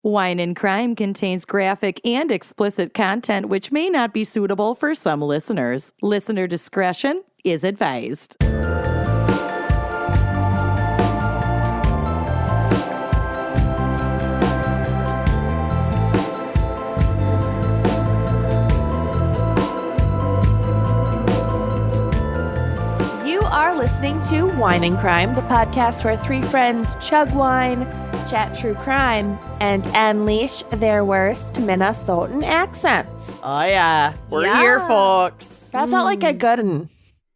Wine and Crime contains graphic and explicit content which may not be suitable for some listeners. Listener discretion is advised. You are listening to Wine and Crime, the podcast where three friends chug wine, chat true crime, and unleash their worst Minnesotan accents. Oh, yeah. We're here, folks. That felt like a good one.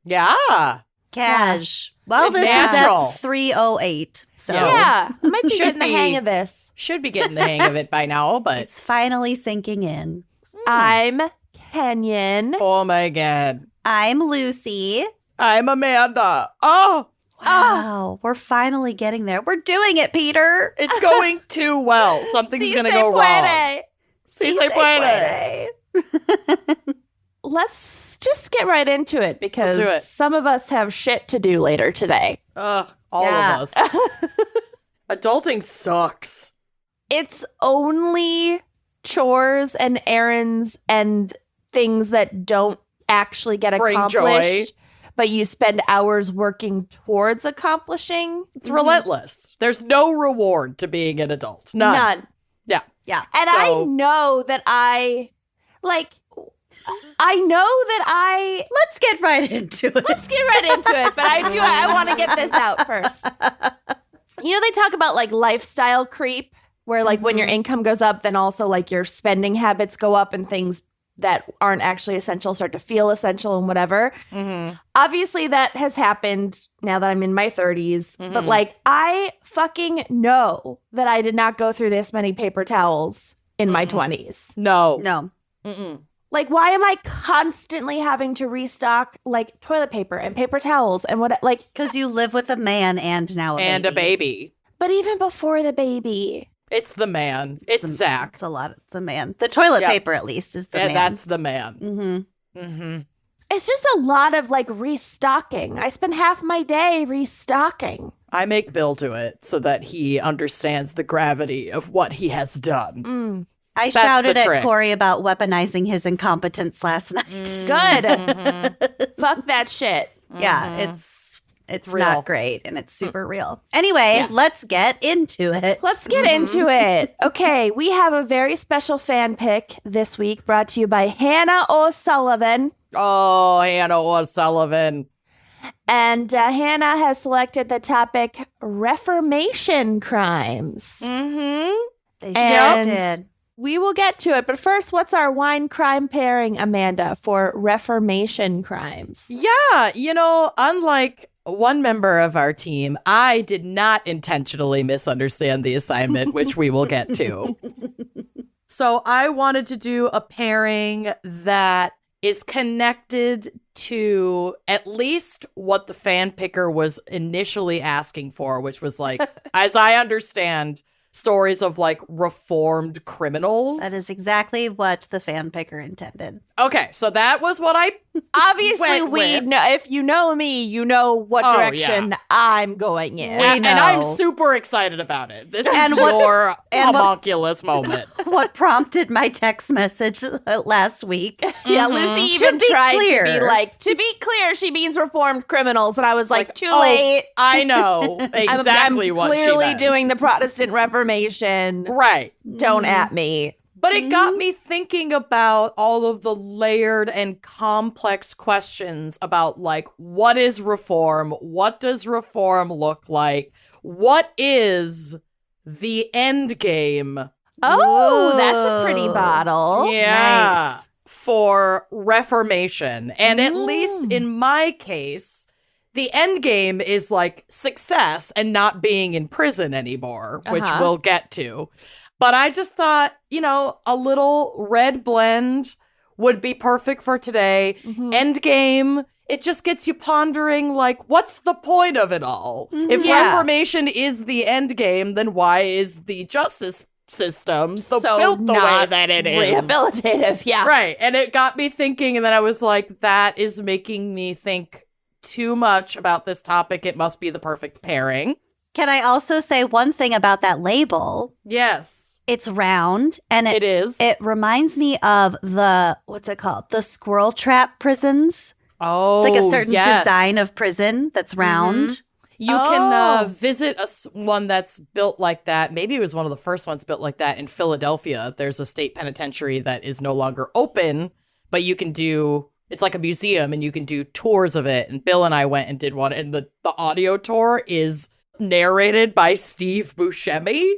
Yeah. Cash. Well, It's this natural. is Ep308. So Yeah, I might be Should getting the hang be. of this. Should be getting the hang of it by now, but it's finally sinking in. I'm Kenyon. oh my God. I'm Lucy. I'm Amanda. Oh, Wow, we're finally getting there. We're doing it, Peter. it's going too well. Something's Si going to se go wrong. puede. Si se puede. Let's just get right into it because Let's do it. some of us have shit to do later today. Ugh, all Yeah. of us. Adulting sucks. It's only chores and errands and things that don't actually get Bring accomplished, joy. but you spend hours working towards accomplishing. It's relentless. There's no reward to being an adult. None. Yeah. Yeah. And So- I know that I Let's get right into it. let's get right into it, but I want to get this out first. You know, they talk about like lifestyle creep, where like when your income goes up, then also like your spending habits go up and things that aren't actually essential start to feel essential and whatever. Mm-hmm. Obviously, that has happened now that I'm in my 30s, but like I fucking know that I did not go through this many paper towels in my 20s. No. No. Mm-mm. Like, why am I constantly having to restock like toilet paper and paper towels and what, like, Because you live with a man and now a baby. And a baby. but even before the baby. It's the man. It's Zach. It's a lot of the man. The toilet Yep. paper, at least, is the Yeah, man. that's the man. Mm-hmm. Mm-hmm. It's just a lot of like restocking. I spend half my day restocking. I make Bill do it so that he understands the gravity of what he has done. I That's shouted the at trick. Corey about weaponizing his incompetence last night. Good. Fuck that shit. Yeah, it's Real. not great and it's super real. Anyway, let's get into it. Let's get into it. Okay, we have a very special fan pick this week brought to you by Hannah O'Sullivan. Oh, Hannah O'Sullivan. And Hannah has selected the topic Reformation Crimes. Mm-hmm. They And- sure did. We will get to it, but first, what's our wine crime pairing, Amanda, for Reformation Crimes? Yeah, unlike one member of our team, I did not intentionally misunderstand the assignment, which we will get to. So I wanted to do a pairing that is connected to at least what the fan picker was initially asking for, which was like, as I understand, stories of like reformed criminals. That is exactly what the fan picker intended. Okay, so that was what I Obviously, went we with. know, if you know me, you know what Oh, direction I'm going in. and I'm know. super excited about it. This is And what- your and what- homunculus moment. What prompted my text message last week? Yeah, Lucy even Should be tried to clear. be like, to be clear, she means reformed criminals. And I was like, too oh, late. I know exactly I'm what she clearly meant. doing the Protestant Reformation. Right. Don't at me. But it got me thinking about all of the layered and complex questions about, like, what is reform? What does reform look like? What is the end game? Oh, that's a pretty Ooh. bottle. Yeah. Nice. For reformation. And at least in my case, the end game is like success and not being in prison anymore, which Uh-huh. we'll get to. But I just thought, a little red blend would be perfect for today. End game, it just gets you pondering, like, what's the point of it all? If Yeah. reformation is the end game, then why is the justice system so built the way not that it is? rehabilitative. Yeah. Right. And it got me thinking, and then I was like, that is making me think too much about this topic. It must be the perfect pairing. Can I also say one thing about that label? Yes. It's round, and It is. It reminds me of what's it called? The squirrel trap prisons. Oh, It's like a certain yes. design of prison that's round. You can visit one that's built like that. Maybe it was one of the first ones built like that in Philadelphia. There's a state penitentiary that is no longer open, but you can do, it's like a museum and you can do tours of it. And Bill and I went and did one. And the audio tour is narrated by Steve Buscemi.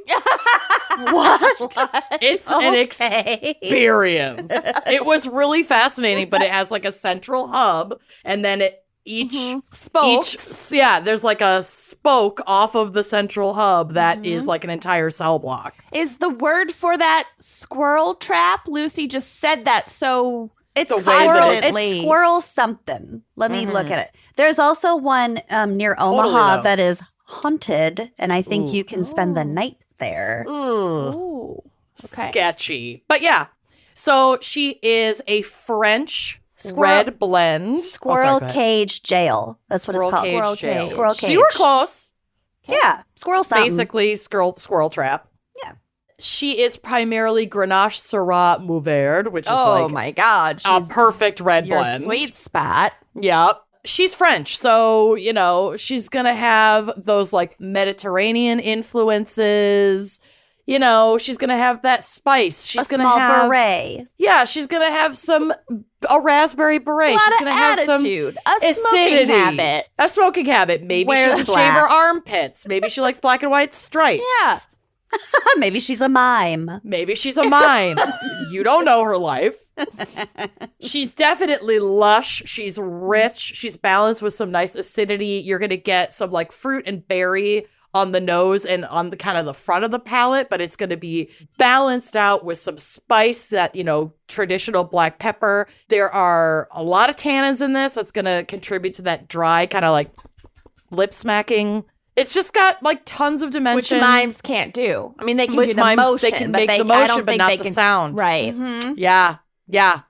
What? It's an experience. It was really fascinating, but it has like a central hub and then there's like a spoke off of the central hub that is like an entire cell block. Is the word for that squirrel trap? Lucy just said that so it's the way that it's squirrel something. Let me look at it. There's also one near Omaha that is haunted, and I think you can spend the night there. Ooh. Okay. Sketchy. But yeah, so she is a French red blend. Squirrel cage jail. That's what it's called. Squirrel cage. Squirrel cage. So you were close. Yeah. Squirrel something. Basically, squirrel trap. Yeah. She is primarily Grenache Syrah Mourvèdre, which is oh my God. a perfect red your blend. Sweet spot. Yep. She's French, so, you know, she's going to have those like Mediterranean influences. You know, she's going to have that spice. She's going to have beret. Yeah, she's going to have a raspberry beret. She's going to have attitude. some a smoking habit. A smoking habit. Maybe she doesn't shave her armpits. Maybe she likes black and white stripes. Yeah. Maybe she's a mime. Maybe she's a mime. You don't know her life. She's definitely lush. She's rich. She's balanced with some nice acidity. You're going to get some like fruit and berry on the nose and on the kind of the front of the palate, but it's going to be balanced out with some spice, that, you know, traditional black pepper. There are a lot of tannins in this. That's going to contribute to that dry kind of like lip smacking. It's just got like tons of dimension. Which mimes can't do. I mean, they can do the motion. They can make the motion, but not the sound. Right. Mm-hmm. Yeah. Yep.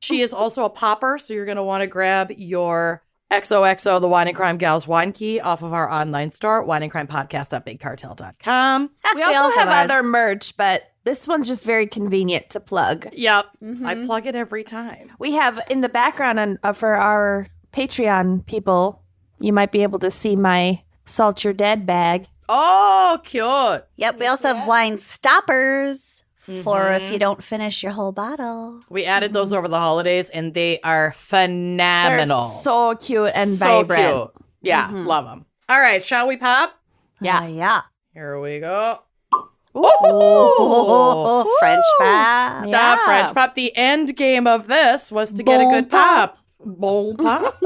She is also a popper, so you're going to want to grab your XOXO, the Wine and Crime Gals wine key off of our online store, wineandcrimepodcast.bigcartel.com. We also have other merch, but this one's just very convenient to plug. Yep. I plug it every time. We have in the background for our Patreon people, you might be able to see my Salt Your Dead bag. Oh, cute. Yep. We also have wine stoppers for if you don't finish your whole bottle. We added those over the holidays, and they are phenomenal. They're so cute and So vibrant. cute. Yeah, love them. All right, shall we pop? Yeah. Yeah. Here we go. Oh, French pop. Yeah. The French pop. The end game of this was to get a good pop. Bon pop.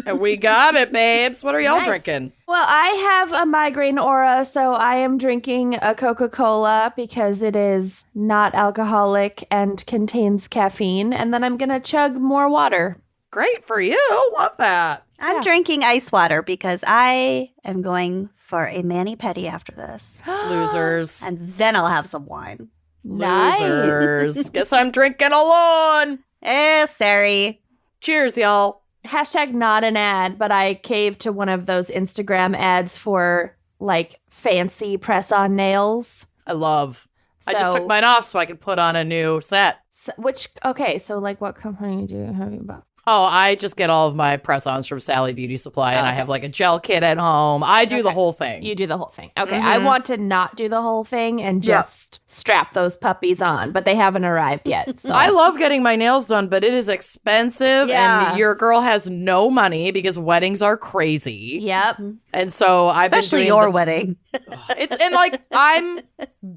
And we got it, babes. What are y'all drinking? Well, I have a migraine aura, so I am drinking a Coca-Cola because it is not alcoholic and contains caffeine. And then I'm going to chug more water. Great for you. Love that. I'm drinking ice water because I am going for a mani-pedi after this. Losers. And then I'll have some wine. Losers. Guess I'm drinking alone. Sorry. Cheers, y'all. Hashtag not an ad, but I caved to one of those Instagram ads for like fancy press-on nails. I just took mine off so I could put on a new set. So what company do you have you bought? Oh, I just get all of my press-ons from Sally Beauty Supply, and I have like a gel kit at home. I do the whole thing. You do the whole thing. Okay, I want to not do the whole thing and just strap those puppies on, but they haven't arrived yet. So. I love getting my nails done, but it is expensive, and your girl has no money because weddings are crazy. Yep. And so I've Especially been your wedding. I'm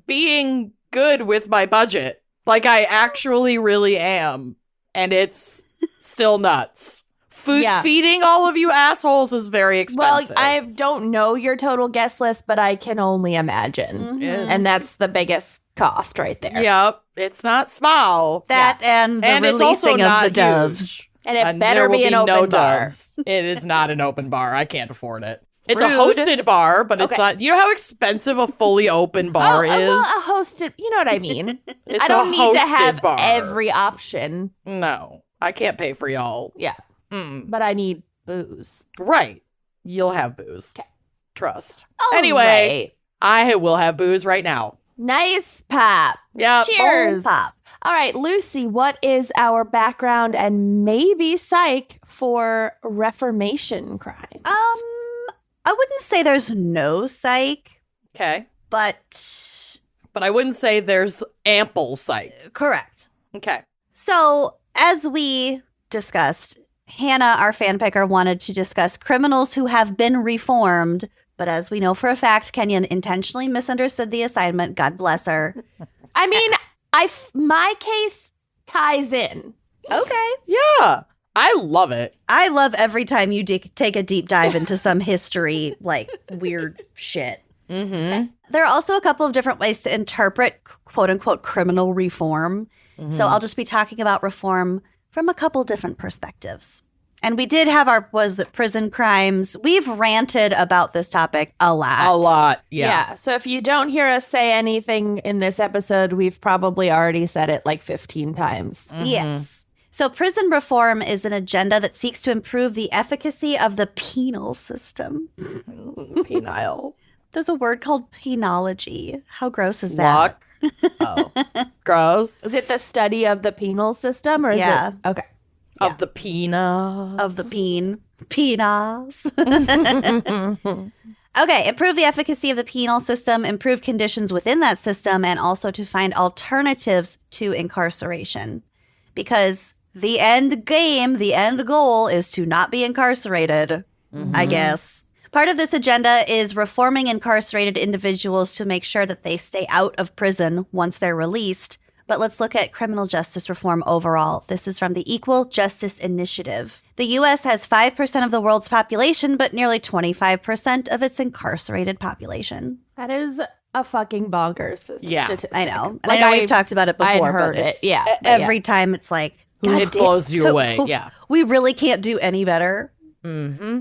being good with my budget. Like I actually really am. And it's still nuts. Feeding all of you assholes is very expensive. Well, I don't know your total guest list, but I can only imagine. And that's the biggest cost right there. Yep. It's not small. That and the it's also releasing of not the doves. huge. And it And better there will be an open no bar. doves. It is not an open bar. I can't afford it. It's Rude. a hosted bar, but it's not. Do you know how expensive a fully open bar is? Well, a hosted, you know what I mean. It's I don't a need to hosted have bar. every option. No, I can't pay for y'all. Yeah. But I need booze. Right. You'll have booze. Okay. Trust. All Anyway, right. I will have booze right now. Nice pop. Yeah. Cheers. Pop. All right, Lucy, what is our background and maybe psych for Reformation crimes? I wouldn't say there's no psych, Okay. but I wouldn't say there's ample psych. correct. Okay. So, as we discussed, Hannah, our fan picker, wanted to discuss criminals who have been reformed. But as we know for a fact, Kenyon intentionally misunderstood the assignment. God bless her. I mean, my case ties in. Okay. Yeah. I love it. I love every time you take a deep dive into some history, like weird shit. Mm-hmm. There are also a couple of different ways to interpret quote unquote criminal reform. So I'll just be talking about reform from a couple different perspectives. And we did have prison crimes. We've ranted about this topic a lot. A lot. Yeah. So if you don't hear us say anything in this episode, we've probably already said it like 15 times. Mm-hmm. Yes. So prison reform is an agenda that seeks to improve the efficacy of the penal system. Penile. There's a word called penology. How gross is that? Luck. Oh. Gross. Is it the study of the penal system or is Yeah. it? Okay. Of the penis. Of the penis. Okay, improve the efficacy of the penal system, improve conditions within that system, and also to find alternatives to incarceration. Because the end game, the end goal is to not be incarcerated, I guess. Part of this agenda is reforming incarcerated individuals to make sure that they stay out of prison once they're released. But let's look at criminal justice reform overall. This is from the Equal Justice Initiative. The U.S. has 5% of the world's population, but nearly 25% of its incarcerated population. That is a fucking bonkers Yeah, statistic. I know. Like, I know we've talked about it I'd before. heard but it. it's- Yeah. Every time it's like, God It damn, blows you away. Yeah. We really can't do any better. Mm-hmm.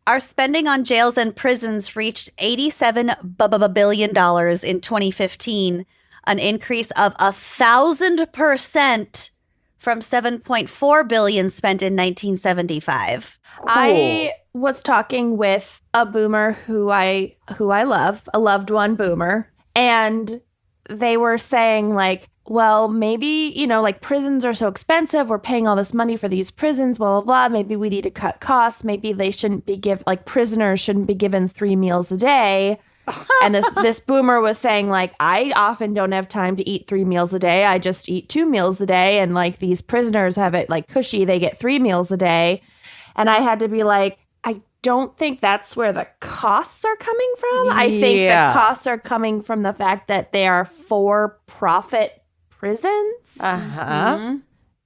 Our spending on jails and prisons reached $87 billion in 2015, an increase of 1,000% from $7.4 billion spent in 1975. I was talking with a boomer who I love, a loved one boomer, and they were saying like, well, maybe, like prisons are so expensive. We're paying all this money for these prisons, blah, blah, blah. Maybe we need to cut costs. Maybe they shouldn't be prisoners shouldn't be given 3 meals a day. And this boomer was saying like, I often don't have time to eat 3 meals a day. I just eat 2 meals a day. And like these prisoners have it like cushy. They get 3 meals a day. And I had to be like, I don't think that's where the costs are coming from. I think the costs are coming from the fact that they are for-profit prisons. Uh-huh.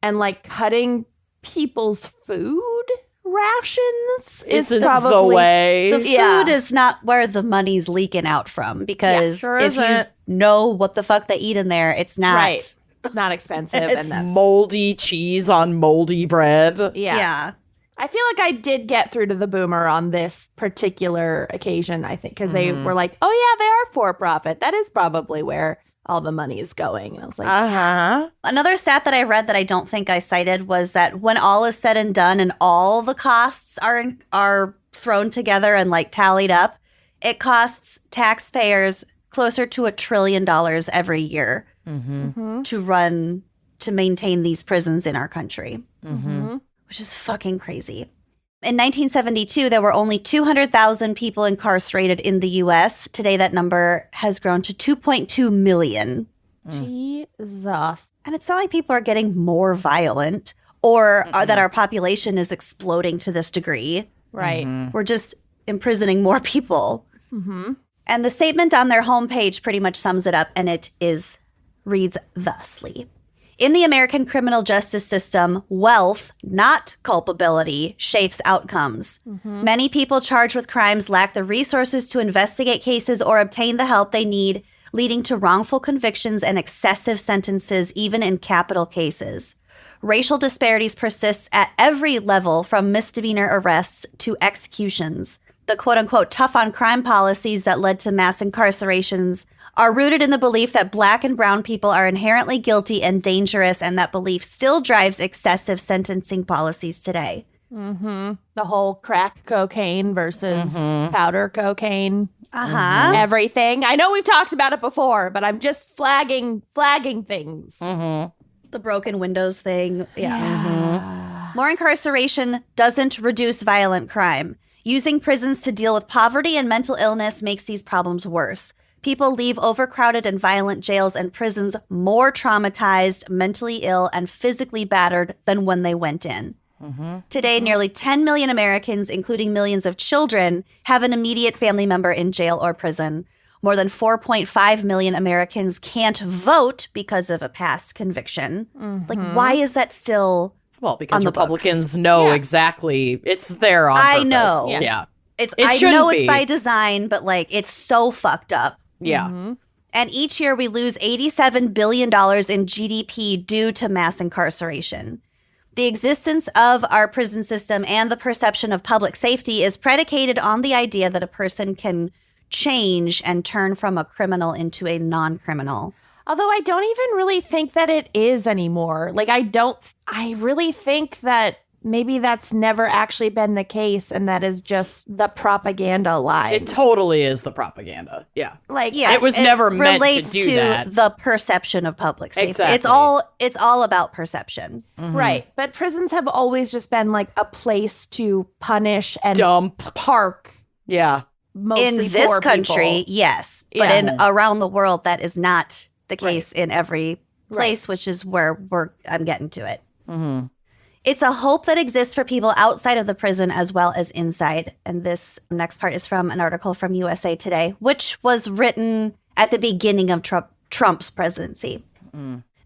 And like cutting people's food rations Isn't probably the way. The food is not where the money's leaking out from, because sure if you isn't. know what the fuck they eat in there, it's not. right. It's not expensive. It's and that's, Moldy cheese on moldy bread. yeah. I feel like I did get through to the boomer on this particular occasion, I think, because they were like, oh, yeah, they are for profit. That is probably where all the money is going. And I was like, Uh-huh. Another stat that I read that I don't think I cited was that when all is said and done and all the costs are thrown together and like tallied up, it costs taxpayers closer to $1 trillion every year to maintain these prisons in our country, which is fucking crazy. In 1972, there were only 200,000 people incarcerated in the U.S. Today, that number has grown to 2.2 million. Jesus. And it's not like people are getting more violent or that our population is exploding to this degree. Right. We're just imprisoning more people. And the statement on their homepage pretty much sums it up, and it reads thusly. In the American criminal justice system, wealth, not culpability, shapes outcomes. Many people charged with crimes lack the resources to investigate cases or obtain the help they need, leading to wrongful convictions and excessive sentences, even in capital cases. Racial disparities persist at every level, from misdemeanor arrests to executions. The quote-unquote tough on crime policies that led to mass incarcerations are rooted in the belief that Black and brown people are inherently guilty and dangerous, and that belief still drives excessive sentencing policies today. The whole crack cocaine versus powder cocaine. everything. I know we've talked about it before, but I'm just flagging things. The broken windows thing. Yeah. More incarceration doesn't reduce violent crime. Using prisons to deal with poverty and mental illness makes these problems worse. People leave overcrowded and violent jails and prisons more traumatized, mentally ill, and physically battered than when they went in. Today, nearly 10 million Americans, including millions of children, have an immediate family member in jail or prison. More than 4.5 million Americans can't vote because of a past conviction. Like, why is that still Well, because on the Republicans books? know exactly it's there on purpose. I know. Yeah. I shouldn't know it's be. by design, but like it's so fucked up. Yeah. And each year we lose $87 billion in GDP due to mass incarceration. The existence of our prison system and the perception of public safety is predicated on the idea that a person can change and turn from a criminal into a non-criminal. Although I don't even really think that it is anymore. Like, I really think that maybe that's never actually been the case, and that is just the propaganda line. It totally is the propaganda. Yeah. Like, Yeah, It was never meant to relates do that. the perception of public safety. Exactly. It's all about perception. right. But prisons have always just been like a place to punish and Dump. park Yeah. mostly In this poor country, people. yes, but Yeah. in around the world, that is not the case in every place, which is where I'm getting to it. It's a hope that exists for people outside of the prison as well as inside. And this next part is from an article from USA Today, which was written at the beginning of Trump's presidency.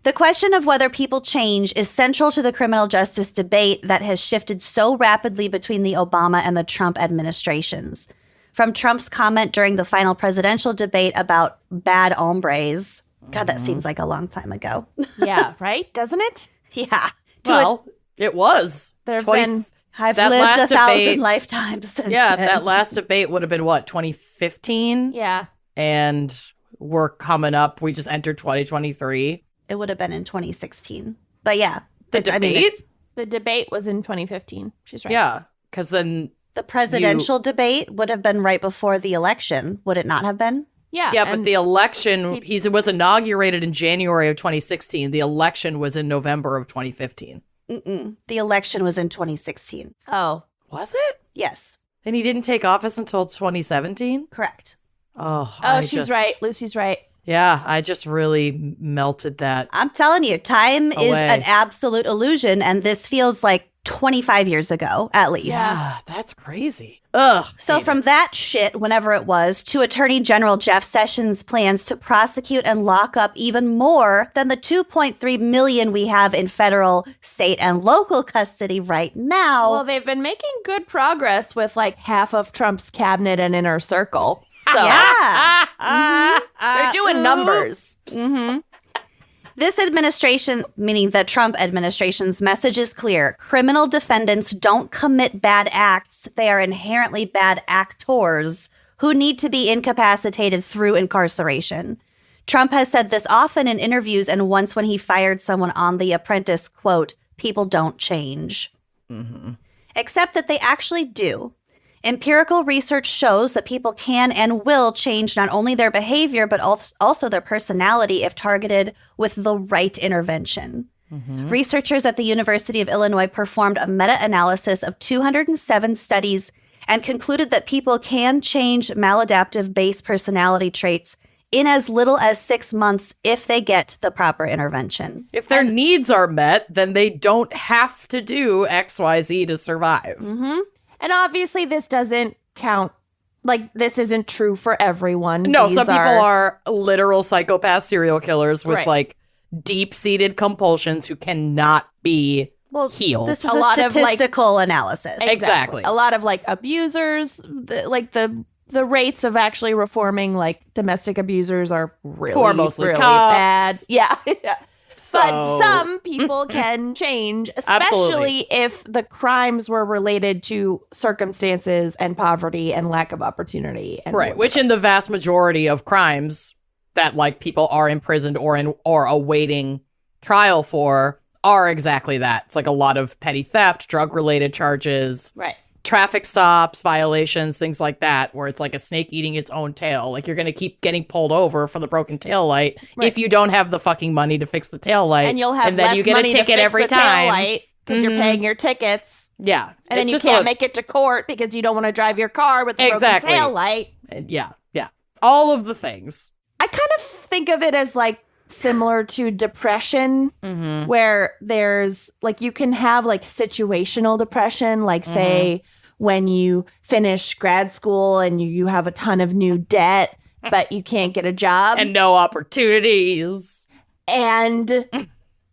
The question of whether people change is central to the criminal justice debate that has shifted so rapidly between the Obama and the Trump administrations. From Trump's comment during the final presidential debate about bad hombres. God, that seems like a long time ago. Yeah, right? Doesn't it? Yeah. Well, it was. There have 20 been- I've that lived last 1,000 debate- lifetimes since Yeah, then. that last debate would have been what, 2015? Yeah. And we're coming up. We just entered 2023. It would have been in 2016. But yeah. The I mean, debate? The debate was in 2015. She's right. Yeah. Because then, the presidential debate would have been right before the election. Would it not have been? Yeah. yeah, but and the election, he was inaugurated in January of 2016. The election was in November of 2015. The election was in 2016. Oh. Was it? Yes, And he didn't take office until 2017? correct. Oh, She's right. Lucy's right. Yeah, I just really melted that. I'm telling you, time is Away. an absolute illusion. And this feels like 25 years ago, at least. Yeah, that's crazy. Ugh. So from that shit, whenever it was, to Attorney General Jeff Sessions' plans to prosecute and lock up even more than the 2.3 million we have in federal, state, and local custody right now. Well, they've been making good progress with like half of Trump's cabinet and inner circle. So yeah. they're doing numbers. This administration, meaning the Trump administration's message is clear. Criminal defendants don't commit bad acts. They are inherently bad actors who need to be incapacitated through incarceration. Trump has said this often in interviews and once when he fired someone on The Apprentice, quote, "People don't change." Except that they actually do. Empirical research shows that people can and will change not only their behavior, but also their personality if targeted with the right intervention. Researchers at the University of Illinois performed a meta-analysis of 207 studies and concluded that people can change maladaptive base personality traits in as little as 6 months if they get the proper intervention. If their needs are met, then they don't have to do XYZ to survive. And obviously, this doesn't count. Like, this isn't true for everyone. No, These some people are literal psychopath serial killers with Right. like deep-seated compulsions who cannot be healed. This is A a, lot of, like- statistical analysis. Exactly. a lot of like abusers. The rates of actually reforming like domestic abusers are really, Who are mostly really cops. bad. Yeah. So- But some people can change, especially Absolutely. if the crimes were related to circumstances and poverty and lack of opportunity. And Right, which in the vast majority of crimes that like people are imprisoned or awaiting trial for are exactly that. It's like a lot of petty theft, drug-related charges, right. traffic stops, violations, things like that, where it's like a snake eating its own tail. Like, you're going to keep getting pulled over for the broken tail light if you don't have the fucking money to fix the tail light. And you'll have and then less you get money a ticket to fix every the time. tail light because you're paying your tickets. Yeah. And then you can't make it to court because you don't want to drive your car with the broken tail light. Yeah. All of the things. I kind of think of it as like similar to depression, where there's like you can have like situational depression, like say when you finish grad school and you have a ton of new debt, but you can't get a job. And no opportunities. And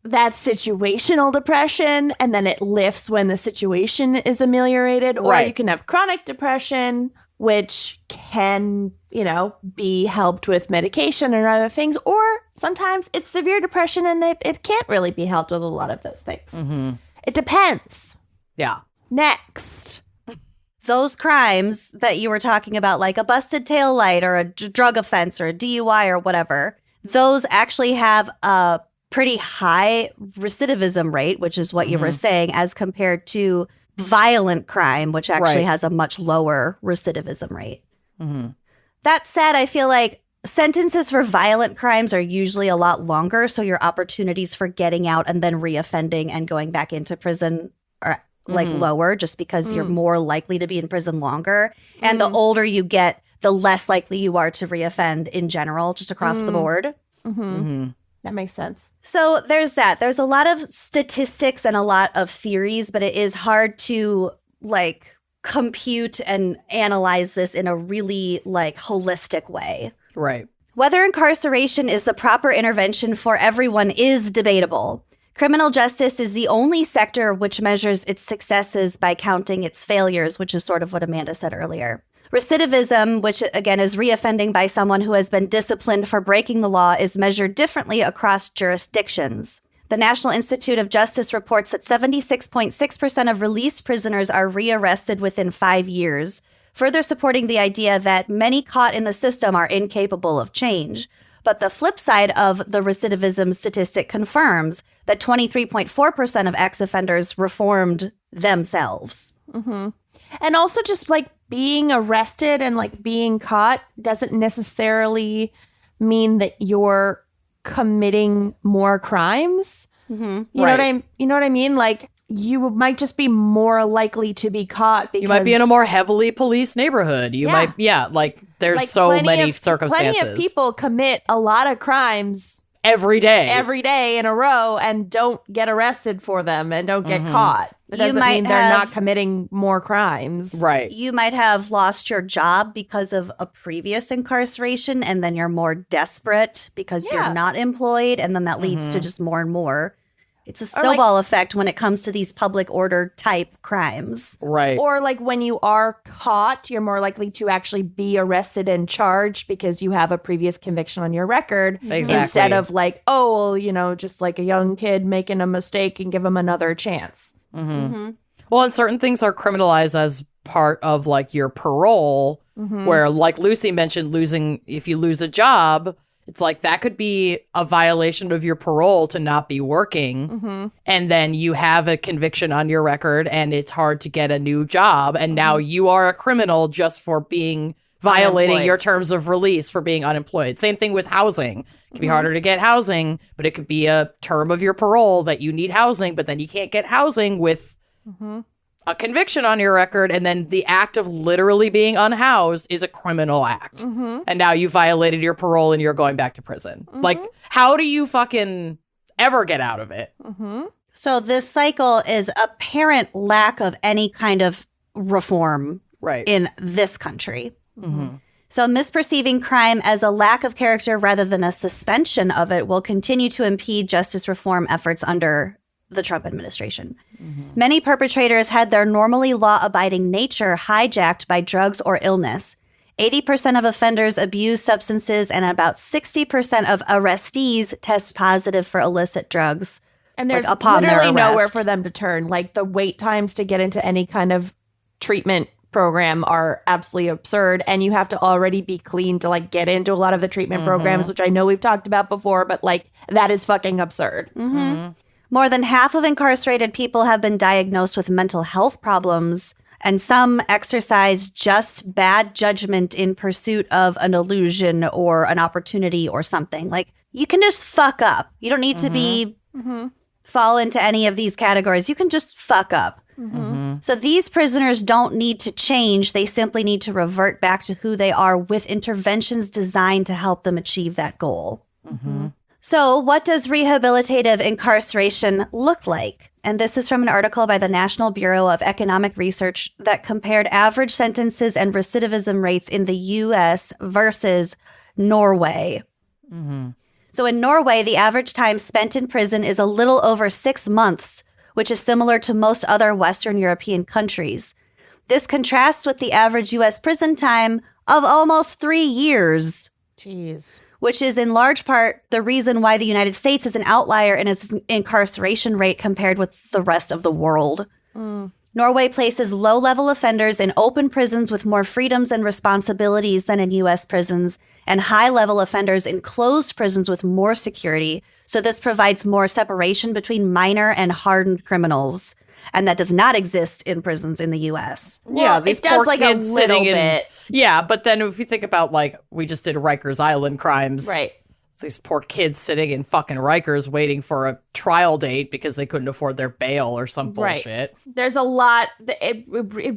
that's situational depression, and then it lifts when the situation is ameliorated. Or you can have chronic depression, which can, be helped with medication and other things. Or sometimes it's severe depression and it can't really be helped with a lot of those things. It depends. Yeah. Next. Those crimes that you were talking about, like a busted tail light or a drug offense or a DUI or whatever, those actually have a pretty high recidivism rate, which is what you were saying, as compared to violent crime, which actually has a much lower recidivism rate. That said, I feel like sentences for violent crimes are usually a lot longer, so your opportunities for getting out and then reoffending and going back into prison are like lower, just because you're more likely to be in prison longer. And the older you get, the less likely you are to reoffend in general, just across the board. That makes sense. So there's that. There's a lot of statistics and a lot of theories, but it is hard to like compute and analyze this in a really like holistic way. Right. Whether incarceration is the proper intervention for everyone is debatable. Criminal justice is the only sector which measures its successes by counting its failures, which is sort of what Amanda said earlier. Recidivism, which again is reoffending by someone who has been disciplined for breaking the law, is measured differently across jurisdictions. The National Institute of Justice reports that 76.6% of released prisoners are rearrested within 5 years, further supporting the idea that many caught in the system are incapable of change. But the flip side of the recidivism statistic confirms that 23.4% of ex-offenders reformed themselves. And also just like being arrested and like being caught doesn't necessarily mean that you're committing more crimes. You know what I mean? Like you might just be more likely to be caught because you might be in a more heavily policed neighborhood. You might, like there's like so many circumstances. Plenty of people commit a lot of crimes every day in a row and don't get arrested for them and don't get caught. That doesn't mean they're not committing more crimes. Right. You might have lost your job because of a previous incarceration, and then you're more desperate because you're not employed, and then that leads to just more and more. It's a snowball effect when it comes to these public order type crimes. Right. Or like when you are caught, you're more likely to actually be arrested and charged because you have a previous conviction on your record. Exactly. Instead of like, oh, well, just like a young kid making a mistake and give them another chance. Well, and certain things are criminalized as part of like your parole, where like Lucy mentioned if you lose a job, it's like that could be a violation of your parole to not be working. And then you have a conviction on your record and it's hard to get a new job. And now you are a criminal just for being violating your terms of release for being unemployed. Same thing with housing. It can be harder to get housing, but it could be a term of your parole that you need housing, but then you can't get housing with a conviction on your record, and then the act of literally being unhoused is a criminal act. And now you violated your parole and you're going back to prison. Like, how do you fucking ever get out of it? So this cycle is apparent lack of any kind of reform in this country. So misperceiving crime as a lack of character rather than a suspension of it will continue to impede justice reform efforts under the Trump administration. Many perpetrators had their normally law-abiding nature hijacked by drugs or illness. 80% of offenders abuse substances, and about 60% of arrestees test positive for illicit drugs. And there's upon literally their nowhere arrest. for them to turn. Like the wait times to get into any kind of treatment program are absolutely absurd, and you have to already be clean to like get into a lot of the treatment programs, which I know we've talked about before, but like that is fucking absurd. More than half of incarcerated people have been diagnosed with mental health problems, and some exercise just bad judgment in pursuit of an illusion or an opportunity or something. Like, you can just fuck up. You don't need to be fall into any of these categories. You can just fuck up. So these prisoners don't need to change. They simply need to revert back to who they are with interventions designed to help them achieve that goal. So what does rehabilitative incarceration look like? And this is from an article by the National Bureau of Economic Research that compared average sentences and recidivism rates in the U.S. versus Norway. So in Norway, the average time spent in prison is a little over 6 months, which is similar to most other Western European countries. This contrasts with the average U.S. prison time of almost 3 years. Jeez. Which is in large part the reason why the United States is an outlier in its incarceration rate compared with the rest of the world. Norway places low-level offenders in open prisons with more freedoms and responsibilities than in U.S. prisons, and high-level offenders in closed prisons with more security. So this provides more separation between minor and hardened criminals. And that does not exist in prisons in the U.S. Yeah, these it does poor like kids a little sitting bit. Yeah, but then if you think about, like, we just did Rikers Island crimes. Right. These poor kids sitting in fucking Rikers waiting for a trial date because they couldn't afford their bail or some bullshit. There's a lot. It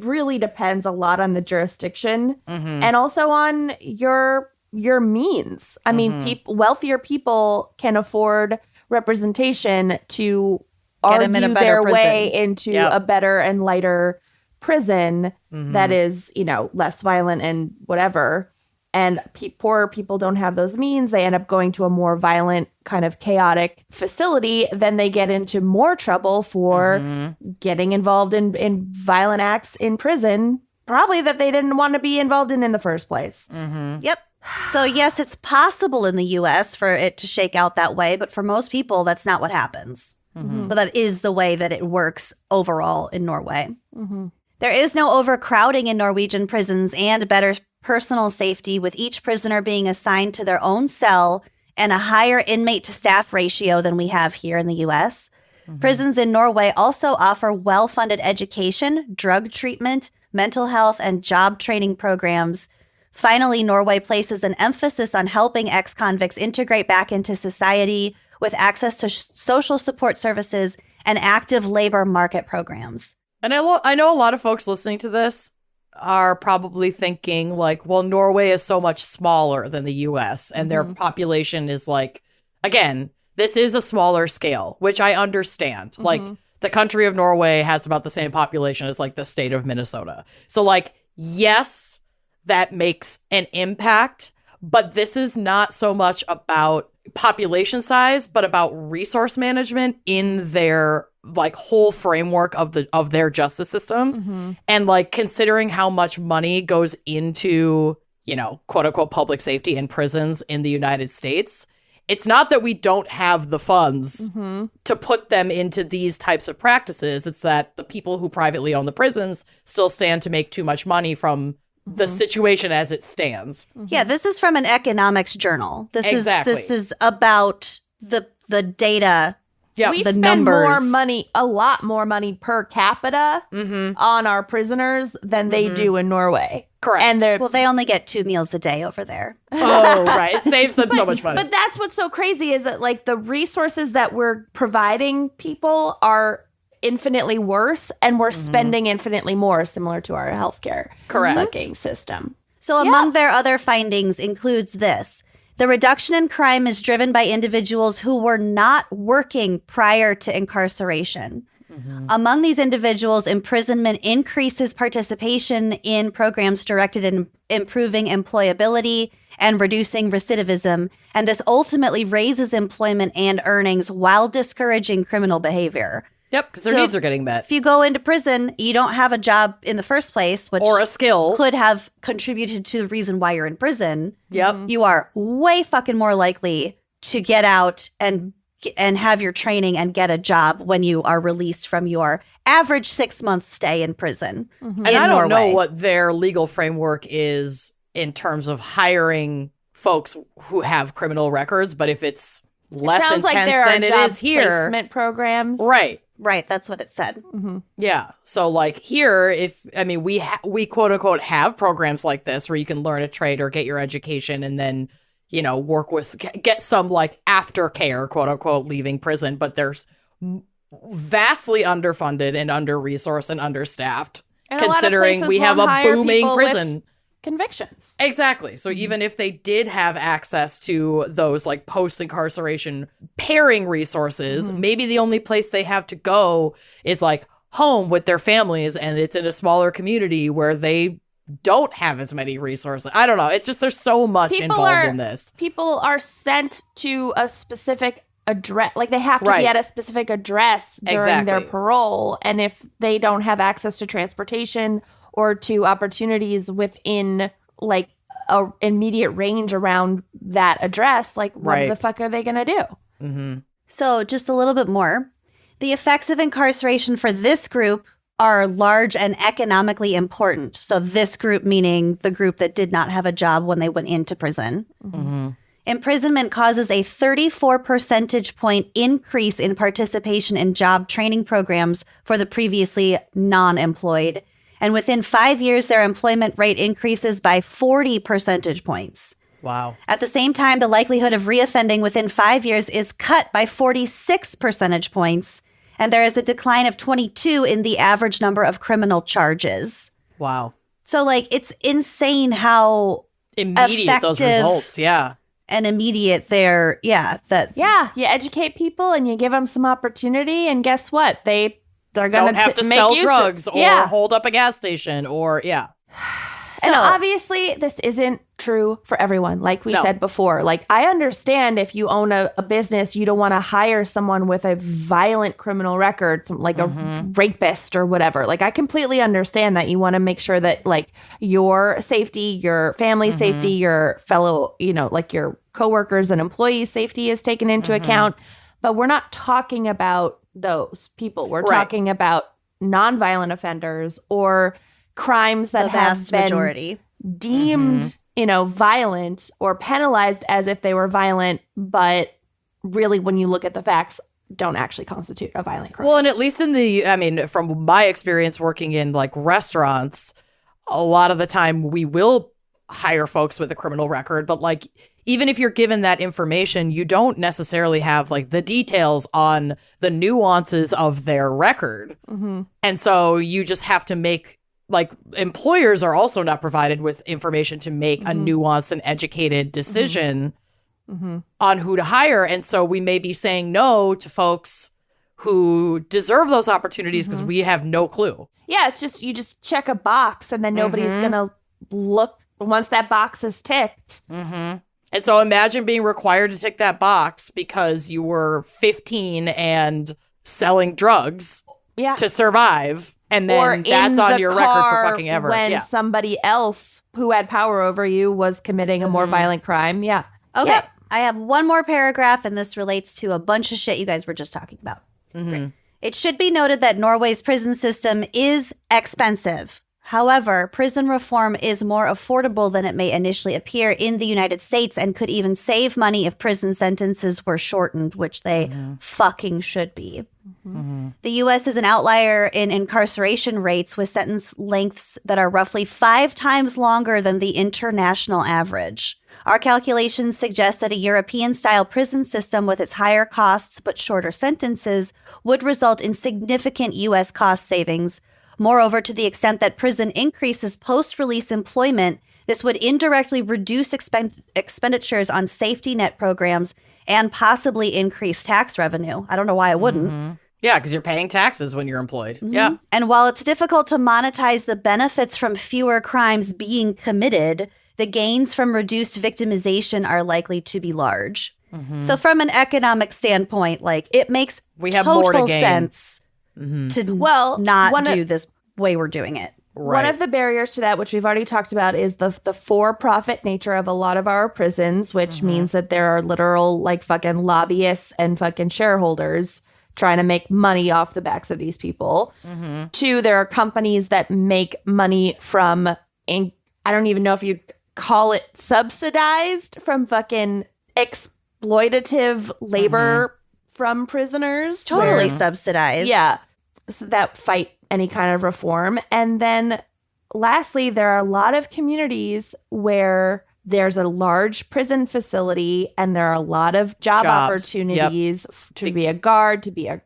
really depends a lot on the jurisdiction and also on your means. I mean, wealthier people can afford representation to Get 'em in a argue better their prison. way into a better and lighter prison that is, less violent and whatever. And poorer people don't have those means. They end up going to a more violent, kind of chaotic facility. Then they get into more trouble for getting involved in violent acts in prison, probably that they didn't want to be involved in the first place. Yep. So yes, it's possible in the U.S. for it to shake out that way, but for most people, that's not what happens. But that is the way that it works overall in Norway. There is no overcrowding in Norwegian prisons and better personal safety, with each prisoner being assigned to their own cell and a higher inmate to staff ratio than we have here in the U.S. Prisons in Norway also offer well-funded education, drug treatment, mental health, and job training programs. Finally, Norway places an emphasis on helping ex-convicts integrate back into society with access to social support services and active labor market programs. And I know a lot of folks listening to this are probably thinking, like, well, Norway is so much smaller than the U.S. and their population is, like, again, this is a smaller scale, which I understand. Like, the country of Norway has about the same population as, like, the state of Minnesota. So, like, yes, that makes an impact, but this is not so much about population size, but about resource management in their, like, whole framework of their justice system. And, like, considering how much money goes into, quote unquote public safety in prisons in the United States, it's not that we don't have the funds to put them into these types of practices. It's that the people who privately own the prisons still stand to make too much money from the situation as it stands. Yeah, this is from an economics journal. This is about the data. Yeah, We the spend numbers. a lot more money per capita on our prisoners than they do in Norway. Correct. And they're Well, they only get 2 meals a day over there. Oh, right. It saves them so much money. But that's what's so crazy is that, like, the resources that we're providing people are infinitely worse, and we're spending infinitely more, similar to our healthcare fucking system. So among their other findings includes this. The reduction in crime is driven by individuals who were not working prior to incarceration. Among these individuals, imprisonment increases participation in programs directed in improving employability and reducing recidivism, and this ultimately raises employment and earnings while discouraging criminal behavior. Yep, because their needs are getting met. If you go into prison, you don't have a job in the first place, which Or a skill. could have contributed to the reason why you're in prison. Yep. You are way fucking more likely to get out and have your training and get a job when you are released from your average 6-month stay in prison. And I don't know what their legal framework is in terms of hiring folks who have criminal records, but if it's less Sounds intense like there than are it job is here. placement programs. Right. Right. That's what it said. Yeah. So like here, we quote unquote have programs like this where you can learn a trade or get your education and then, work with, get some like aftercare, quote unquote, leaving prison. But there's vastly underfunded and under-resourced and understaffed, And a lot of considering places we have won't a hire booming people prison. with convictions. Exactly. So even if they did have access to those like post-incarceration pairing resources, maybe the only place they have to go is like home with their families, and it's in a smaller community where they don't have as many resources. I don't know. It's just there's so much involved in this. People are sent to a specific address, like they have to be at a specific address during their parole, and if they don't have access to transportation or to opportunities within like a immediate range around that address, like what the fuck are they gonna do? So just a little bit more. The effects of incarceration for this group are large and economically important. So this group meaning the group that did not have a job when they went into prison. Imprisonment causes a 34 percentage point increase in participation in job training programs for the previously non-employed. And within 5 years, their employment rate increases by 40 percentage points. Wow. At the same time, the likelihood of reoffending within 5 years is cut by 46 percentage points. And there is a decline of 22 in the average number of criminal charges. Wow. So, like, it's insane how immediate those results. Yeah. And immediate there. Yeah. You educate people and you give them some opportunity. And guess what? They're going don't have to make sell drugs or hold up a gas station or, And obviously, this isn't true for everyone, like we said before. Like, I understand if you own a business, you don't want to hire someone with a violent criminal record, like a rapist or whatever. Like, I completely understand that you want to make sure that, like, your safety, your family's safety, your fellow, like your coworkers and employees' safety is taken into account. But we're not talking about those people. We're talking about nonviolent offenders or crimes that have been majority deemed, violent or penalized as if they were violent, but really, when you look at the facts, don't actually constitute a violent crime. Well, and at least from my experience working in like restaurants, a lot of the time we will hire folks with a criminal record, but like even if you're given that information, you don't necessarily have like the details on the nuances of their record. And so you just have to make, like, employers are also not provided with information to make a nuanced and educated decision on who to hire. And so we may be saying no to folks who deserve those opportunities because we have no clue. Yeah, it's just, you just check a box and then nobody's going to look once that box is ticked. And so imagine being required to tick that box because you were 15 and selling drugs to survive. And then that's on your record for fucking ever. When somebody else who had power over you was committing a more violent crime. Yeah. Okay. Yeah. I have one more paragraph, and this relates to a bunch of shit you guys were just talking about. It should be noted that Norway's prison system is expensive. However, prison reform is more affordable than it may initially appear in the United States and could even save money if prison sentences were shortened, which they fucking should be. The U.S. is an outlier in incarceration rates with sentence lengths that are roughly 5 times longer than the international average. Our calculations suggest that a European-style prison system with its higher costs but shorter sentences would result in significant U.S. cost savings. Moreover, to the extent that prison increases post-release employment, this would indirectly reduce expenditures on safety net programs and possibly increase tax revenue. I don't know why it wouldn't. Yeah, because you're paying taxes when you're employed. Yeah. And while it's difficult to monetize the benefits from fewer crimes being committed, the gains from reduced victimization are likely to be large. So from an economic standpoint, like, it makes total sense to not do this way we're doing it. One of the barriers to that, which we've already talked about, is the for-profit nature of a lot of our prisons, which means that there are literal, like, fucking lobbyists and fucking shareholders trying to make money off the backs of these people. 2, there are companies that make money from, I don't even know if you'd call it subsidized, from fucking exploitative labor from prisoners. Totally subsidized. Yeah. So that fight any kind of reform. And then lastly, there are a lot of communities where there's a large prison facility and there are a lot of jobs. Opportunities to be a guard, to be a,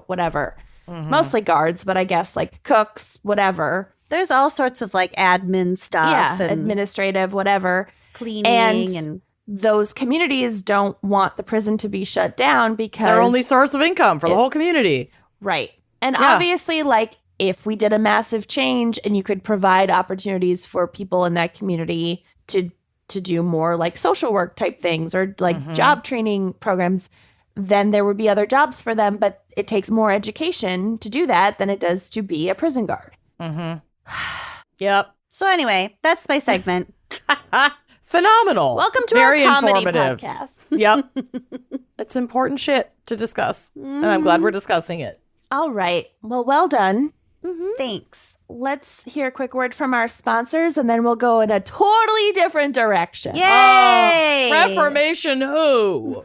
whatever. Mostly guards, but I guess like cooks, whatever. There's all sorts of like admin stuff. Yeah, and administrative, whatever. Cleaning and those communities don't want the prison to be shut down because it's their only source of income for the whole community. Right. And obviously, like, if we did a massive change and you could provide opportunities for people in that community to do more like social work type things or like job training programs, then there would be other jobs for them. But it takes more education to do that than it does to be a prison guard. Yep. So anyway, that's my segment. Phenomenal. Welcome to Very our comedy informative. podcast. Yep. It's important shit to discuss. And I'm glad we're discussing it. All right. Well done. Thanks. Let's hear a quick word from our sponsors, and then we'll go in a totally different direction. Yay! Reformation who?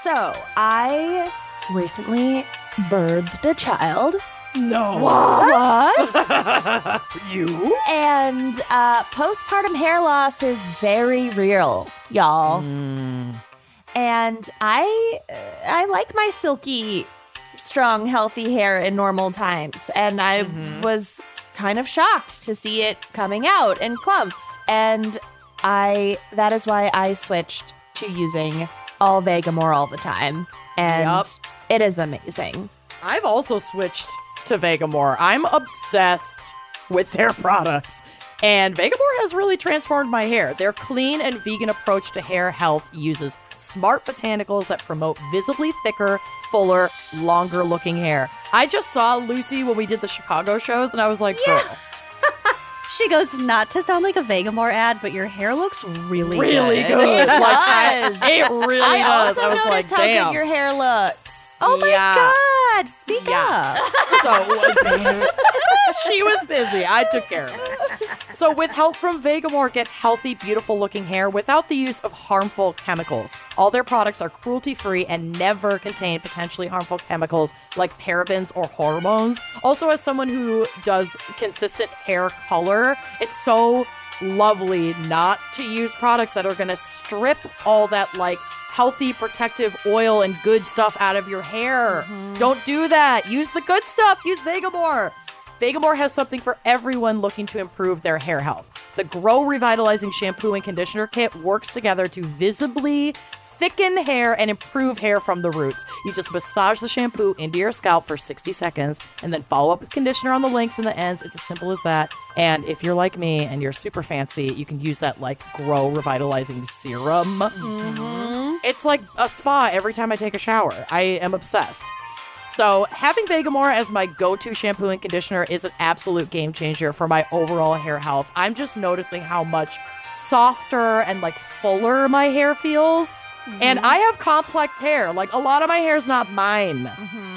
So, I recently birthed a child. No. What? You? And postpartum hair loss is very real, y'all. And I like my silky, strong, healthy hair in normal times. And I was kind of shocked to see it coming out in clumps. And that is why I switched to using all Vegamore all the time. And it is amazing. I've also switched to Vegamore. I'm obsessed with their products. And Vegamore has really transformed my hair. Their clean and vegan approach to hair health uses smart botanicals that promote visibly thicker, fuller, longer looking hair. I just saw Lucy when we did the Chicago shows and I was like, girl. She goes, not to sound like a Vegamore ad, but your hair looks really good. It does. It really I does. also I was noticed like, how damn. good your hair looks. Oh my God. Speak up. So she was busy. I took care of it. So with help from Vegamore, get healthy, beautiful looking hair without the use of harmful chemicals. All their products are cruelty-free and never contain potentially harmful chemicals like parabens or hormones. Also, as someone who does consistent hair color, it's so lovely not to use products that are going to strip all that like healthy protective oil and good stuff out of your hair. Don't do that. Use the good stuff. Use Vegamore. Vegamore has something for everyone looking to improve their hair health. The Grow Revitalizing Shampoo and Conditioner Kit works together to visibly thicken hair and improve hair from the roots. You just massage the shampoo into your scalp for 60 seconds and then follow up with conditioner on the links and the ends. It's as simple as that. And if you're like me and you're super fancy, you can use that like Grow Revitalizing Serum. It's like a spa every time I take a shower. I am obsessed. So having Vegamore as my go-to shampoo and conditioner is an absolute game changer for my overall hair health. I'm just noticing how much softer and like fuller my hair feels. And I have complex hair. Like a lot of my hair is not mine.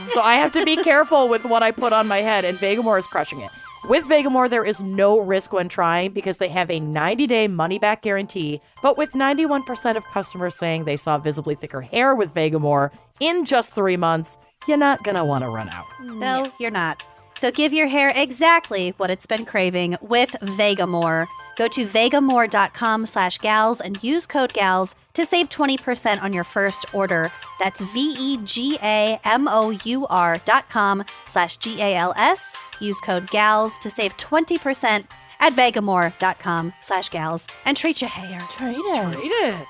So I have to be careful with what I put on my head, and Vegamore is crushing it. With Vegamore, there is no risk when trying because they have a 90-day money-back guarantee. But with 91% of customers saying they saw visibly thicker hair with Vegamore in just 3 months, you're not going to want to run out. No, you're not. So give your hair exactly what it's been craving with Vegamore. Go to vegamore.com/gals and use code GALS to save 20% on your first order. That's vegamor.com/GALS. Use code GALS to save 20% at vegamore.com/gals and treat your hair. Trade it.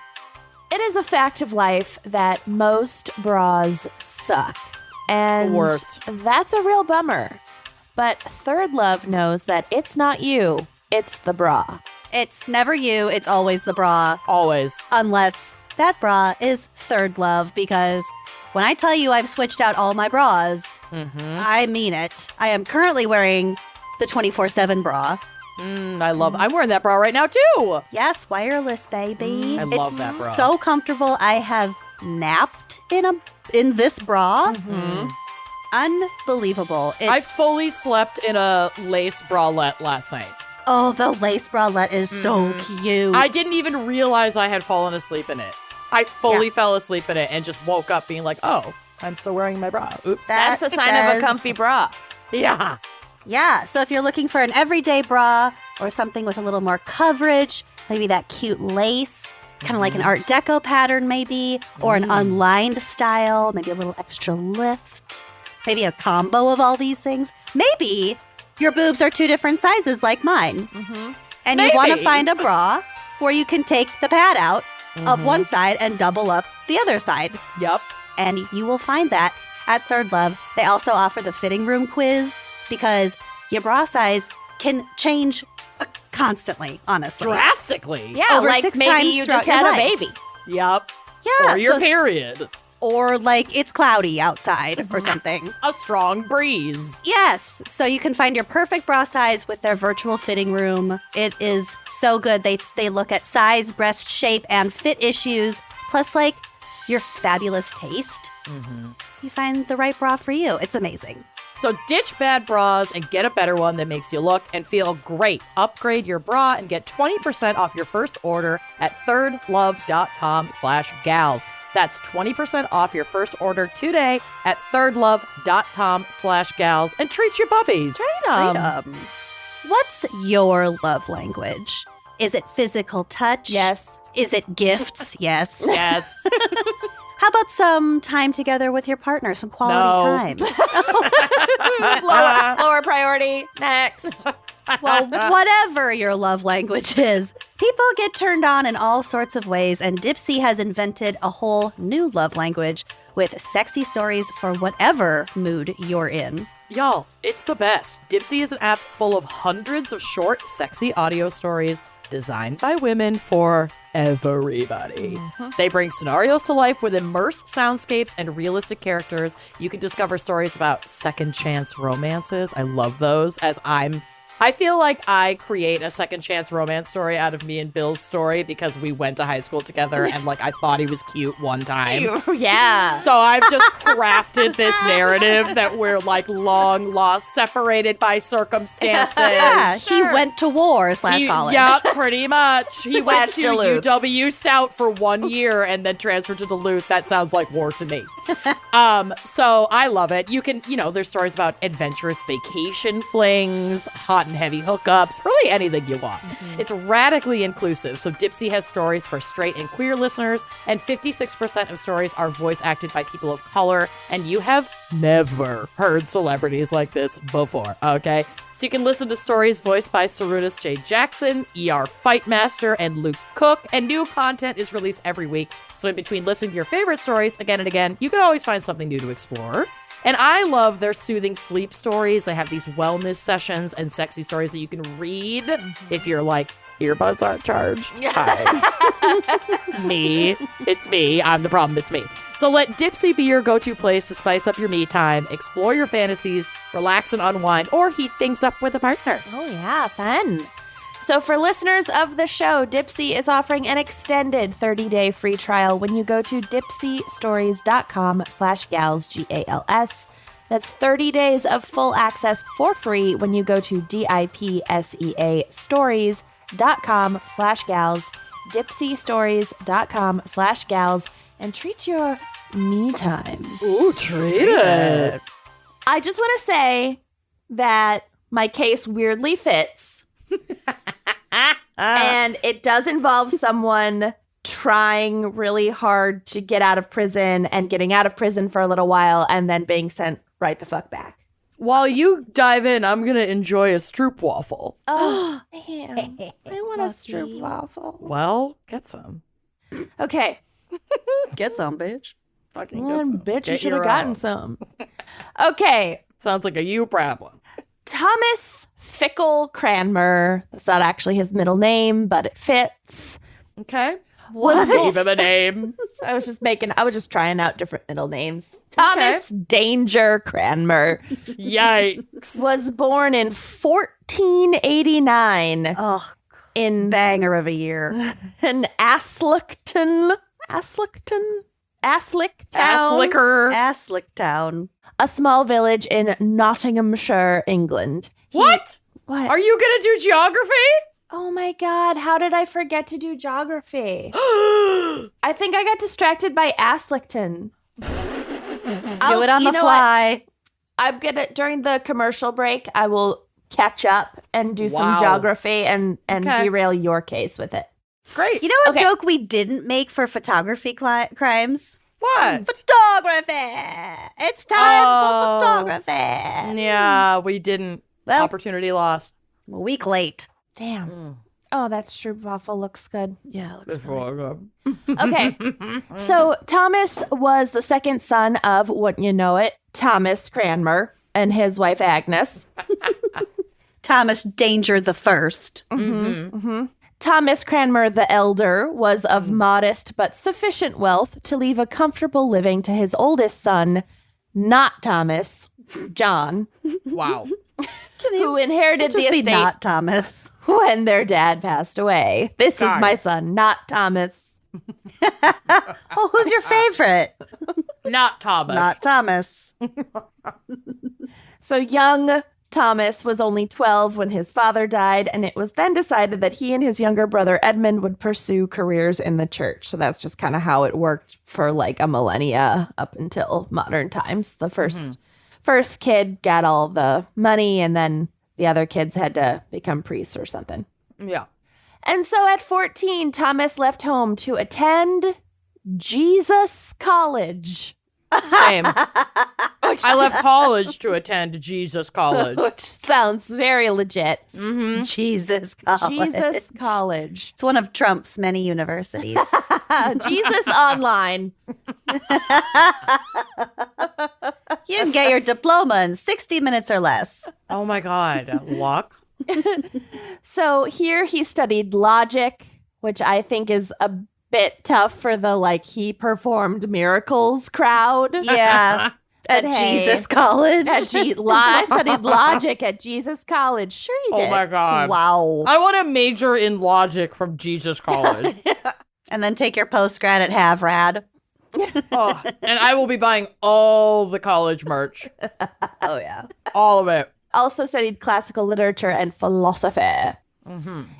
It is a fact of life that most bras suck. And Worst. That's a real bummer. But Third Love knows that it's not you, it's the bra. It's never you, it's always the bra. Always. Unless that bra is Third Love, because when I tell you I've switched out all my bras, I mean it. I am currently wearing the 24/7 bra. I'm wearing that bra right now too. Yes, wireless, baby. I love that bra. So comfortable. I have napped in this bra. Unbelievable. I fully slept in a lace bralette last night. Oh, the lace bralette is so cute. I didn't even realize I had fallen asleep in it. I fully fell asleep in it and just woke up being like, oh, I'm still wearing my bra. Oops. That's the sign of a comfy bra. Yeah. Yeah, so if you're looking for an everyday bra or something with a little more coverage, maybe that cute lace, kind of like an Art Deco pattern maybe, or an unlined style, maybe a little extra lift, maybe a combo of all these things. Maybe your boobs are 2 different sizes like mine. And you want to find a bra where you can take the pad out of one side and double up the other side. Yep. And you will find that at Third Love. They also offer the fitting room quiz because your bra size can change constantly, honestly. Drastically. Yeah, Over like 6 maybe times you throughout just your had a life. baby. Yep. Yeah. Or your so- period. or like it's cloudy outside or something. A strong breeze. Yes. So you can find your perfect bra size with their virtual fitting room. It is so good. They look at size, breast shape, and fit issues, plus like your fabulous taste. You find the right bra for you. It's amazing. So ditch bad bras and get a better one that makes you look and feel great. Upgrade your bra and get 20% off your first order at thirdlove.com/gals. That's 20% off your first order today at thirdlove.com/gals and treat your bubbies. What's your love language? Is it physical touch? Yes. Is it gifts? Yes. Yes. How about some time together with your partner, some quality time? Lower priority. Next. Well, whatever your love language is, people get turned on in all sorts of ways, and Dipsea has invented a whole new love language with sexy stories for whatever mood you're in. Y'all, it's the best. Dipsea is an app full of hundreds of short, sexy audio stories designed by women for everybody. They bring scenarios to life with immersed soundscapes and realistic characters. You can discover stories about second chance romances. I love those, as I feel like I create a second chance romance story out of me and Bill's story because we went to high school together and like I thought he was cute one time. Yeah. So I've just crafted this narrative that we're like long lost, separated by circumstances. Yeah, he went to war / college. Yeah, pretty much. He went to Duluth. UW Stout for 1 year and then transferred to Duluth. That sounds like war to me. So I love it. You can, there's stories about adventurous vacation flings, hot and heavy hookups, really anything you want. It's radically inclusive. So Dipsea has stories for straight and queer listeners, and 56% of stories are voice acted by people of color. And you have never heard celebrities like this before, okay? So you can listen to stories voiced by Sarunas J. Jackson, ER Fightmaster, and Luke Cook, and new content is released every week. So in between listening to your favorite stories again and again, you can always find something new to explore. And I love their soothing sleep stories. They have these wellness sessions and sexy stories that you can read if you're like, earbuds aren't charged. Hi. It's me. I'm the problem. It's me. So let Dipsea be your go-to place to spice up your me time, explore your fantasies, relax and unwind, or heat things up with a partner. Oh, yeah. Fun. So for listeners of the show, Dipsea is offering an extended 30-day free trial when you go to dipseastories.com/gals, GALS. That's 30 days of full access for free when you go to DIPSEA stories.com/gals, dipseastories.com/gals, and treat your me time. Ooh, treat it. I just want to say that my case weirdly fits. And it does involve someone trying really hard to get out of prison and getting out of prison for a little while and then being sent right the fuck back. While you dive in, I'm going to enjoy a stroop waffle. Oh, man. I want a stroop waffle. Well, get some. Okay. Get some, bitch. Fucking Well, get some. bitch, you Get should have your gotten own. some. Okay. Sounds like a you problem. Thomas Fickle Cranmer. That's not actually his middle name, but it fits. Okay. Was Gave him a name. I was just trying out different middle names. Thomas Danger Cranmer Yikes. was born in 1489 Oh, in banger of a year. Aslicktown, Ass-licker. Town. a small village in Nottinghamshire, England. What? What? Are you going to do geography? Oh my God, how did I forget to do geography? I think I got distracted by Aslington. Do it on the fly. I'm gonna, during the commercial break, I will catch up and do some geography and derail your case with it. Great. You know what joke we didn't make for photography crimes? What? Photography! It's time for photography! Yeah, we didn't. Well, opportunity lost. A week late. Damn. Oh, that stroopwafel looks good. Yeah, it looks good. Okay. So Thomas was the second son of, wouldn't you know it, Thomas Cranmer and his wife Agnes. Thomas Danger the First. Thomas Cranmer the Elder was of modest but sufficient wealth to leave a comfortable living to his oldest son, not Thomas, John. Wow. Who inherited the estate not Thomas when their dad passed away. This is my son, not Thomas. Oh, who's your favorite? Not Thomas. Not Thomas. So young Thomas was only 12 when his father died, and it was then decided that he and his younger brother Edmund would pursue careers in the church. So that's just kind of how it worked for like a millennia up until modern times. The first kid got all the money, and then the other kids had to become priests or something. Yeah. And so at 14, Thomas left home to attend Jesus College. Same. I left college to attend Jesus College. Which sounds very legit. Jesus College. Jesus College. It's one of Trump's many universities. Jesus Online. You can get your diploma in 60 minutes or less. Oh my God. Luck. So here he studied logic, which I think is a bit tough for the like he performed miracles crowd. Yeah. At Jesus College. I studied logic at Jesus College. Sure he did. Oh my God. Wow. I want to major in logic from Jesus College. And then take your postgrad at Havrad. Oh, and I will be buying all the college merch. Oh, yeah. All of it. Also studied classical literature and philosophy.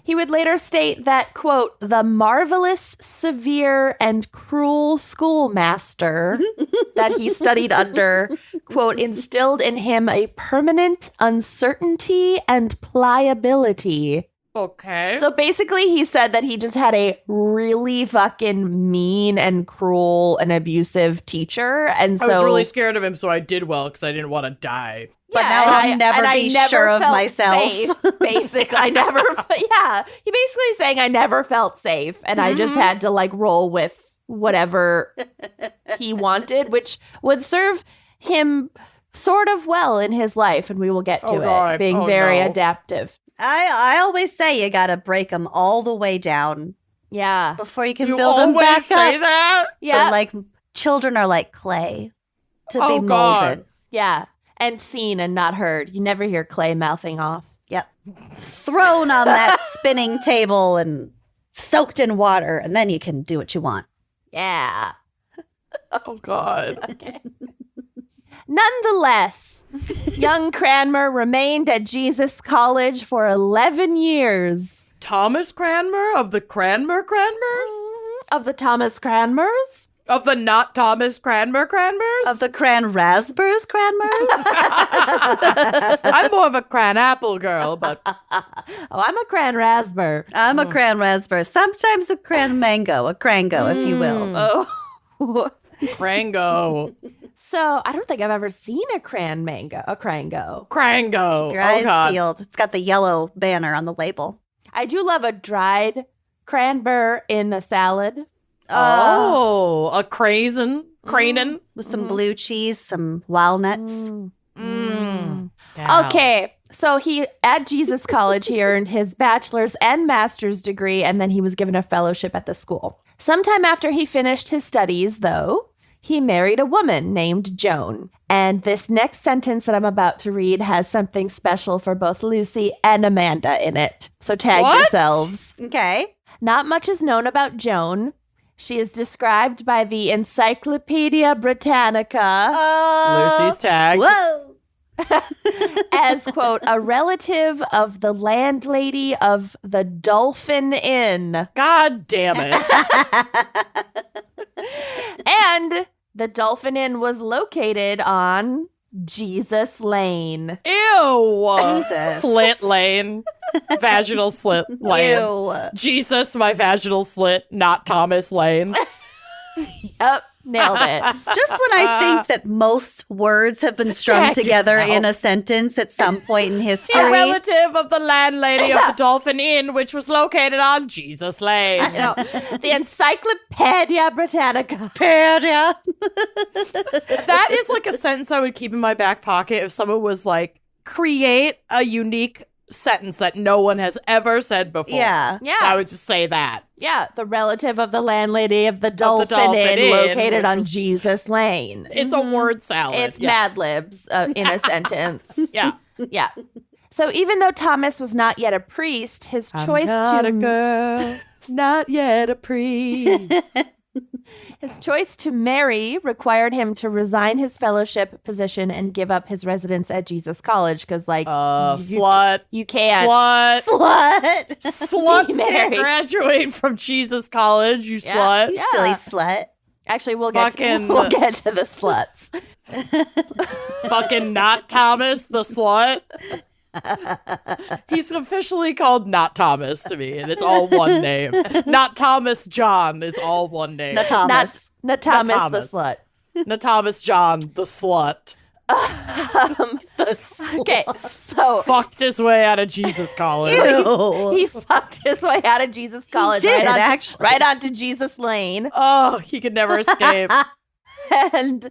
He would later state that, quote, the marvelous, severe, and cruel schoolmaster that he studied under, quote, instilled in him a permanent uncertainty and pliability. Okay. So basically he said that he just had a really fucking mean and cruel and abusive teacher. And so I was really scared of him, so I did well because I didn't want to die. But now I'll never be sure of felt myself. Safe, basically, he basically saying I never felt safe, and I just had to like roll with whatever he wanted, which would serve him sort of well in his life, and we will get to it. Being very adaptive. I always say you got to break them all the way down. Yeah. Before you can build them back say up. That? Yeah. Like children are like clay to be molded. God. Yeah. And seen and not heard. You never hear clay mouthing off. Yep. Thrown on that spinning table and soaked in water, and then you can do what you want. Yeah. Oh, God. Okay. Nonetheless, young Cranmer remained at Jesus College for 11 years. Thomas Cranmer of the Cranmer Cranmers? Of the Thomas Cranmers? Of the not Thomas Cranmer Cranmers? Of the Cran Raspberries Cranmers? I'm more of a Cran Apple girl, but... Oh, I'm a Cran Raspberry. I'm a Cran Raspberry. Sometimes a Cran Mango, a Crango, if you will. Oh. Crango. So, I don't think I've ever seen a Crango. Crango. Your eyes God. peeled. It's got the yellow banner on the label. I do love a dried cranberry in a salad. Oh, a cranin. With some blue cheese, some walnuts. Yeah. Okay, so he, at Jesus College, he earned his bachelor's and master's degree, and then he was given a fellowship at the school. Sometime after he finished his studies, though, he married a woman named Joan. And this next sentence that I'm about to read has something special for both Lucy and Amanda in it. So tag yourselves. Okay. Not much is known about Joan. She is described by the Encyclopedia Britannica Lucy's tag. Whoa. as, quote, a relative of the landlady of the Dolphin Inn. God damn it. And the Dolphin Inn was located on Jesus Lane. Ew. Jesus. Slit lane. Vaginal slit lane. Ew. Jesus, my vaginal slit, not Thomas Lane. Yep, nailed it. Just when I think that most words have been strung Check together yourself. in a sentence at some point in A history. relative of the landlady of the Dolphin Inn, which was located on Jesus Lane. No, the Encyclopedia Britannica. That is like a sentence I would keep in my back pocket if someone was like, create a unique sentence that no one has ever said before. Yeah. Yeah. I would just say that. Yeah, the relative of the landlady of the Dolphin, Dolphin Inn, Inn, located which on was- Jesus Lane. It's a word salad. It's yeah. Mad Libs in a sentence. Yeah. Yeah. So even though Thomas was not yet a priest, his choice a to girl, not yet a priest. his choice to marry required him to resign his fellowship position and give up his residence at Jesus College because, like, Slut. you can't. Slut. Slut. Sluts Be can't married. graduate from Jesus College, you slut. You silly slut. Actually, we'll Fucking- get to the sluts. Fucking not Thomas, the slut. He's officially called Not Thomas to me, and it's all one name. Not Thomas John is all one name. The Thomas. Not Thomas the Thomas. slut. Not Thomas John, the slut. Okay, so Fucked his way out of Jesus College. Ew. he fucked his way out of Jesus College. did, right actually. right onto Jesus Lane. Oh, he could never escape. And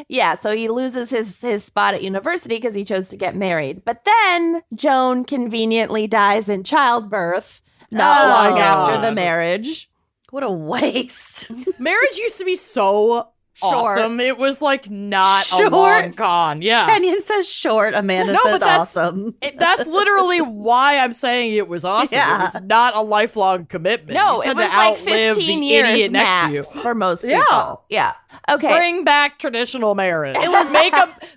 yeah, so he loses his spot at university because he chose to get married. But then Joan conveniently dies in childbirth not Oh, long after God. the marriage. What a waste. Marriage used to be so Short. awesome. It was like not a Short. long con. Yeah. Kenyon says short. Amanda No, says but that's- awesome. That's literally why I'm saying it was awesome. Yeah. It was not a lifelong commitment. No, You just it had was to like outlive 15 the years idiot next to max you. for most Yeah. people. Yeah. Okay. Bring back traditional marriage.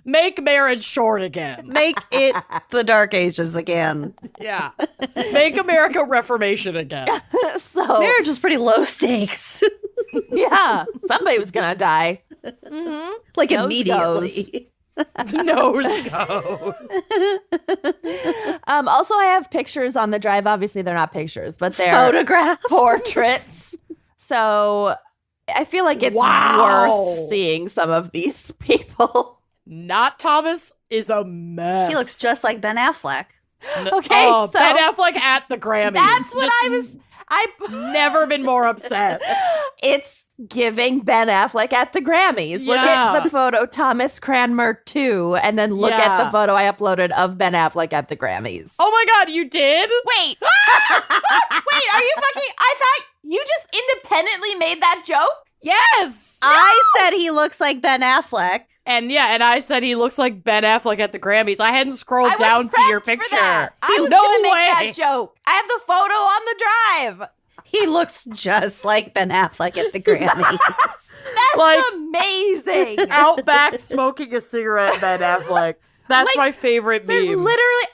Make marriage short again. Make it the Dark Ages again. Yeah. Make America Reformation again. So Marriage was pretty low stakes. yeah, somebody was gonna die. Like Nose immediately. Nose go. Also, I have pictures on the drive. Obviously, they're not pictures, but they're Photographs. portraits. So I feel like it's Wow. worth seeing some of these people. Not Thomas is a mess. He looks just like Ben Affleck. Okay, Oh, so Ben Affleck at the Grammys. that's what Just I never been more upset. It's giving Ben Affleck at the Grammys. Look Yeah. at the photo, Thomas Cranmer 2, and then look at the Yeah. photo I uploaded of Ben Affleck at the Grammys. Oh my God, you did? Wait. Wait, are you fucking... I thought you just independently made that joke? Yes. I said he looks like Ben Affleck. And I said he looks like Ben Affleck at the Grammys. I hadn't scrolled I was down to your prepped for picture. that. I was no gonna make way. that joke. I have the photo on the drive. He looks just like Ben Affleck at the Grammys. That's Like- amazing. Outback smoking a cigarette, Ben Affleck. That's Like, my favorite meme. There's literally...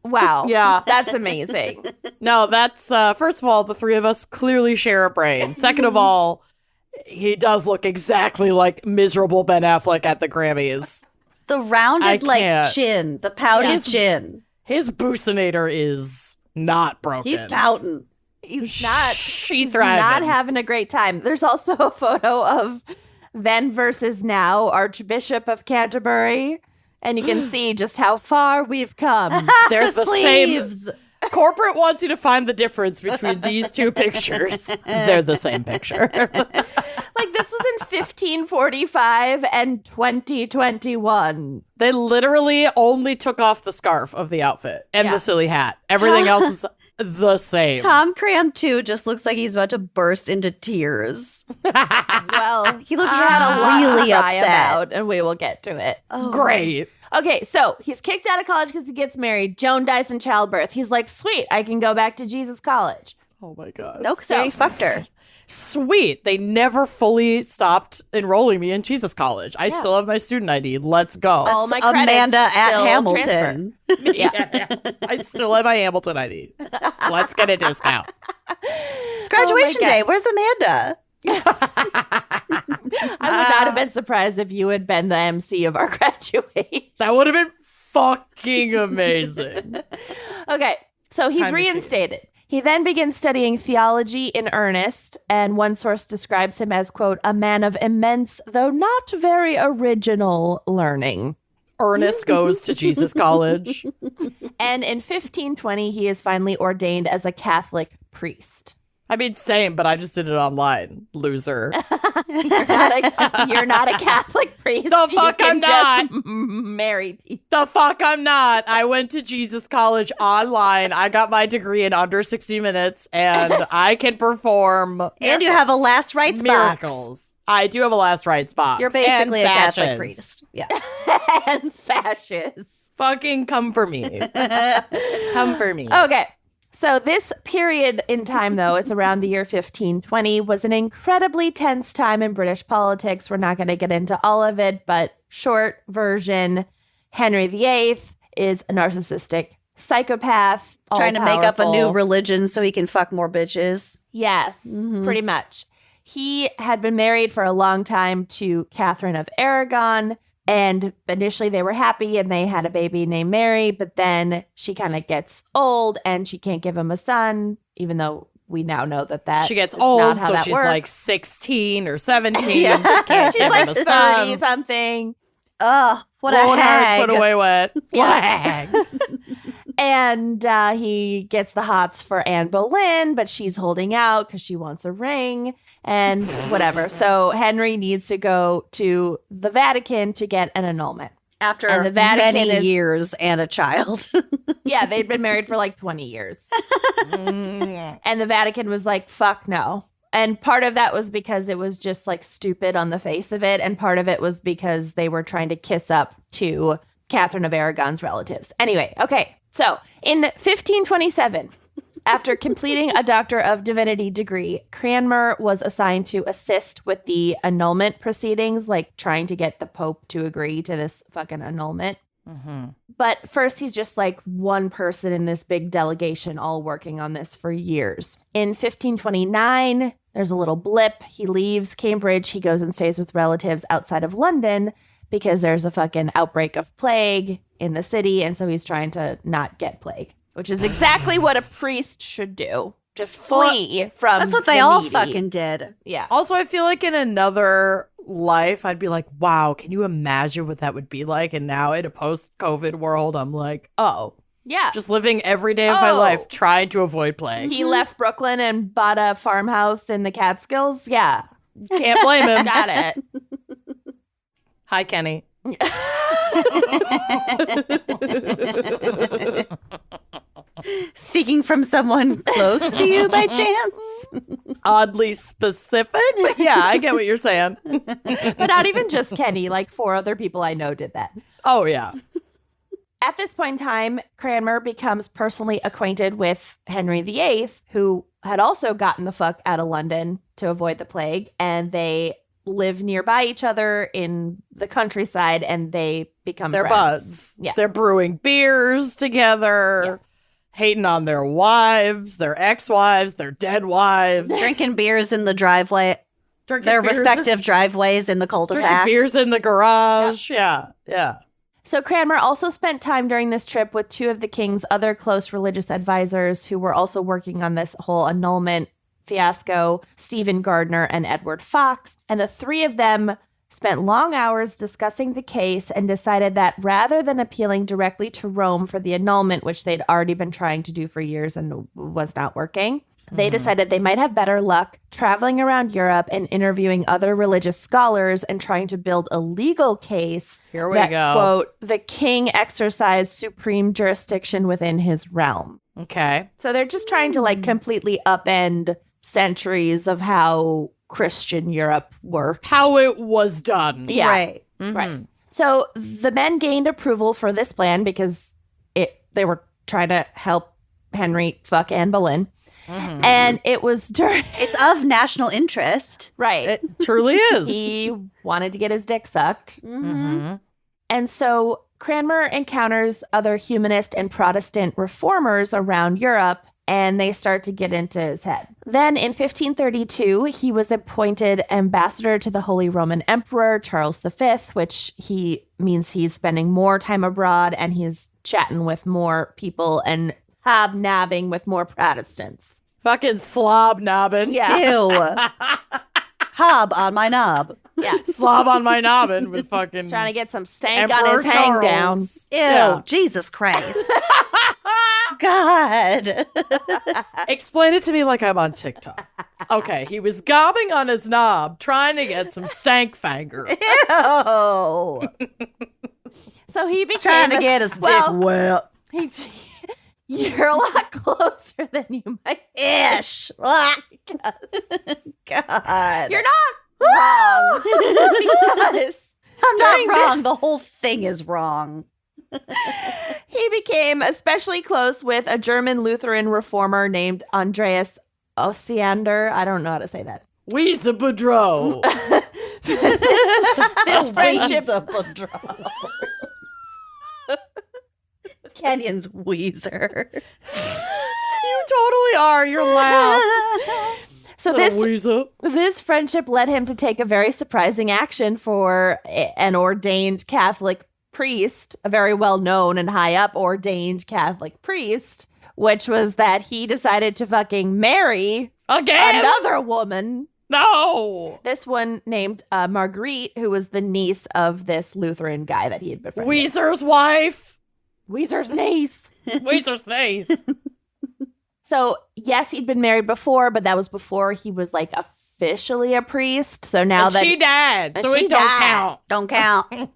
Wow. Yeah. That's amazing. No, that's first of all, the three of us clearly share a brain. Second of all, he does look exactly like miserable Ben Affleck at the Grammys. The rounded I like can't. chin, the pouty Yes. chin. His bucinator is not broken. He's pouting. He's not... She's not thriving. having a great time. There's also a photo of then versus now, Archbishop of Canterbury. And you can see just how far we've come. They're the same. sleeves. Corporate wants you to find the difference between these two pictures. They're the same picture. Like this was in 1545 and 2021. They literally only took off the scarf of the outfit and Yeah. the silly hat. Everything else is the same. Tom Cram too just looks like he's about to burst into tears. Well, He looks had a lot really to cry upset. about, and we will get to it. Oh. Great. Okay, so he's kicked out of college because he gets married. Joan dies in childbirth. He's like, sweet, I can go back to Jesus College. Oh my God. No, because he already fucked her. Sweet. They never fully stopped enrolling me in Jesus College. I still have my student ID. Let's go. All my credits Amanda at still Hamilton. Yeah. I still have my Hamilton ID. Let's get a discount. It's graduation day. Where's Amanda? I would not have been surprised if you had been the MC of our graduation. That would have been fucking amazing. Okay, so he's Time machine. reinstated. He then begins studying theology in earnest, and one source describes him as, quote, a man of immense, though not very original learning. Ernest goes to Jesus College. And in 1520, he is finally ordained as a Catholic priest. I mean, same, but I just did it online. Loser. You're not a Catholic priest. The fuck you can I'm not. just marry people. The fuck I'm not. I went to Jesus College online. I got my degree in under 60 minutes, and I can perform And you have a last rites miracles. box. I do have a last rites box. You're basically a and Catholic sashes. priest. Yeah. And sashes. Fucking come for me. Come for me. Okay. So this period in time, though, it's around the year 1520, was an incredibly tense time in British politics. We're not going to get into all of it, but short version, Henry VIII is a narcissistic psychopath. Trying to make up a new all-powerful. religion so he can fuck more bitches. Yes, pretty much. He had been married for a long time to Catherine of Aragon, and initially they were happy and they had a baby named Mary, but then she kind of gets old and she can't give him a son, even though we now know that She gets is old, not how so that she's works. like 16 or 17. Yeah. She can't She's give like him a son. 30 something. Ugh, what a Rolling hard, hag. put away wet. What a hag. And he gets the hots for Anne Boleyn, but she's holding out because she wants a ring and whatever. So Henry needs to go to the Vatican to get an annulment. After And the Vatican many is- years and a child. Yeah, they'd been married for like 20 years. And the Vatican was like, fuck no. And part of that was because it was just like stupid on the face of it. And part of it was because they were trying to kiss up to Catherine of Aragon's relatives. Anyway, okay. So in 1527, after completing a Doctor of Divinity degree, Cranmer was assigned to assist with the annulment proceedings, like trying to get the Pope to agree to this fucking annulment. But first, he's just like one person in this big delegation, all working on this for years. In 1529, there's a little blip. He leaves Cambridge. He goes and stays with relatives outside of London because there's a fucking outbreak of plague in the city. And so he's trying to not get plague, which is exactly what a priest should do. Just flee from That's what they the all needy. fucking did. Yeah. Also, I feel like in another life, I'd be like, wow, can you imagine what that would be like? And now in a post-COVID world, I'm like, oh, Yeah. just living every day of my Oh. life trying to avoid plague. He left Brooklyn and bought a farmhouse in the Catskills. Yeah. Can't blame him. Got it. Hi, Kenny. Speaking from someone close to you by chance. Oddly specific, but yeah, I get what you're saying. But not even just Kenny, like 4 other people I know did that. Oh, yeah. At this point in time, Cranmer becomes personally acquainted with Henry VIII, who had also gotten the fuck out of London to avoid the plague, and they live nearby each other in the countryside, and they become They're friends. buds. Yeah. They're brewing beers together, hating on their wives, their ex-wives, their dead wives. Drinking beers in the driveway. Drinking Their beers- respective driveways in the Drinking cul-de-sac. beers in the garage. Yeah, yeah. So Cranmer also spent time during this trip with 2 of the king's other close religious advisors who were also working on this whole annulment fiasco, Stephen Gardner and Edward Fox. And the 3 of them spent long hours discussing the case and decided that rather than appealing directly to Rome for the annulment, which they'd already been trying to do for years and was not working, they decided they might have better luck traveling around Europe and interviewing other religious scholars and trying to build a legal case Here we that, go. quote, the king exercised supreme jurisdiction within his realm. Okay. So they're just trying to like completely upend centuries of how Christian Europe worked. How it was done. Yeah. Right. Right. So the men gained approval for this plan because they were trying to help Henry fuck Anne Boleyn. And it was during... It's of national interest. Right. It truly is. He wanted to get his dick sucked. And so Cranmer encounters other humanist and Protestant reformers around Europe, and they start to get into his head. Then in 1532, he was appointed ambassador to the Holy Roman Emperor Charles V, which means he's spending more time abroad and he's chatting with more people and hobnobbing with more Protestants. Fucking slob nobbin. Yeah. Ew. Hob on my knob. Yeah. Slob on my nobbin with fucking Trying to get some stank Emperor on his hang down. Charles. Ew. Yeah. Jesus Christ. God. Explain it to me like I'm on TikTok. Okay, he was gobbing on his knob, trying to get some stank fanger. Ew. So he became Trying to get his dick wet. You're a lot closer than you might. Ish. God. You're not wrong. Because I'm during not wrong. The whole thing is wrong. he became especially close with a German Lutheran reformer named Andreas Osiander. I don't know how to say that. Weeza Boudreaux. This friendship. Canyon's Weezer. You totally are. Your laugh. So this friendship led him to take a very surprising action for an ordained Catholic priest, a very well-known and high-up ordained Catholic priest, which was that he decided to fucking marry Again? another woman. No. This one named Marguerite, who was the niece of this Lutheran guy that he had befriended. Weezer's wife. Weezer's niece. Weezer's niece. So, yes, he'd been married before, but that was before he was like officially a priest. So now And she died, so she it don't died. count. Don't count.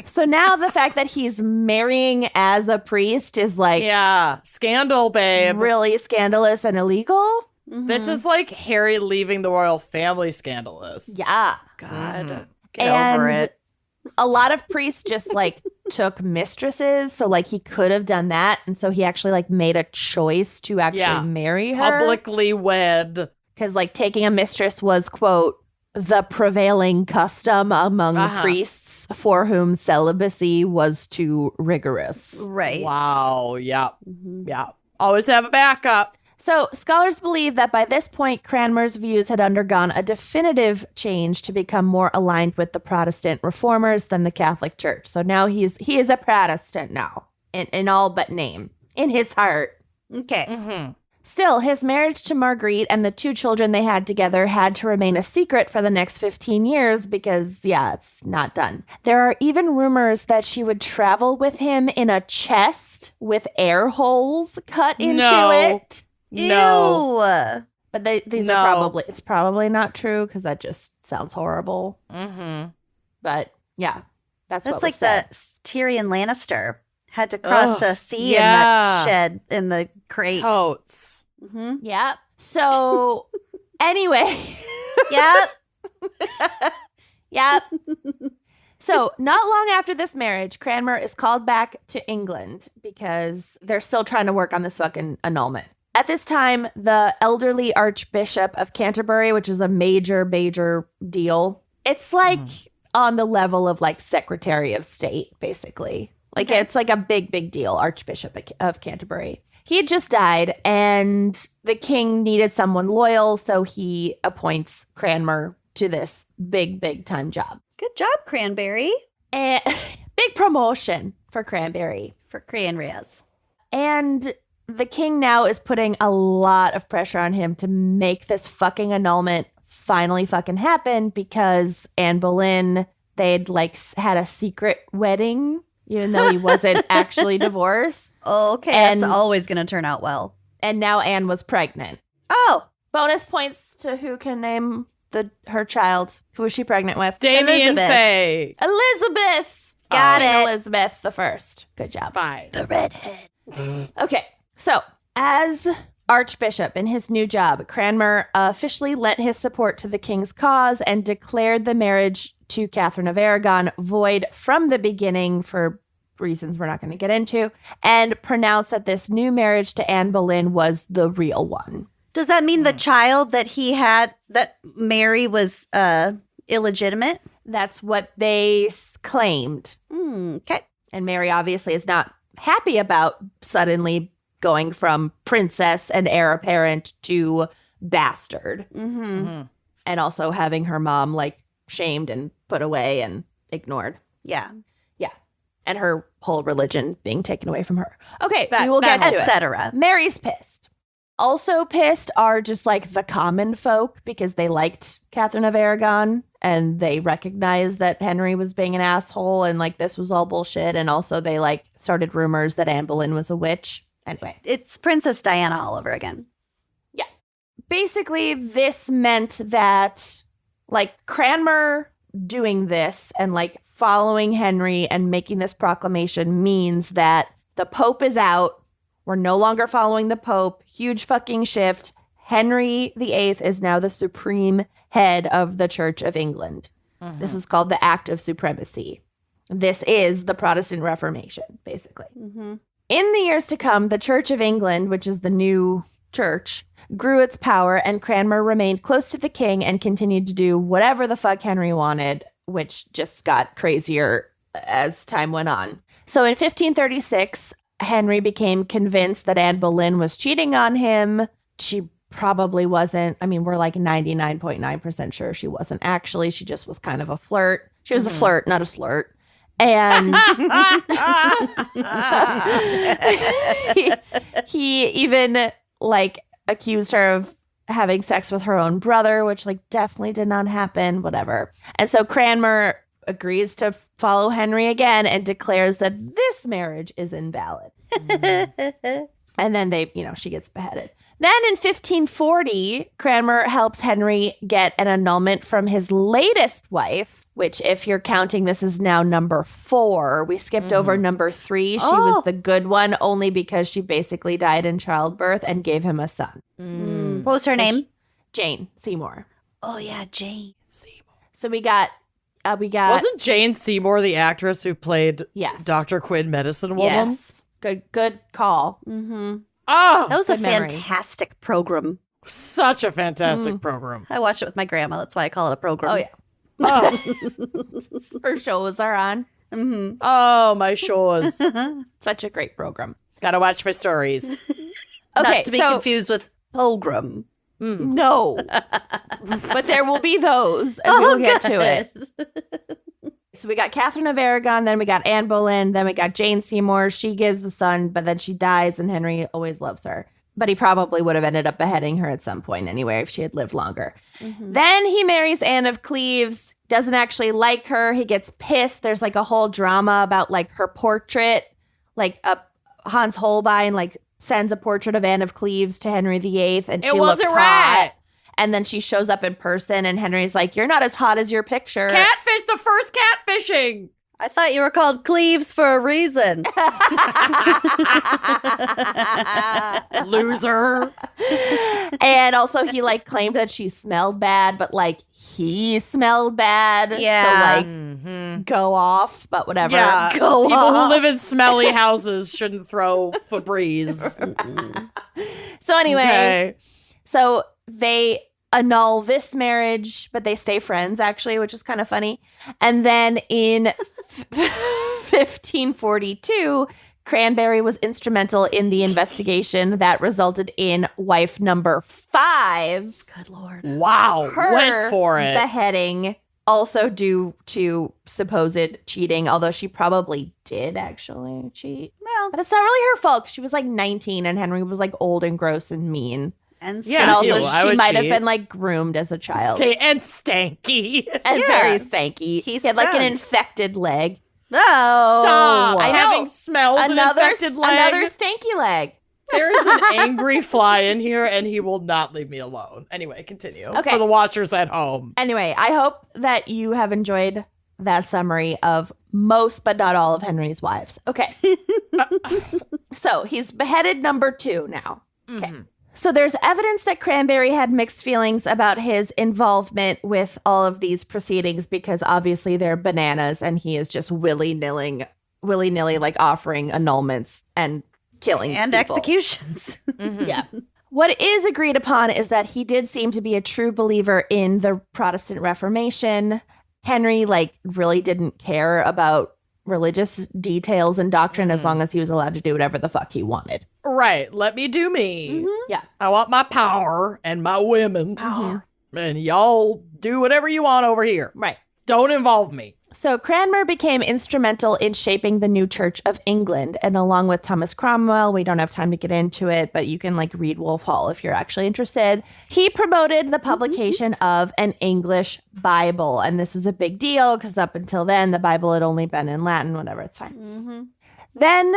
So now the fact that he's marrying as a priest is like Yeah, scandal, babe. really scandalous and illegal. This is like Harry leaving the royal family scandalous. Yeah. God. Get over And it. a lot of priests just like took mistresses. So like he could have done that. And so he actually like made a choice to actually marry her. Publicly wed. Because like taking a mistress was, quote, the prevailing custom among priests for whom celibacy was too rigorous. Right. Wow. Yeah. Yeah. Always have a backup. So scholars believe that by this point, Cranmer's views had undergone a definitive change to become more aligned with the Protestant reformers than the Catholic Church. So now he is a Protestant now, in all but name, in his heart. Okay. Still, his marriage to Marguerite and the 2 children they had together had to remain a secret for the next 15 years because, yeah, it's not done. There are even rumors that she would travel with him in a chest with air holes cut into it. No. Ew. But these are it's probably not true because that just sounds horrible. But yeah, that's what was like said. the Tyrion Lannister had to cross the sea in yeah. that shed in the crate. Totes. Yep. So anyway. Yep. Yep. So not long after this marriage, Cranmer is called back to England because they're still trying to work on this fucking annulment. At this time, the elderly Archbishop of Canterbury, which is a major deal, it's like on the level of like Secretary of State, basically. Like it's like a big deal, Archbishop of Canterbury. He had just died and the king needed someone loyal, so he appoints Cranmer to this big time job. Good job, Cranberry. And big promotion for Cranberry. For Cranrias. And the king now is putting a lot of pressure on him to make this fucking annulment finally fucking happen because Anne Boleyn, they'd like had a secret wedding, even though he wasn't actually divorced. Okay, And- that's always going to turn out well. And now Anne was pregnant. Oh, Bonus points to who can name her child. Who was she pregnant with? Damien Elizabeth. Faye. Elizabeth. Got Queen it. Elizabeth the First. Good job. Fine. the redhead. Okay, so as Archbishop in his new job, Cranmer officially lent his support to the king's cause and declared the marriage to Catherine of Aragon void from the beginning for reasons we're not going to get into, and pronounced that this new marriage to Anne Boleyn was the real one. Does that mean the child that he had, that Mary was illegitimate? That's what they claimed. Okay. And Mary obviously is not happy about suddenly going from princess and heir apparent to bastard. And also having her mom like shamed and put away and ignored. Yeah. Yeah. And her whole religion being taken away from her. Okay, That- we will that get to it. Etc. Mary's pissed. Also pissed are just like the common folk because they liked Catherine of Aragon and they recognized that Henry was being an asshole and like this was all bullshit. And also they like started rumors that Anne Boleyn was a witch. Anyway. It's Princess Diana all over again. Yeah. Basically, this meant that like Cranmer doing this and like following Henry and making this proclamation means that the Pope is out. We're no longer following the Pope. Huge fucking shift. Henry VIII is now the supreme head of the Church of England. This is called the Act of Supremacy. This is the Protestant Reformation, basically. In the years to come, the Church of England, which is the new church, grew its power, and Cranmer remained close to the king and continued to do whatever the fuck Henry wanted, which just got crazier as time went on. So in 1536, Henry became convinced that Anne Boleyn was cheating on him. She probably wasn't. I mean, we're like 99.9% sure she wasn't actually. She just was kind of a flirt. She was a flirt, not a slirt. And he even like accused her of having sex with her own brother, which like definitely did not happen, whatever. And so Cranmer agrees to follow Henry again and declares that this marriage is invalid. And then she gets beheaded. Then in 1540, Cranmer helps Henry get an annulment from his latest wife, which if you're counting, this is now number 4. We skipped over number 3. She was the good one only because she basically died in childbirth and gave him a son. What was her name? Jane Seymour. Oh, yeah, Jane. Seymour. So we got Wasn't Jane Seymour the actress who played Yes. Dr. Quinn Medicine Woman? Yes. good call. Oh, That was a Good memory. fantastic program. such a fantastic program. I watched it with my grandma. That's why I call it a program. Oh yeah, Oh, her shows are on. oh, my shores. Such a great program. Gotta watch my stories. Okay, Not to be so confused with program. no, but there will be those, and we'll get to it. So we got Catherine of Aragon, then we got Anne Boleyn, then we got Jane Seymour. She gives the son, but then she dies, and Henry always loves her. But he probably would have ended up beheading her at some point anyway if she had lived longer. Then he marries Anne of Cleves, doesn't actually like her. He gets pissed. There's like a whole drama about like her portrait. Like Hans Holbein like sends a portrait of Anne of Cleves to Henry VIII, and she looks wasn't hot. right. And then she shows up in person, and Henry's like, "You're not as hot as your picture." Catfish, the first catfishing. I thought you were called Cleves for a reason. Loser. And also he like claimed that she smelled bad, but like he smelled bad. Yeah. So like go off, but whatever. Yeah. Go People off. who live in smelly houses shouldn't throw Febreze. So anyway, Okay. so they annul this marriage, but they stay friends actually, which is kind of funny. And then in 1542, Cranberry was instrumental in the investigation that resulted in wife number 5. Good Lord. Wow. Her Went for it. beheading, also due to supposed cheating, although she probably did actually cheat. Well, But it's not really her fault. She was like 19 and Henry was like old and gross and mean. and Yeah, And also ew, I she would might have cheat. been like groomed as a child. And stanky. And Yeah. very stanky. He's He had like an done. infected leg. Oh. Stop. I know. Having smelled an infected leg. Another stanky leg. There is an angry fly in here, and he will not leave me alone. Anyway, continue. Okay. For the watchers at home. Anyway, I hope that you have enjoyed that summary of most but not all of Henry's wives. Okay. So he's beheaded number 2 now. Okay. So there's evidence that Cranberry had mixed feelings about his involvement with all of these proceedings because obviously they're bananas and he is just willy-nilly like offering annulments and killing And people. executions. Yeah. What is agreed upon is that he did seem to be a true believer in the Protestant Reformation. Henry, really didn't care about religious details and doctrine as long as he was allowed to do whatever the fuck he wanted. Right. Let me do me. Yeah. I want my power and my women. Power. And y'all do whatever you want over here. Right. Don't involve me. So Cranmer became instrumental in shaping the new Church of England. And along with Thomas Cromwell, we don't have time to get into it, but you can read Wolf Hall if you're actually interested. He promoted the publication of an English Bible. And this was a big deal because up until then, the Bible had only been in Latin, whatever, it's fine. Then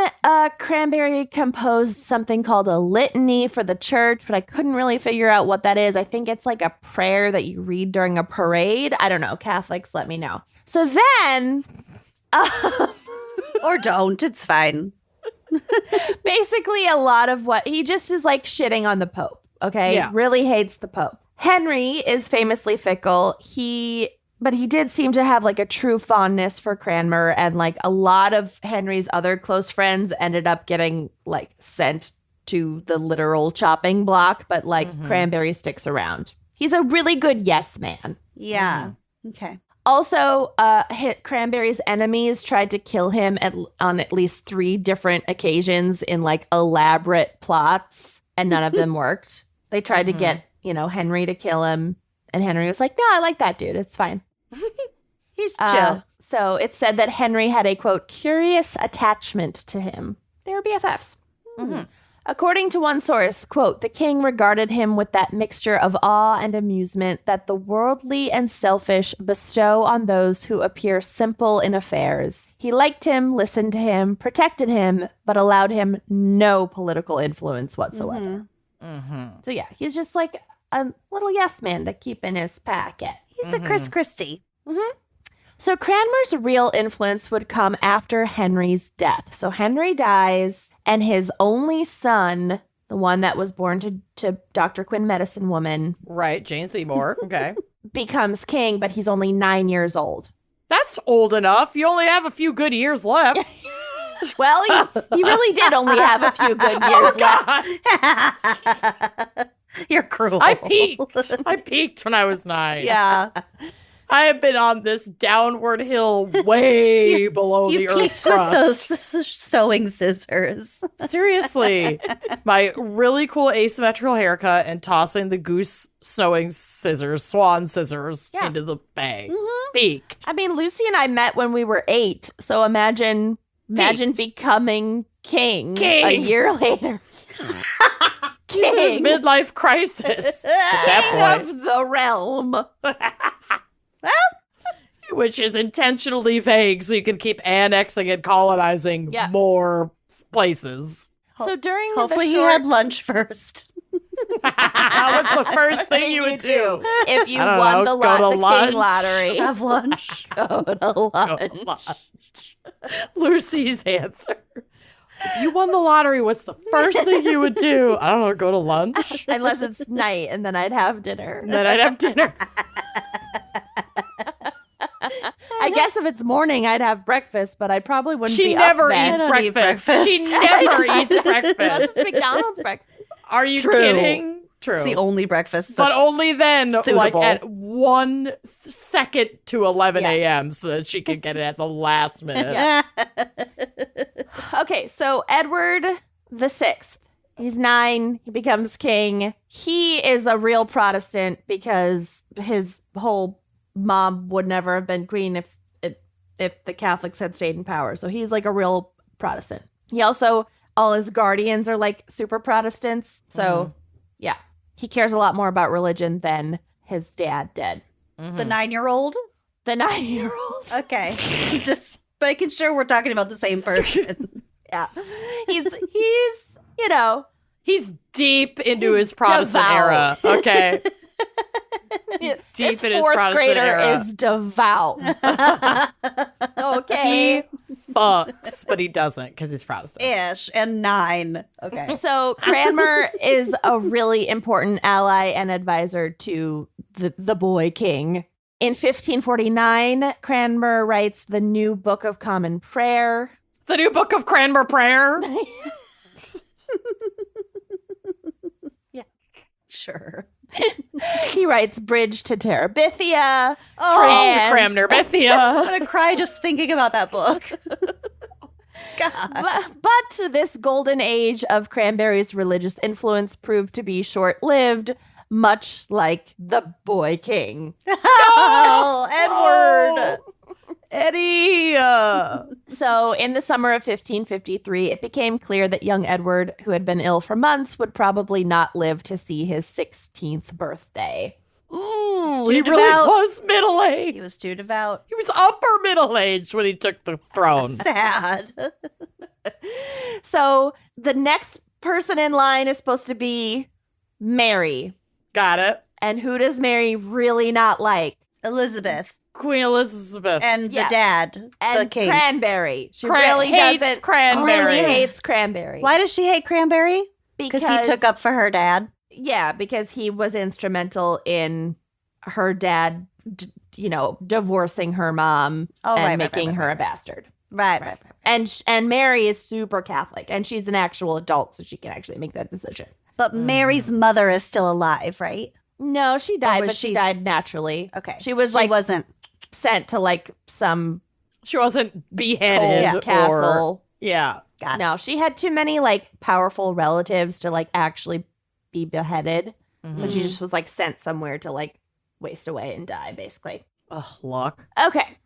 Cranberry composed something called a litany for the church, but I couldn't really figure out what that is. I think it's a prayer that you read during a parade. I don't know. Catholics, let me know. So then... Or don't. It's fine. basically, a lot of what... He just is shitting on the Pope, okay? Yeah. Really hates the Pope. Henry is famously fickle. But he did seem to have a true fondness for Cranmer, and a lot of Henry's other close friends ended up getting sent to the literal chopping block, but Cranberry sticks around. He's a really good yes man. Yeah. Okay. Also, Cranberry's enemies tried to kill him on at least 3 different occasions in elaborate plots, and none of them worked. They tried to get, Henry to kill him, and Henry was like, "No, I like that dude. It's fine." He's chill. So it's said that Henry had a, quote, curious attachment to him. They were BFFs. According to one source, quote, the king regarded him with that mixture of awe and amusement that the worldly and selfish bestow on those who appear simple in affairs. He liked him, listened to him, protected him, but allowed him no political influence whatsoever. So yeah, he's just a little yes man to keep in his packet. He's a Chris Christie. So Cranmer's real influence would come after Henry's death. So Henry dies, and his only son, the one that was born to Dr. Quinn Medicine Woman, Right, Jane Seymour. Okay. becomes king, but he's only 9 years old. That's old enough. You only have a few good years left. Well, he really did only have a few good years left. You're cruel. I peaked when I was 9. Yeah. I have been on this downward hill way below the Earth's with crust. those sewing scissors. Seriously. My really cool asymmetrical haircut and tossing the goose sewing scissors, swan scissors, into the bag. Peaked. I mean, Lucy and I met when we were 8, so imagine becoming king a year later. This is midlife crisis at that point. Of the realm. Which is intentionally vague so you can keep annexing and colonizing more places. So during Hopefully the he had lunch first. What's the first thing you would do? If you I don't won know, the go to King lunch. lottery. Have lunch. Go to lunch. Lucy's answer. If you won the lottery, what's the first thing you would do? I don't know, go to lunch? Unless it's night, and then I'd have dinner. And then I'd have dinner. I guess if it's morning, I'd have breakfast, but I probably wouldn't She be never up then. eats I don't eat breakfast. breakfast. She never eats That's breakfast. McDonald's breakfast. Are you True. kidding? True. It's the only breakfast. But that's only then, suitable. at 1 second to 11 a.m. so that she can get it at the last minute. Okay, so Edward the Sixth. He's 9. He becomes king. He is a real Protestant because his whole mom would never have been queen if the Catholics had stayed in power. So he's a real Protestant. He also, all his guardians are super Protestants. So yeah, he cares a lot more about religion than his dad did. the 9-year-old. The 9-year-old. Okay. Just making sure we're talking about the same person. Yeah. He's He's deep into his Protestant devout. era. Okay. He's deep his in his fourth Protestant grader era. is devout. Okay. He fucks, but he doesn't because he's Protestant. Ish. And 9. Okay. So Cranmer is a really important ally and advisor to the boy king. In 1549, Cranmer writes the New Book of Common Prayer. The new book of Cranmer Prayer. Yeah. Sure. He writes Bridge to Terabithia. Bridge to and- Cramnerbithia. I'm going to cry just thinking about that book. God. But this golden age of Cranberry's religious influence proved to be short-lived, much like the Boy King. Oh, Edward. Eddie. So in the summer of 1553, it became clear that young Edward, who had been ill for months, would probably not live to see his 16th birthday. Ooh, too he really devout. was middle-aged. He was too devout. He was upper middle-aged when he took the throne. Sad. So the next person in line is supposed to be Mary. Got it. And who does Mary really not like? Elizabeth. Queen Elizabeth. And Yeah. the dad. And the king. Cranberry. She Cran- really hates doesn't. Cranberry. Really hates Cranberry. Why does she hate Cranberry? Because he took up for her dad. Yeah, because he was instrumental in her dad, divorcing her mom and making her a bastard. Right. And Mary is super Catholic, and she's an actual adult, so she can actually make that decision. But Mary's mother is still alive, right? No, she died, was but she she- died naturally. Okay. She wasn't wasn't. sent to some She wasn't beheaded cold castle. or... Yeah. Got it. No, she had too many powerful relatives to actually be beheaded. So she just was sent somewhere to waste away and die, basically. Ugh, luck. Okay.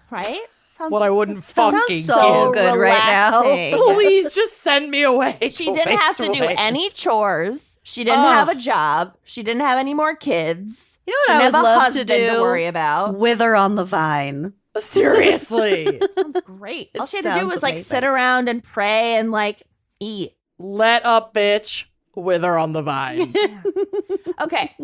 Right? Sounds What I wouldn't sounds fucking so give. good right now. relaxing. Please just send me away. She didn't have to do any chores. She didn't have a job. She didn't have any more kids. You She know what I didn't would have a love to husband to do? worry about. Wither on the vine. Seriously. Sounds great. All she had to do sounds was amazing. sit around and pray and eat. Let up, bitch. Wither on the vine. Okay.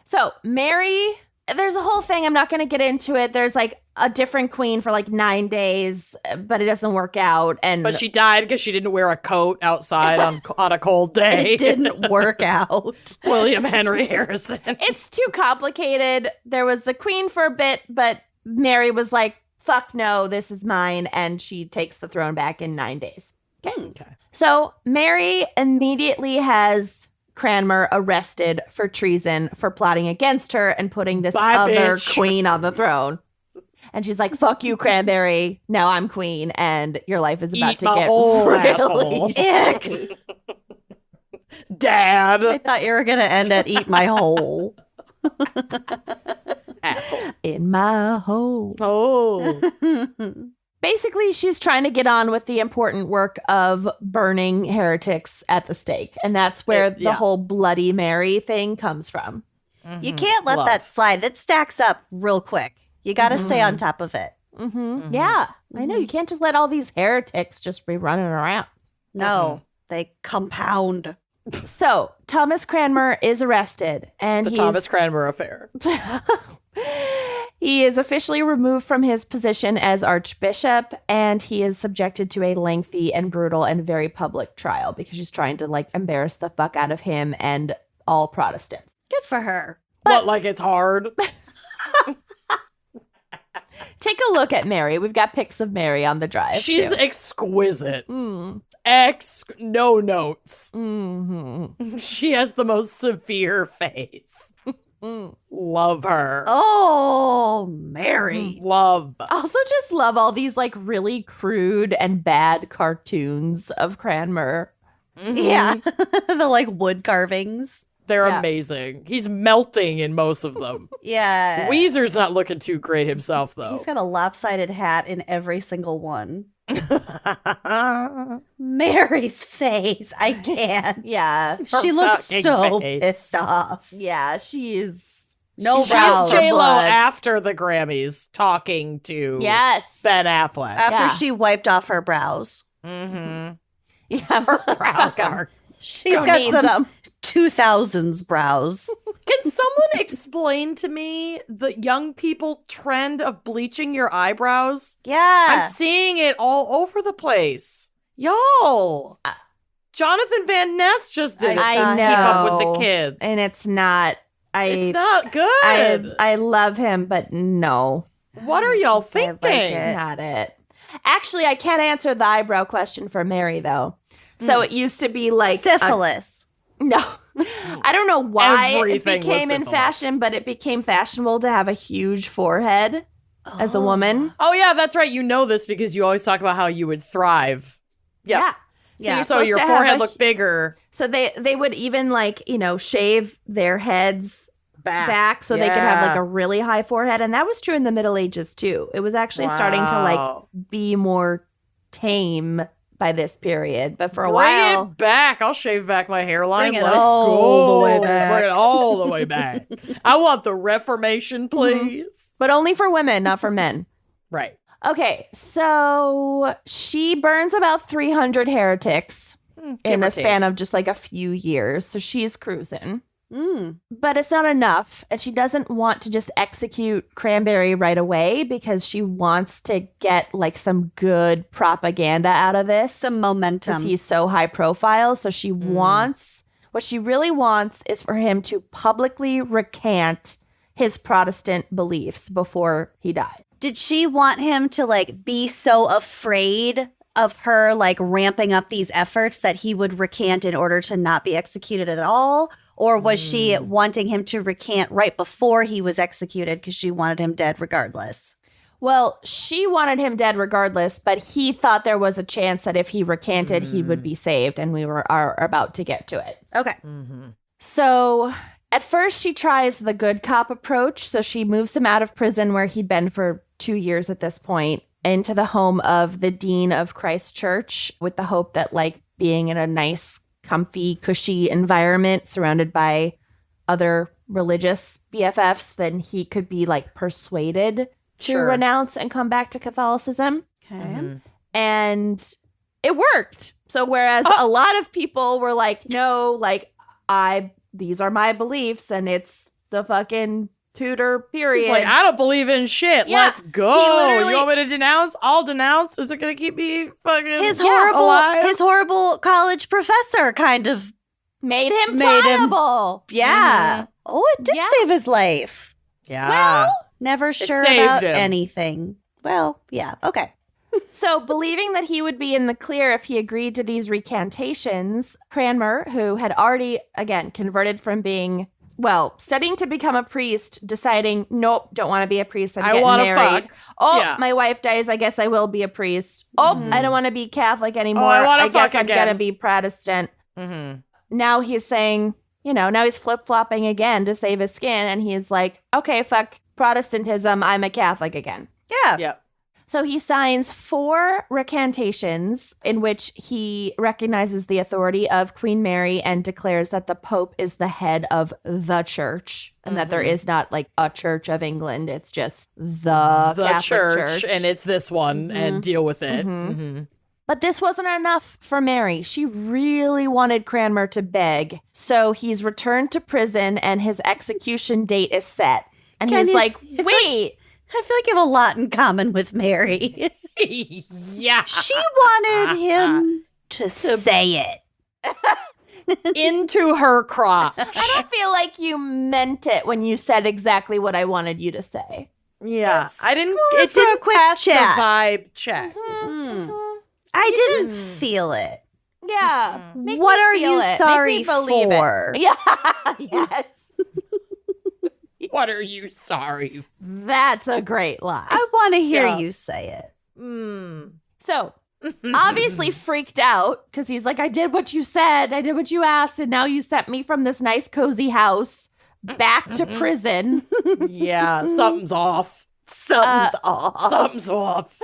So Mary, there's a whole thing. I'm not going to get into it. There's a different queen for 9 days, but it doesn't work out. And But she died because she didn't wear a coat outside on a cold day. It didn't work out. William Henry Harrison. it's too complicated. There was the queen for a bit, but Mary was like, fuck no, this is mine. And she takes the throne back in 9 days. Okay. So Mary immediately has Cranmer arrested for treason for plotting against her and putting this Bye, other bitch. queen on the throne. And she's like, fuck you, Cranberry. Now I'm queen and your life is about Eat to my get whole really asshole. Ick. Dad. I thought you were going to end at eat my hole. Asshole. in my hole. Oh. Basically, she's trying to get on with the important work of burning heretics at the stake. And that's where the yeah. whole Bloody Mary thing comes from. You can't let Love. that slide. That stacks up real quick. You got to stay on top of it. Yeah, I know. You can't just let all these heretics just be running around. No, they compound. So, Thomas Cranmer is arrested, and The Thomas Cranmer affair. he is officially removed from his position as archbishop, and he is subjected to a lengthy and brutal and very public trial because she's trying to embarrass the fuck out of him and all Protestants. Good for her. What, it's hard? Take a look at Mary. We've got pics of Mary on the drive. She's too. exquisite. Mm. No notes. Mhm. She has the most severe face. Love her. Oh, Mary. Love. Also, just love all these really crude and bad cartoons of Cranmer. Yeah. The wood carvings. They're Yeah. amazing. He's melting in most of them. Yeah. Weezer's not looking too great himself, though. He's got a lopsided hat in every single one. Mary's face. I can't. Yeah, She looks fucking so face. pissed off. yeah, she's No she's brows. out for J-Lo blood. after the Grammys talking to Yes, Ben Affleck. After Yeah. she wiped off her brows. Mm-hmm. yeah, Brows fuck 'em. are. She's Don't got need some them. 2000s brows. Can someone explain to me the young people trend of bleaching your eyebrows? Yeah. I'm seeing it all over the place. Y'all. Jonathan Van Ness just did it I to I keep up with know. the kids. And it's not. it's not good. I love him, but no, What are y'all I thinking? like it's it. not it. Actually, I can't answer the eyebrow question for Mary though. So it used to be Syphilis. no, I don't know why Everything it became was in syphilis. fashion, but it became fashionable to have a huge forehead as a woman. Oh, yeah, that's right. You know this because you always talk about how you would thrive. Yep. Yeah. Yeah. So your forehead looked bigger. So they would even shave their heads back so they could have like a really high forehead. And that was true in the Middle Ages too. It was actually starting to be more tame by this period. But for a while. Bring it back. I'll shave back my hairline. Bring it Let's all go. the way back. Bring it all the way back. I want the Reformation, please. But only for women, not for men. Right. Okay, so she burns about 300 heretics in a span of just like a few years. So she's cruising. But it's not enough. And she doesn't want to just execute Cranberry right away because she wants to get like some good propaganda out of this. Some momentum. Because he's so high profile. So she wants, what she really wants is for him to publicly recant his Protestant beliefs before he died. Did she want him to like be so afraid of her like ramping up these efforts that he would recant in order to not be executed at all? Or was she wanting him to recant right before he was executed because she wanted him dead regardless? Well, she wanted him dead regardless, but he thought there was a chance that if he recanted, he would be saved, and we are about to get to it. Okay. So at first, she tries the good cop approach. So she moves him out of prison where he'd been for 2 years at this point into the home of the dean of Christ Church with the hope that like being in a nice, comfy, cushy environment surrounded by other religious BFFs, then he could be like persuaded to renounce and come back to Catholicism. Okay. And it worked. So whereas a lot of people were like, no, like these are my beliefs and it's the fucking Tudor period. He's like, I don't believe in shit. Yeah, Let's go. You want me to denounce? I'll denounce. Is it going to keep me fucking alive? His horrible college professor kind of made him pliable. Yeah. Oh, it did save his life. Yeah. Well, never sure saved about him. anything. Well, yeah. Okay. So, believing that he would be in the clear if he agreed to these recantations, Cranmer, who had already, again, converted from being, studying to become a priest, deciding, nope, don't want to be a priest, I want to married. fuck. Oh, Yeah. my wife dies, I guess I will be a priest. Oh, I don't want to be Catholic anymore. I wanna I guess fuck I'm again. going to be Protestant. Now he's saying, now he's flip-flopping again to save his skin, and he's like, okay, fuck Protestantism, I'm a Catholic again. Yeah. Yep. So he signs 4 recantations in which he recognizes the authority of Queen Mary and declares that the Pope is the head of the church and that there is not like a Church of England. It's just the Catholic Church. And it's this one and deal with it. But this wasn't enough for Mary. She really wanted Cranmer to beg. So he's returned to prison and his execution date is set. And he's like, wait. I feel like you have a lot in common with Mary. Yeah. She wanted him to say it. Into her crotch. I don't feel like you meant it when you said exactly what I wanted you to say. Yeah. I didn't. going It for a didn't quick pass chat. the vibe check. I didn't feel it. Yeah. Make What me are feel you it. Make sorry me believe for? It. Yeah. Yes. What are you sorry? That's a great line. I want to hear you say it. So, obviously freaked out because he's like, I did what you said. I did what you asked. And now you sent me from this nice, cozy house back to prison. Yeah. Something's off. Something's off. Something's off.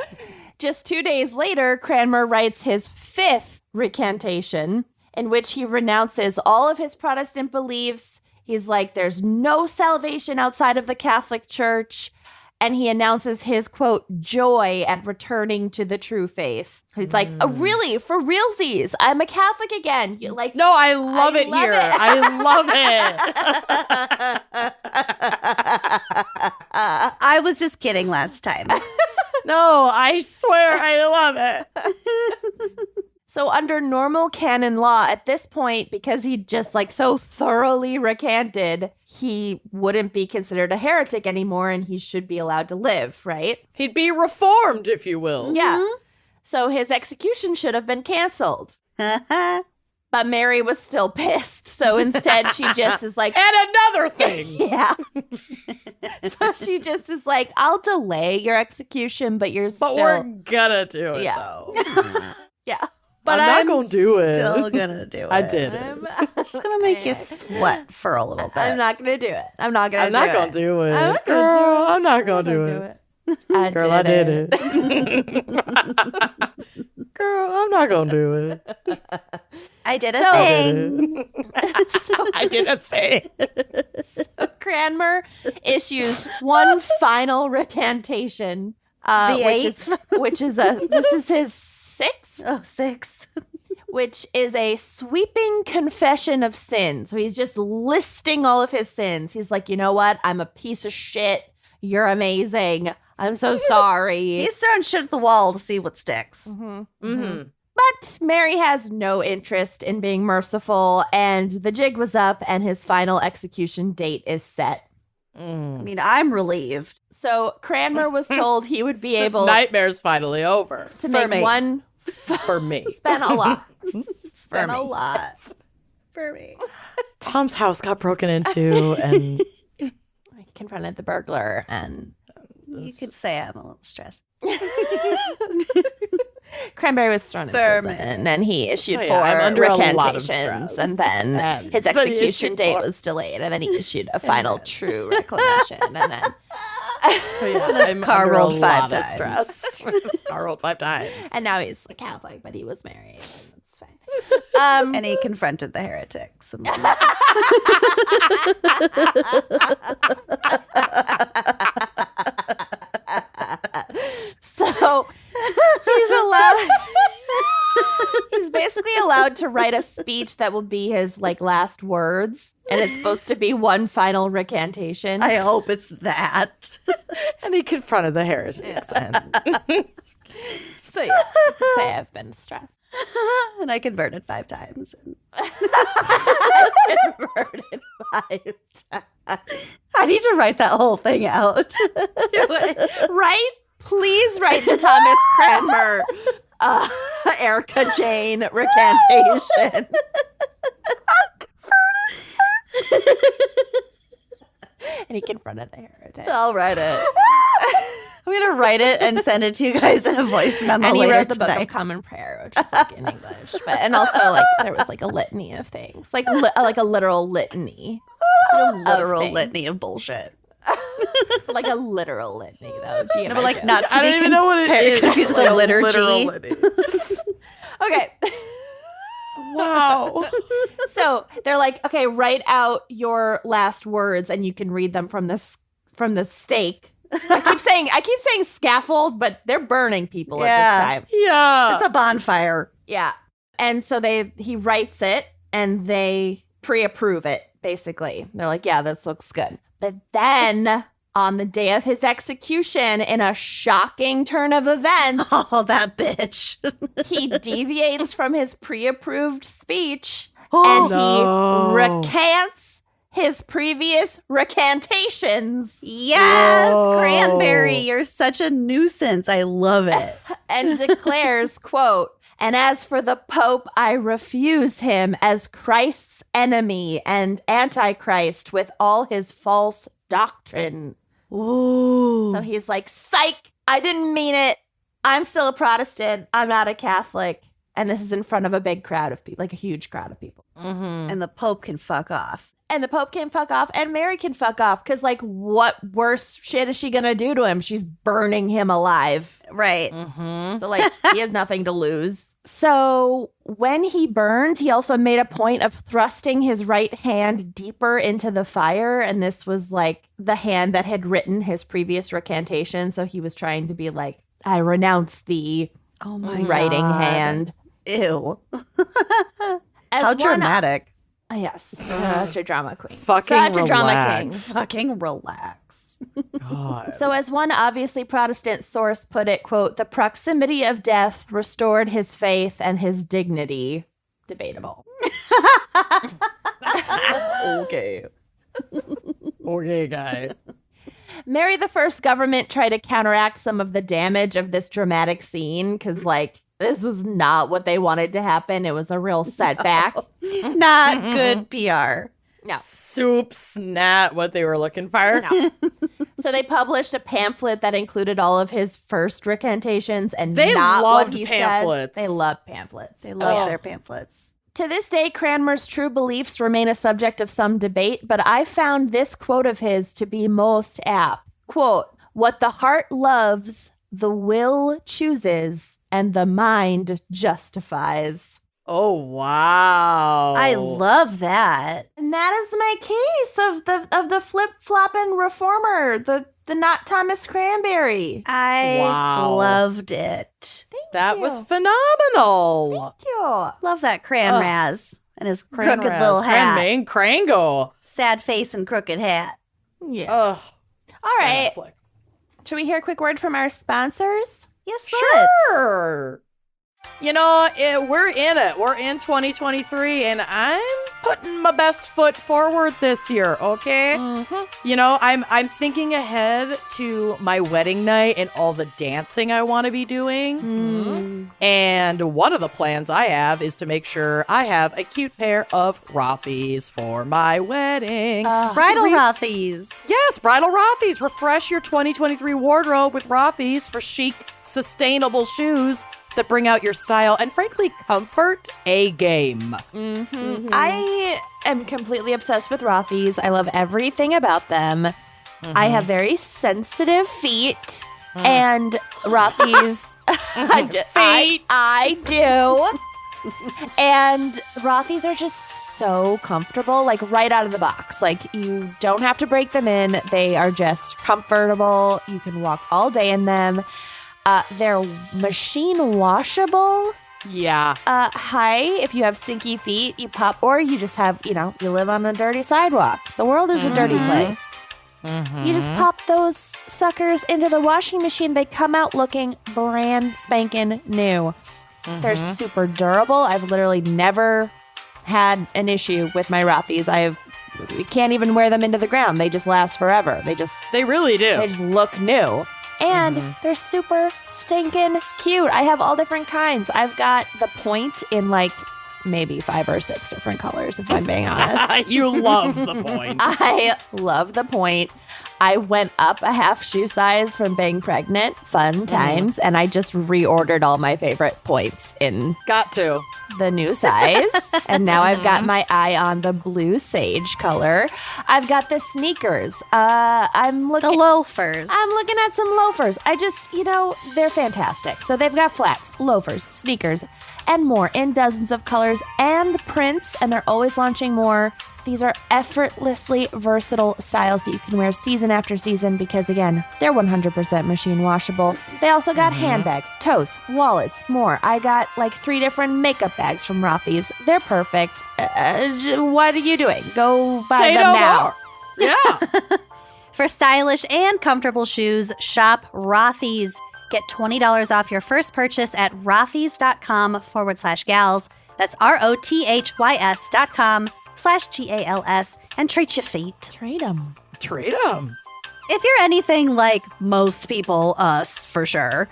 Just 2 days later, Cranmer writes his 5th recantation in which he renounces all of his Protestant beliefs. He's like, there's no salvation outside of the Catholic Church. And he announces his, quote, joy at returning to the true faith. He's like, oh, really? For realsies? I'm a Catholic again. You're like, No, I love it love here. it. I love it. I was just kidding last time. No, I swear I love it. So under normal canon law at this point, because he just like so thoroughly recanted, he wouldn't be considered a heretic anymore and he should be allowed to live, right? He'd be reformed, if you will. Yeah. So his execution should have been canceled. But Mary was still pissed. So instead, she just is like, And another thing. yeah. So she just is like, I'll delay your execution, but you're But still. we're gonna do it, Yeah. though. Yeah. But I'm not gonna do it. Still gonna do it. I did it. I'm Just gonna make you sweat for a little bit. I'm not gonna do it. I'm not gonna I'm do not it. gonna do it. I'm not gonna Girl, do it. I'm not gonna do it. Girl, I did it. Girl, I'm not gonna do it. I did a So- thing. I did a thing. Cranmer issues one final recantation, which is his sixth, Oh, 6. which is a sweeping confession of sin. So he's just listing all of his sins. He's like, you know what? I'm a piece of shit. You're amazing. I'm so sorry. He's throwing shit at the wall to see what sticks. But Mary has no interest in being merciful, and the jig was up, and his final execution date is set. I mean, I'm relieved. So Cranmer was told he would be This able nightmare's finally over. to for make me. one. For me. Spent a lot. Spent me. a lot for me. Tom's house got broken into and I confronted the burglar, and You could say I'm a little stressed. Cranberry was thrown in For prison, and he issued So, yeah, 4 I'm under a lot of recantations, stress. and then And- his but he execution issued date 4. was delayed, and then he issued a final true reclamation, and then so yeah, I'm car under rolled a 5 lot of times. stress. This car rolled 5 times. and now he's a Catholic, but he was married. And it's fine. And he confronted the heretics. And So he's allowed. He's basically allowed to write a speech that will be his like last words, and it's supposed to be one final recantation. I hope it's that. And he confronted the heretics. And So yeah, I could say I've been stressed. And I converted 5 times. Converted 5 times. I need to write that whole thing out. Right? Please write the Thomas Cranmer, Erica Jane recantation. And he confronted the heretic. I'll write it. I'm going to write it and send it to you guys in a voice memo And he later wrote the Book tonight. of Common Prayer, which is like in English, and also like there was like a litany of things, like a literal litany, A literal things. litany of bullshit. like a literal litany though. Do you No, but like imagine? not to I be don't even know what it is. confused with a liturgy. Literal liturgy. Okay. Wow. So they're like, okay, write out your last words, and you can read them from the stake. I keep saying scaffold, but they're burning people Yeah. at this time. Yeah. It's a bonfire. Yeah. And so he writes it, and they pre-approve it, basically. They're like, yeah, this looks good. But then on the day of his execution, in a shocking turn of events, Oh, that bitch. he deviates from his pre-approved speech, Oh, and no. he recants his previous recantations Yes, Whoa. Cranberry, you're such a nuisance. I love it. and declares, quote, "And as for the Pope, I refuse him as Christ's enemy and Antichrist with all his false doctrine." Ooh. So he's like, psych, I didn't mean it. I'm still a Protestant. I'm not a Catholic. And this is in front of a big crowd of people, like a huge crowd of people. And the Pope can fuck off. And the Pope can fuck off, and Mary can fuck off, because, like, what worse shit is she going to do to him? She's burning him alive. Right. So, like, he has nothing to lose. So when he burned, he also made a point of thrusting his right hand deeper into the fire. And this was, like, the hand that had written his previous recantation. So he was trying to be like, I renounce thee, Oh my writing God. hand. Ew. As How one- dramatic. Yes. Such a drama queen. Fucking Such a drama relax. king. Fucking relax. God. So as one obviously Protestant source put it, quote, "The proximity of death restored his faith and his dignity." Debatable. Okay. Okay, guy. Mary the First government tried to counteract some of the damage of this dramatic scene, because, like, This was not what they wanted to happen. It was a real setback. Not good PR. No. Soup's not what they were looking for. No. So they published a pamphlet that included all of his first recantations and They not loved what he pamphlets. said. They love pamphlets. They love their pamphlets. To this day, Cranmer's true beliefs remain a subject of some debate, but I found this quote of his to be most apt. Quote, "What the heart loves, the will chooses, and the mind justifies." Oh, wow. I love that. And that is my case of the flip-flopping reformer, the not Thomas Cranberry. I Wow. loved it. That was phenomenal. Thank you. Love that Cranraz and his crooked little hat. Cranmain Crango. Sad face and crooked hat. Yeah. Ugh. All right. Netflix. Should we hear a quick word from our sponsors? Yes, let's. Sure. You know, we're in it. We're in 2023, and I'm putting my best foot forward this year, okay? Mm-hmm. You know, I'm thinking ahead to my wedding night and all the dancing I want to be doing. Mm. And one of the plans I have is to make sure I have a cute pair of Rothy's for my wedding. Bridal Rothy's. Yes, bridal Rothy's. Refresh your 2023 wardrobe with Rothy's for chic, sustainable shoes that bring out your style and, frankly, comfort a game. Mm-hmm. I am completely obsessed with Rothy's. I love everything about them. I have very sensitive feet, and Rothy's I do. And Rothy's are just so comfortable, like right out of the box. Like you don't have to break them in. They are just comfortable. You can walk all day in them. They're machine washable. Yeah. If you have stinky feet, you pop, or you just have, you live on a dirty sidewalk. The world is a dirty place. You just pop those suckers into the washing machine. They come out looking brand spanking new. They're super durable. I've literally never had an issue with my Rothy's. You can't even wear them into the ground. They just last forever. They really do. They just look new. And they're super stinking cute. I have all different kinds. I've got the point in like maybe 5 or 6 different colors, if I'm being honest. You love the point. I love the point. I went up a half shoe size from being pregnant. Fun times. And I just reordered all my favorite points in Got to. the new size. And now I've got my eye on the blue sage color. I've got the sneakers. I'm looking The loafers. I'm looking at some loafers. They're fantastic. So they've got flats, loafers, sneakers, and more in dozens of colors and prints, and they're always launching more. These are effortlessly versatile styles that you can wear season after season because, again, they're 100% machine washable. They also got handbags, totes, wallets, more. I got like 3 different makeup bags from Rothy's. They're perfect. What are you doing? Go buy Say them no now. more. Yeah. For stylish and comfortable shoes, shop Rothy's. Get $20 off your first purchase at rothys.com/gals. That's ROTHYS.com/GALS and treat your feet. Trade them. Trade them. If you're anything like most people, us for sure,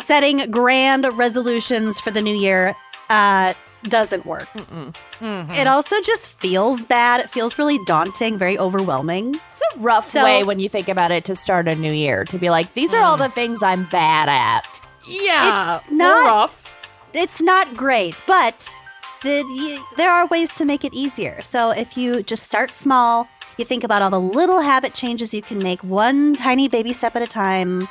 setting grand resolutions for the new year doesn't work. It also just feels bad. It feels really daunting, very overwhelming. It's a rough way when you think about it to start a new year, to be like, these are all the things I'm bad at. Yeah. It's not rough. It's not great, but there are ways to make it easier. So if you just start small, you think about all the little habit changes you can make one tiny baby step at a time,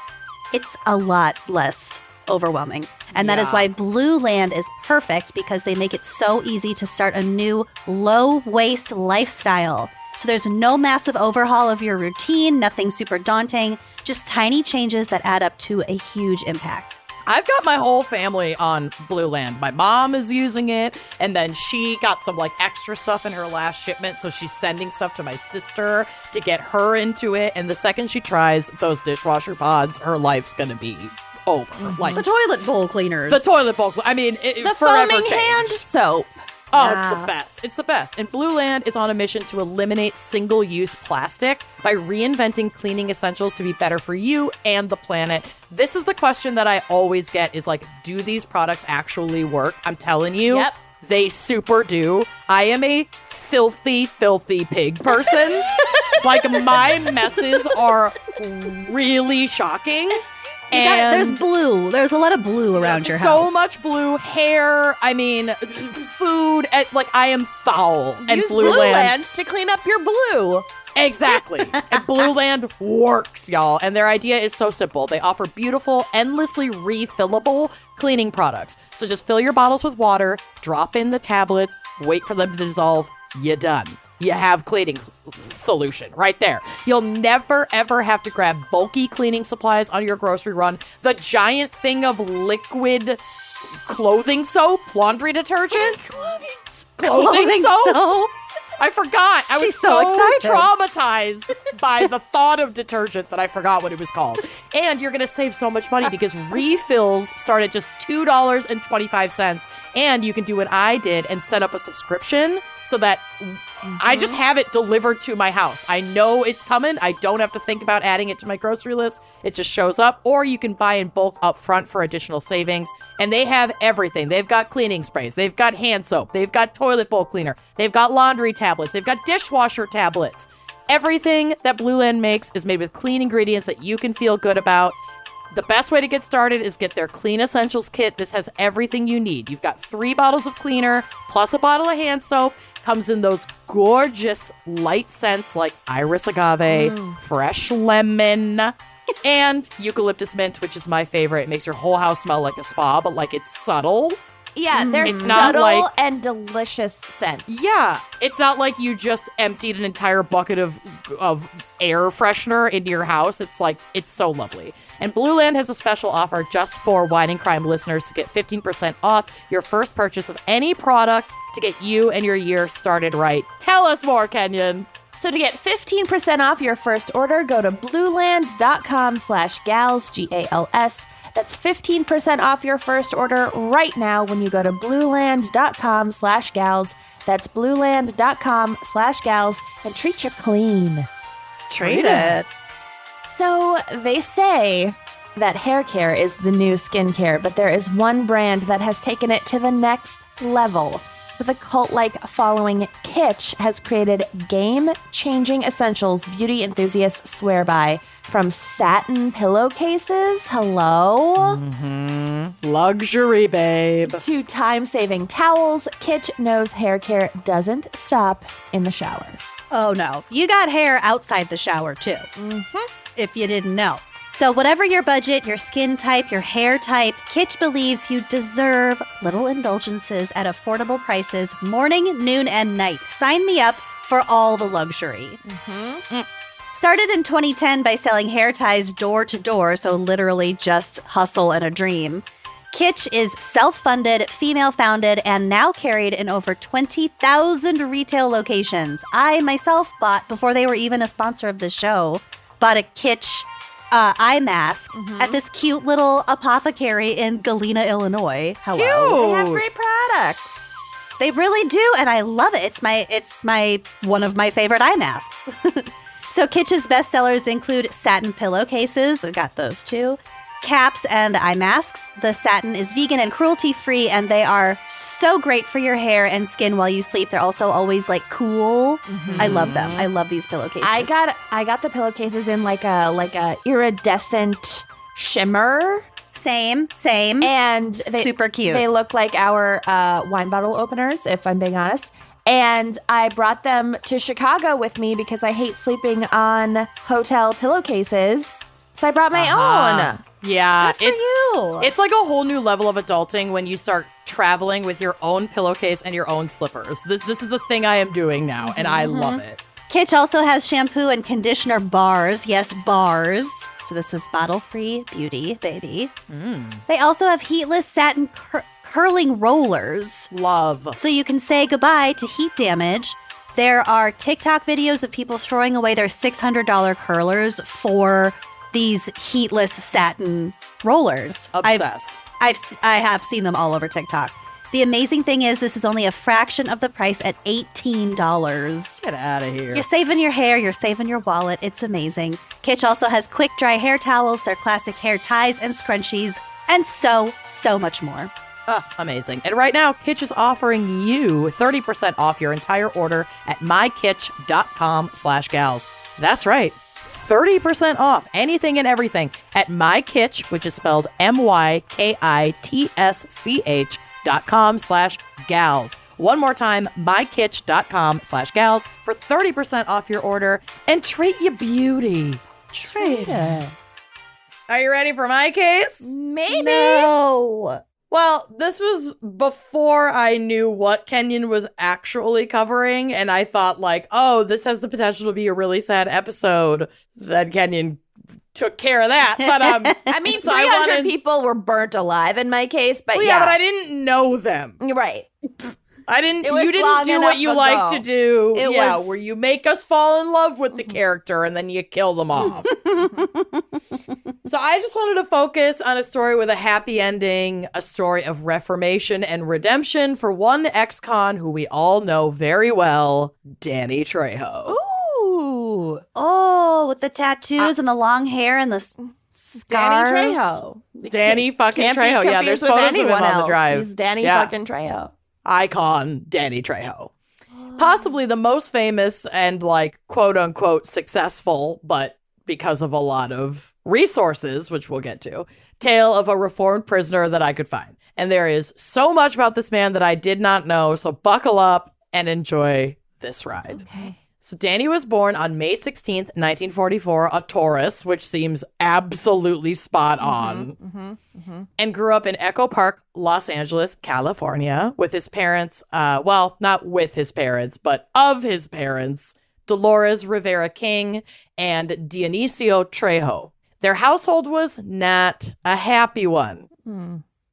it's a lot less overwhelming. And that is why Blue Land is perfect, because they make it so easy to start a new low-waste lifestyle. So there's no massive overhaul of your routine, nothing super daunting, just tiny changes that add up to a huge impact. I've got my whole family on Blue Land. My mom is using it, and then she got some like extra stuff in her last shipment, so she's sending stuff to my sister to get her into it. And the second she tries those dishwasher pods, her life's gonna be over. Like The toilet bowl cleaners. the toilet bowl. I mean, The forever foaming hand changed. soap. Oh, it's the best. It's the best. And Blue Land is on a mission to eliminate single-use plastic by reinventing cleaning essentials to be better for you and the planet. This is the question that I always get is like, do these products actually work? I'm telling you. Yep. They super do. I am a filthy, filthy pig person. Like, my messes are really shocking. There's blue. There's a lot of blue around your house. So much blue. Hair. I mean, food. Like, I am foul. And Use Blue Land to clean up your blue. Exactly. And Blue Land works, y'all. And their idea is so simple. They offer beautiful, endlessly refillable cleaning products. So just fill your bottles with water, drop in the tablets, wait for them to dissolve. You're done. You have cleaning solution right there. You'll never, ever have to grab bulky cleaning supplies on your grocery run. The giant thing of liquid clothing soap, laundry detergent. Clothing soap? I forgot. I was so excited. traumatized by the thought of detergent that I forgot what it was called. And you're going to save so much money because refills start at just $2.25. And you can do what I did and set up a subscription so that I just have it delivered to my house. I know it's coming. I don't have to think about adding it to my grocery list. It just shows up. Or you can buy in bulk up front for additional savings. And they have everything. They've got cleaning sprays. They've got hand soap. They've got toilet bowl cleaner. They've got laundry tablets. They've got dishwasher tablets. Everything that Blue Land makes is made with clean ingredients that you can feel good about. The best way to get started is get their Clean Essentials Kit. This has everything you need. You've got 3 bottles of cleaner plus a bottle of hand soap. Comes in those gorgeous light scents like iris agave, fresh lemon, and eucalyptus mint, which is my favorite. It makes your whole house smell like a spa, but like it's subtle. Yeah, they're It's not subtle like- and delicious scents. Yeah, it's not like you just emptied an entire bucket of air freshener into your house. It's like, it's so lovely. And Blue Land has a special offer just for Wine and Crime listeners to get 15% off your first purchase of any product to get you and your year started right. Tell us more, Kenyon. So to get 15% off your first order, go to blueland.com/gals, GALS. That's 15% off your first order right now when you go to blueland.com/gals. That's blueland.com/gals and treat you clean. Treat it. So they say that hair care is the new skincare, but there is one brand that has taken it to the next level. With a cult-like following, Kitsch has created game-changing essentials beauty enthusiasts swear by. From satin pillowcases, hello, Luxury, babe. to time-saving towels, Kitsch knows hair care doesn't stop in the shower. Oh, no. You got hair outside the shower, too. If you didn't know. So whatever your budget, your skin type, your hair type, Kitsch believes you deserve little indulgences at affordable prices morning, noon, and night. Sign me up for all the luxury. Started in 2010 by selling hair ties door to door, so literally just hustle and a dream. Kitsch is self-funded, female-founded, and now carried in over 20,000 retail locations. I myself bought, before they were even a sponsor of the show, bought a Kitsch eye mask at this cute little apothecary in Galena, Illinois. Hello. They have great products. They really do, and I love it. It's my one of my favorite eye masks. So Kitsch's bestsellers include satin pillowcases, I got those too, caps and eye masks. The satin is vegan and cruelty-free, and they are so great for your hair and skin while you sleep. They're also always like cool. I love them. I love these pillowcases. I got the pillowcases in like a iridescent shimmer. Same. And Super cute. They look like our wine bottle openers, if I'm being honest. And I brought them to Chicago with me because I hate sleeping on hotel pillowcases. So I brought my own. Yeah, Good for you. It's like a whole new level of adulting when you start traveling with your own pillowcase and your own slippers. This is a thing I am doing now, and I love it. Kitsch also has shampoo and conditioner bars. Yes, bars. So this is bottle-free beauty, baby. They also have heatless satin curling rollers. Love. So you can say goodbye to heat damage. There are TikTok videos of people throwing away their $600 curlers for these heatless satin rollers. Obsessed. I have seen them all over TikTok. The amazing thing is this is only a fraction of the price at $18. Get out of here. You're saving your hair, you're saving your wallet. It's amazing. Kitsch also has quick dry hair towels, their classic hair ties and scrunchies, and so much more. Amazing. And right now, Kitsch is offering you 30% off your entire order at mykitsch.com/gals. That's right. 30% off anything and everything at mykitsch, which is spelled mykitsch.com/gals. One more time, mykitsch.com/gals for 30% off your order and treat your beauty. Treat it. Are you ready for my case? Maybe. No. Well, this was before I knew what Kenyon was actually covering, and I thought, like, oh, this has the potential to be a really sad episode. Then Kenyon took care of that. But I mean, so 300 people were burnt alive in my case, but yeah, but I didn't know them. You're right. I didn't. It was You didn't long do enough what you ago. like to do. It yeah, was- where you make us fall in love with the character and then you kill them off. So I just wanted to focus on a story with a happy ending, a story of reformation and redemption for one ex-con who we all know very well, Danny Trejo. Ooh. Oh, with the tattoos and the long hair and the scars. Danny Trejo. Danny fucking Can't be Trejo. Yeah, there's confused with photos of him anyone on the else. drive. He's Danny Yeah. fucking Trejo. Icon Danny Trejo. Possibly the most famous and like quote unquote successful, but because of a lot of resources, which we'll get to, tale of a reformed prisoner that I could find. And there is so much about this man that I did not know, so buckle up and enjoy this ride. Okay. So Danny was born on May 16th, 1944, a Taurus, which seems absolutely spot on, and grew up in Echo Park, Los Angeles, California, with his parents, well, not with his parents, but of his parents, Dolores Rivera King and Dionisio Trejo. Their household was not a happy one.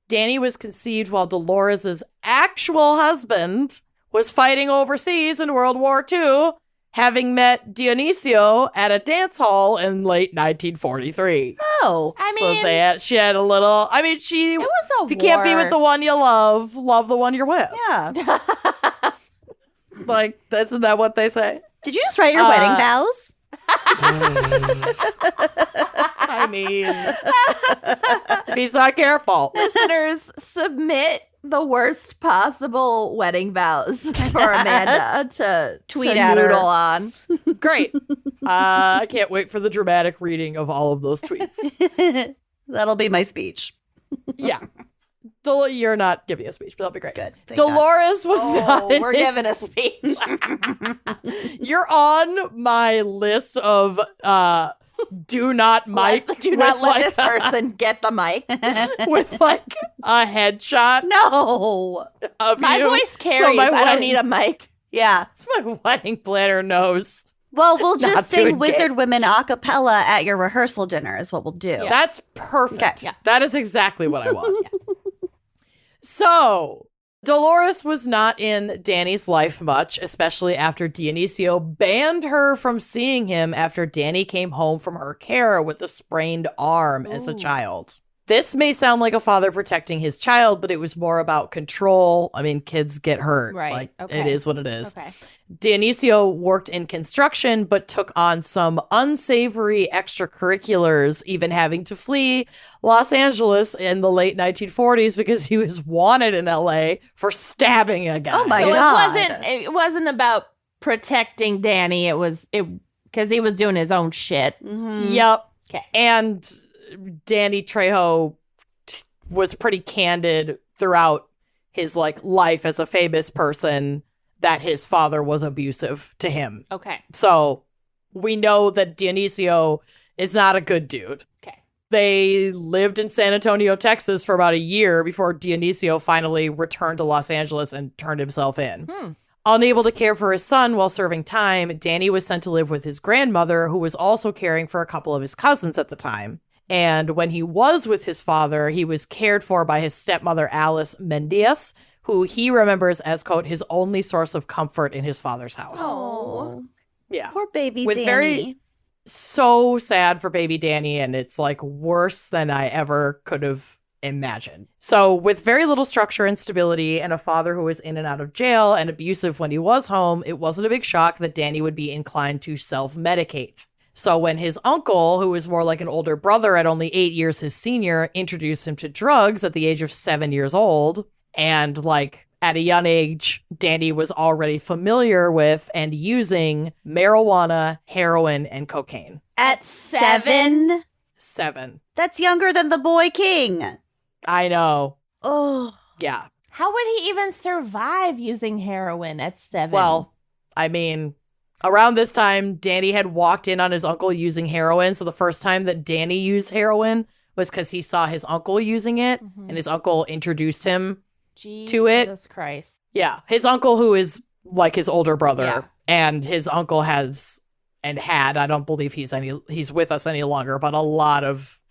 Danny was conceived while Dolores's actual husband was fighting overseas in World War II, having met Dionisio at a dance hall in late 1943. Oh. I mean, She had a little, she, it was a if you can't be with the one you love the one you're with. Yeah. Like, isn't that what they say? Did you just write your wedding vows? I mean, if he's not careful. Listeners, submit the worst possible wedding vows for Amanda to Tweet at her. noodle on. Great. I can't wait for the dramatic reading of all of those tweets. That'll be my speech. Yeah. You're not giving a speech, but that'll be great. Good. Thank Dolores was not. We're giving a speech. You're on my list of do not mic. Do not with, let like, this person get the mic. with like a headshot No. of My you. voice carries. my I don't wedding- need a mic. Yeah. So my wedding planner knows. Well, we'll Not just doing sing Wizard Women a cappella at your rehearsal dinner is what we'll do. That's perfect. Okay. Yeah. That is exactly what I want. So, Dolores was not in Danny's life much, especially after Dionisio banned her from seeing him after Danny came home from her care with a sprained arm as a child. This may sound like a father protecting his child, but it was more about control. I mean, kids get hurt. Right. Like, Okay. it is what it is. Okay. Dionisio worked in construction, but took on some unsavory extracurriculars, even having to flee Los Angeles in the late 1940s because he was wanted in LA for stabbing a guy. Oh my So God. it wasn't about protecting Danny. It was because he was doing his own shit. Yep. Okay. And Danny Trejo was pretty candid throughout his like life as a famous person that his father was abusive to him. Okay. So we know that Dionisio is not a good dude. Okay. They lived in San Antonio, Texas for about a year before Dionisio finally returned to Los Angeles and turned himself in. Unable to care for his son while serving time, Danny was sent to live with his grandmother, who was also caring for a couple of his cousins at the time. And when he was with his father, he was cared for by his stepmother, Alice Mendias, who he remembers as, quote, his only source of comfort in his father's house. Oh. Yeah. Poor baby With Danny. So sad for baby Danny, and it's like worse than I ever could have imagine. So with very little structure and stability and a father who was in and out of jail and abusive when he was home, it wasn't a big shock that Danny would be inclined to self-medicate. So when his uncle, who was more like an older brother at only 8 years his senior, introduced him to drugs at the age of 7 years old, and like at a young age, Danny was already familiar with and using marijuana, heroin, and cocaine. At 7? 7. That's younger than the boy king. I know. Oh. Yeah. How would he even survive using heroin at 7? Well, I mean, around this time, Danny had walked in on his uncle using heroin. So the first time that Danny used heroin was because he saw his uncle using it, and his uncle introduced him to it. Jesus Christ. Yeah. His uncle, who is like his older brother, Yeah. and his uncle has and had, I don't believe he's with us any longer, but a lot of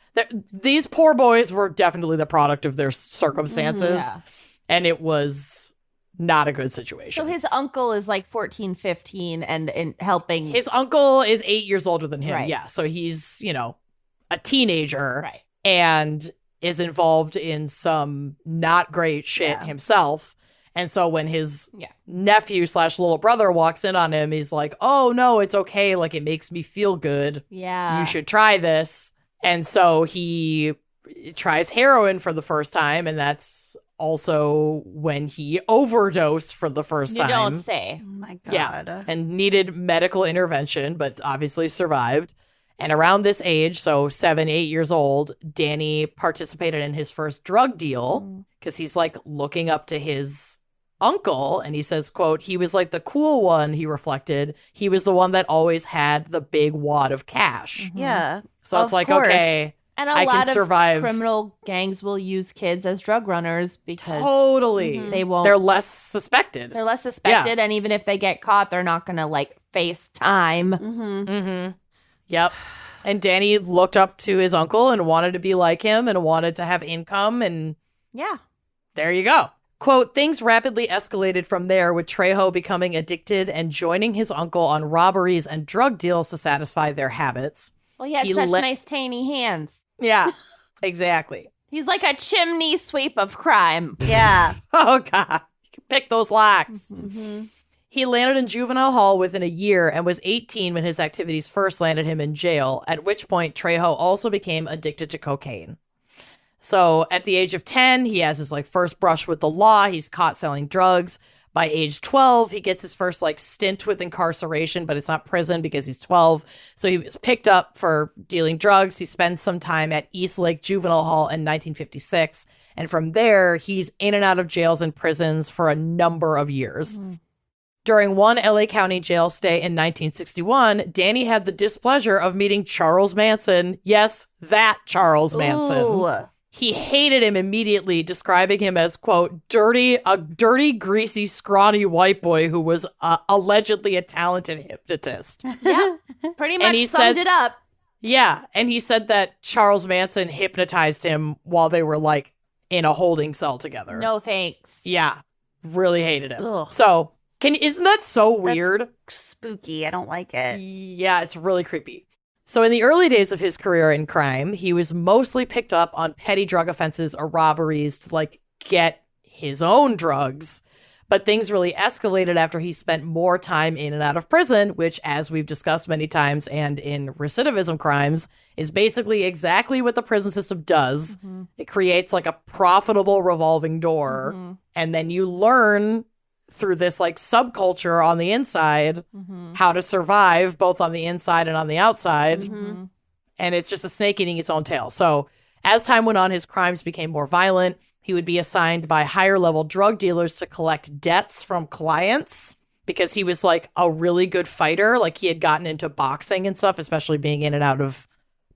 these poor boys were definitely the product of their circumstances, Yeah. and it was not a good situation. So his uncle is like 14, 15 and helping. His uncle is 8 years older than him. Right. Yeah. So he's, a teenager, Right. and is involved in some not great shit himself. And so when his nephew / little brother walks in on him, he's like, oh, no, it's okay. Like, it makes me feel good. Yeah. You should try this. And so he tries heroin for the first time. And that's also when he overdosed for the first time. You don't say. Oh my God. Yeah. And needed medical intervention, but obviously survived. And around this age, so 7, 8 years old, Danny participated in his first drug deal because he's like looking up to his uncle, and he says, quote, he was like the cool one, he reflected. He was the one that always had the big wad of cash. Yeah. So it's Of like, course. okay, And I a can lot of survive. criminal gangs will use kids as drug runners because Totally. they won't. They're less suspected. They're less suspected, and even if they get caught, they're not going to like face time. Mm-hmm. Yep. And Danny looked up to his uncle and wanted to be like him and wanted to have income, and Yeah. there you go. Quote, things rapidly escalated from there, with Trejo becoming addicted and joining his uncle on robberies and drug deals to satisfy their habits. Well, he had such nice tiny hands. Yeah, exactly. He's like a chimney sweep of crime. Yeah. Oh, God. You can pick those locks. Mm-hmm. He landed in juvenile hall within a year and was 18 when his activities first landed him in jail, at which point Trejo also became addicted to cocaine. So at the age of 10, he has his like first brush with the law. He's caught selling drugs. By age 12, he gets his first like stint with incarceration, but it's not prison because he's 12. So he was picked up for dealing drugs. He spends some time at East Lake Juvenile Hall in 1956. And from there, he's in and out of jails and prisons for a number of years. During one LA County jail stay in 1961, Danny had the displeasure of meeting Charles Manson. Yes, that Charles Manson. Ooh. He hated him immediately, describing him as, quote, a dirty, greasy, scrawny white boy who was allegedly a talented hypnotist. Yeah. Pretty much he summed it up. Yeah, and he said that Charles Manson hypnotized him while they were, like, in a holding cell together. No thanks. Yeah, really hated him. Ugh. So, isn't that so weird? Spooky. I don't like it. Yeah, it's really creepy. So in the early days of his career in crime, he was mostly picked up on petty drug offenses or robberies to like get his own drugs. But things really escalated after he spent more time in and out of prison, which, as we've discussed many times and in recidivism crimes, is basically exactly what the prison system does. It creates like a profitable revolving door. And then you learn through this like subculture on the inside how to survive both on the inside and on the outside. And it's just a snake eating its own tail. So as time went on, his crimes became more violent. He would be assigned by higher level drug dealers to collect debts from clients because he was like a really good fighter. Like he had gotten into boxing and stuff, especially being in and out of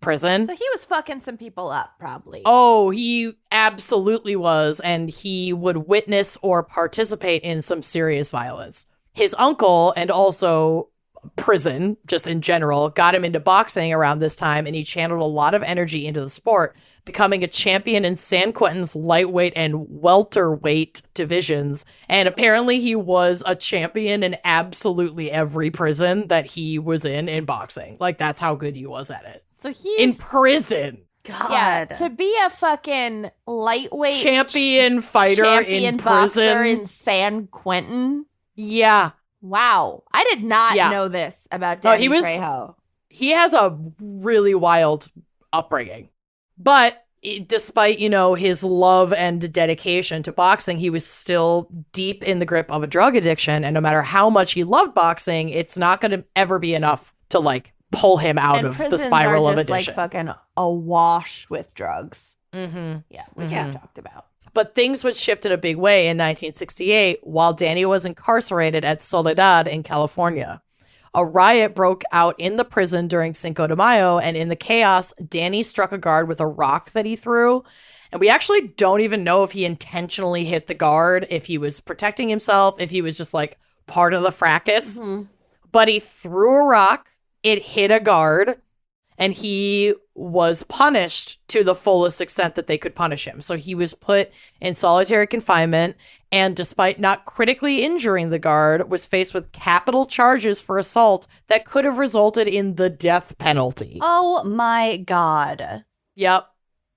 prison. So he was fucking some people up, probably. Oh, he absolutely was. And he would witness or participate in some serious violence. His uncle and also prison, just in general, got him into boxing around this time, and he channeled a lot of energy into the sport, becoming a champion in San Quentin's lightweight and welterweight divisions. And apparently he was a champion in absolutely every prison that he was in boxing. Like, that's how good he was at it. So he's In prison. God. Yeah, to be a fucking lightweight champion fighter in boxer prison. in San Quentin. Yeah. Wow. I did not know this about Danny Trejo. He has a really wild upbringing. But despite, his love and dedication to boxing, he was still deep in the grip of a drug addiction. And no matter how much he loved boxing, it's not going to ever be enough to, pull him out of the spiral of addiction. Fucking awash with drugs. Mm-hmm. Yeah, which I've talked about. But things would shift in a big way in 1968 while Danny was incarcerated at Soledad in California. A riot broke out in the prison during Cinco de Mayo, and in the chaos, Danny struck a guard with a rock that he threw. And we actually don't even know if he intentionally hit the guard, if he was protecting himself, if he was just part of the fracas. Mm-hmm. But he threw a rock, it hit a guard, and he was punished to the fullest extent that they could punish him. So he was put in solitary confinement, and despite not critically injuring the guard, was faced with capital charges for assault that could have resulted in the death penalty. Oh my God. Yep.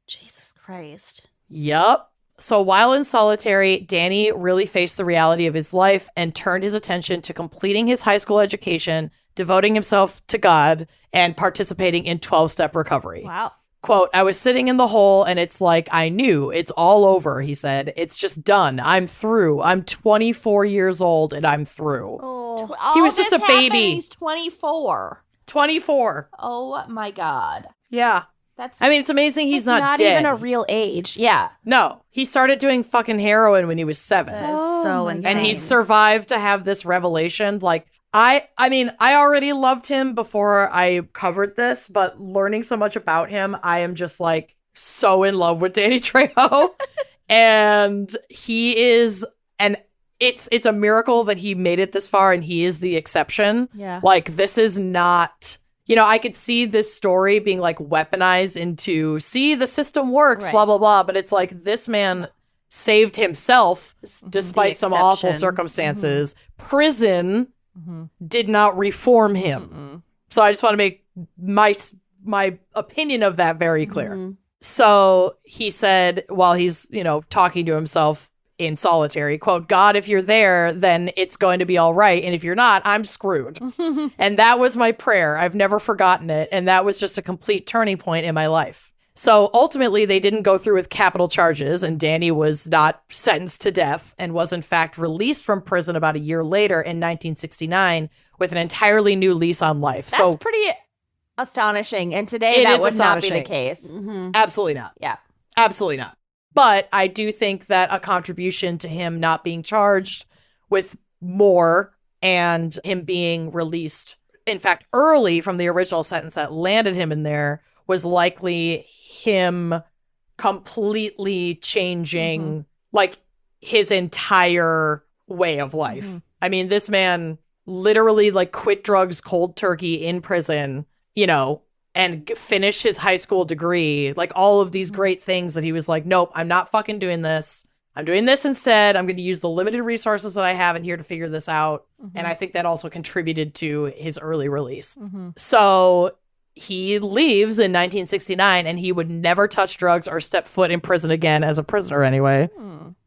Jesus Christ. Yep. So while in solitary, Danny really faced the reality of his life and turned his attention to completing his high school education, devoting himself to God, and participating in 12-step recovery. Wow. Quote, I was sitting in the hole and it's like, I knew it's all over, he said. It's just done. I'm through. I'm 24 years old and I'm through. Oh. He was just a baby. He's 24. 24. Oh my God. Yeah. It's amazing he's not dead. Not even a real age. Yeah. No. He started doing fucking heroin when he was 7. That is so insane. And he survived to have this revelation. I already loved him before I covered this, but learning so much about him, I am just so in love with Danny Trejo. And he is, and it's a miracle that he made it this far and he is the exception. Yeah. This is not, I could see this story being weaponized into, see, the system works, right. Blah, blah, blah. But it's this man saved himself despite some awful circumstances. Mm-hmm. Prison did not reform him. Mm-hmm. So I just want to make my opinion of that very clear. Mm-hmm. So he said while he's, talking to himself in solitary, quote, God, if you're there, then it's going to be all right. And if you're not, I'm screwed. And that was my prayer. I've never forgotten it. And that was just a complete turning point in my life. So ultimately, they didn't go through with capital charges, and Danny was not sentenced to death and was, in fact, released from prison about a year later in 1969 with an entirely new lease on life. That's pretty astonishing. And today, that would not be the case. Mm-hmm. Absolutely not. Yeah. Absolutely not. But I do think that a contribution to him not being charged with more and him being released, in fact, early from the original sentence that landed him in there was likely him completely changing his entire way of life. Mm-hmm. This man literally quit drugs cold turkey in prison, and finished his high school degree, all of these great things that he was nope, I'm not fucking doing this. I'm doing this instead. I'm going to use the limited resources that I have in here to figure this out. Mm-hmm. And I think that also contributed to his early release. Mm-hmm. So he leaves in 1969 and he would never touch drugs or step foot in prison again as a prisoner anyway,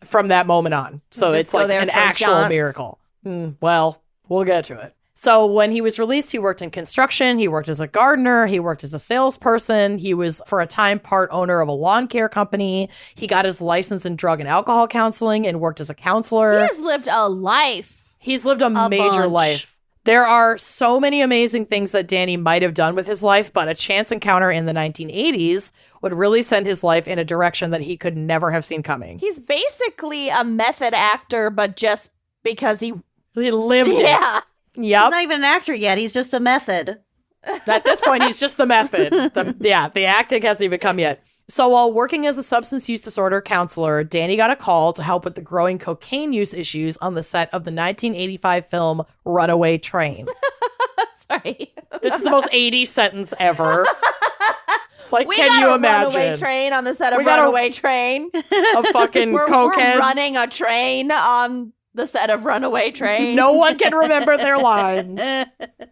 from that moment on. So it's an actual miracle. Well, we'll get to it. So when he was released, he worked in construction, he worked as a gardener, he worked as a salesperson, he was for a time part owner of a lawn care company, he got his license in drug and alcohol counseling and worked as a counselor. He has lived a life. He's lived a major life. There are so many amazing things that Danny might have done with his life, but a chance encounter in the 1980s would really send his life in a direction that he could never have seen coming. He's basically a method actor, but just because he lived it. Yeah. Yep. He's not even an actor yet. He's just a method. At this point, he's just the method. The acting hasn't even come yet. So while working as a substance use disorder counselor, Danny got a call to help with the growing cocaine use issues on the set of the 1985 film Runaway Train. Sorry. This is the most 80s sentence ever. It's we can you imagine? Runaway Train on the set of Runaway Train. A fucking we're cokeheads. running a train on the set of Runaway Train. No one can remember their lines.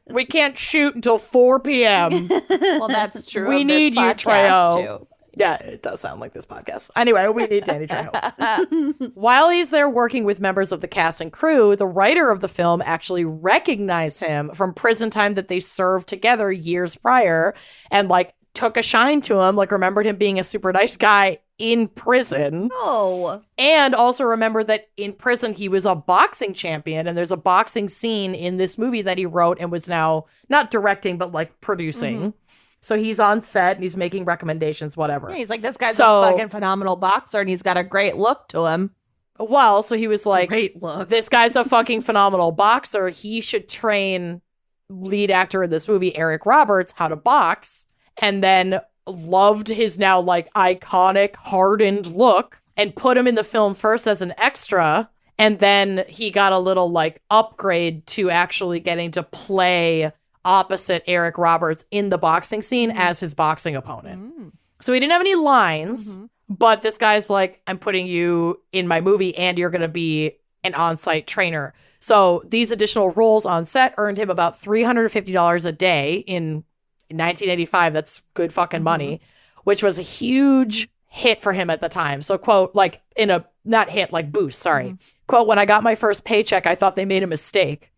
We can't shoot until 4 p.m. Well, that's true. We need you, Trejo. Yeah, it does sound like this podcast. Anyway, we need Danny Trejo. While he's there working with members of the cast and crew, the writer of the film actually recognized him from prison time that they served together years prior and like took a shine to him, like remembered him being a super nice guy in prison. Oh. And also remember that in prison he was a boxing champion, and there's a boxing scene in this movie that he wrote and was now not directing but like producing. Mm-hmm. So he's on set and he's making recommendations, whatever. Yeah, he's like, this guy's a fucking phenomenal boxer and he's got a great look to him. Well, so he was like, great look. This guy's a fucking phenomenal boxer. He should train lead actor in this movie, Eric Roberts, how to box. And then loved his now like iconic hardened look and put him in the film first as an extra. And then he got a little like upgrade to actually getting to play opposite Eric Roberts in the boxing scene as his boxing opponent. So he didn't have any lines, but this guy's like, I'm putting you in my movie and you're going to be an on-site trainer. So these additional roles on set earned him about $350 a day in 1985. That's good fucking money, which was a huge hit for him at the time. So quote, like in a, not hit, like boost, sorry. Quote, when I got my first paycheck, I thought they made a mistake.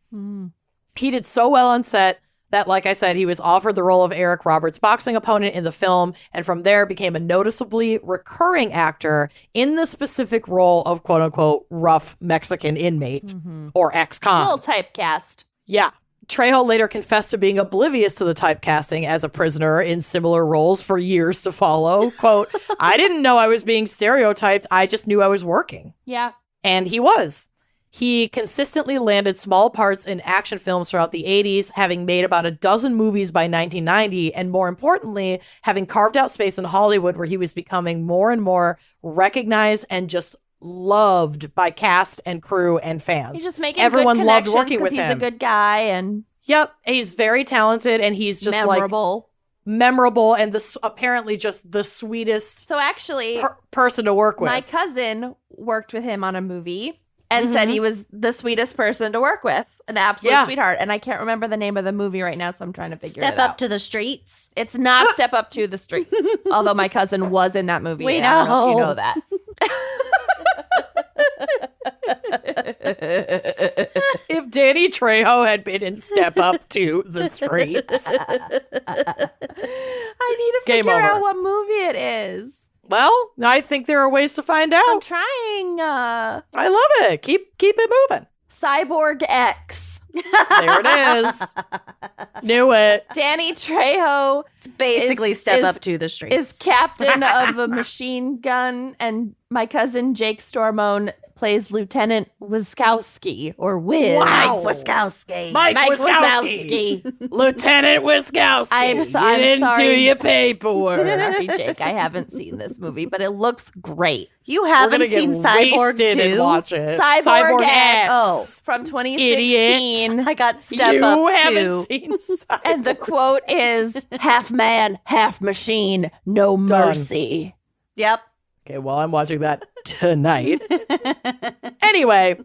He did so well on set that, like I said, he was offered the role of Eric Roberts' boxing opponent in the film, and from there became a noticeably recurring actor in the specific role of quote-unquote rough Mexican inmate or ex-con. Little typecast. Yeah. Trejo later confessed to being oblivious to the typecasting as a prisoner in similar roles for years to follow. Quote, I didn't know I was being stereotyped. I just knew I was working. Yeah. And he was. He consistently landed small parts in action films throughout the 80s, having made about a dozen movies by 1990, and more importantly, having carved out space in Hollywood where he was becoming more and more recognized and just loved by cast and crew and fans. He's just making everyone good loved working with he's him. He's a good guy and he's very talented and he's just memorable and this apparently just the sweetest. So actually, person to work with. My cousin worked with him on a movie and said he was the sweetest person to work with, an absolute sweetheart. And I can't remember the name of the movie right now, so I'm trying to figure it out. Step Up to the Streets. It's not Step Up to the Streets, although my cousin was in that movie. We know. I don't know if you know that. If Danny Trejo had been in Step Up to the Streets. I need to figure out what movie it is. Well, I think there are ways to find out. I'm trying. I love it. Keep it moving. Cyborg X. There it is. Knew it. Danny Trejo. It's basically Step Up to the Streets. Is captain of a machine gun, and my cousin Jake Stormone plays Lieutenant Wiskowski or Wiz. Wow. Wiskowski. Mike Wiskowski. Lieutenant Wiskowski. I'm you didn't sorry. do your paperwork. Sorry, Jake. I haven't seen this movie, but it looks great. You haven't seen Cyborg 2? And watch it. Cyborg X. Oh, from 2016. I got Step Up You 2. haven't seen Cyborg. And the quote is, half man, half machine, no mercy. Yep. Okay, well, I'm watching that tonight. Anyway,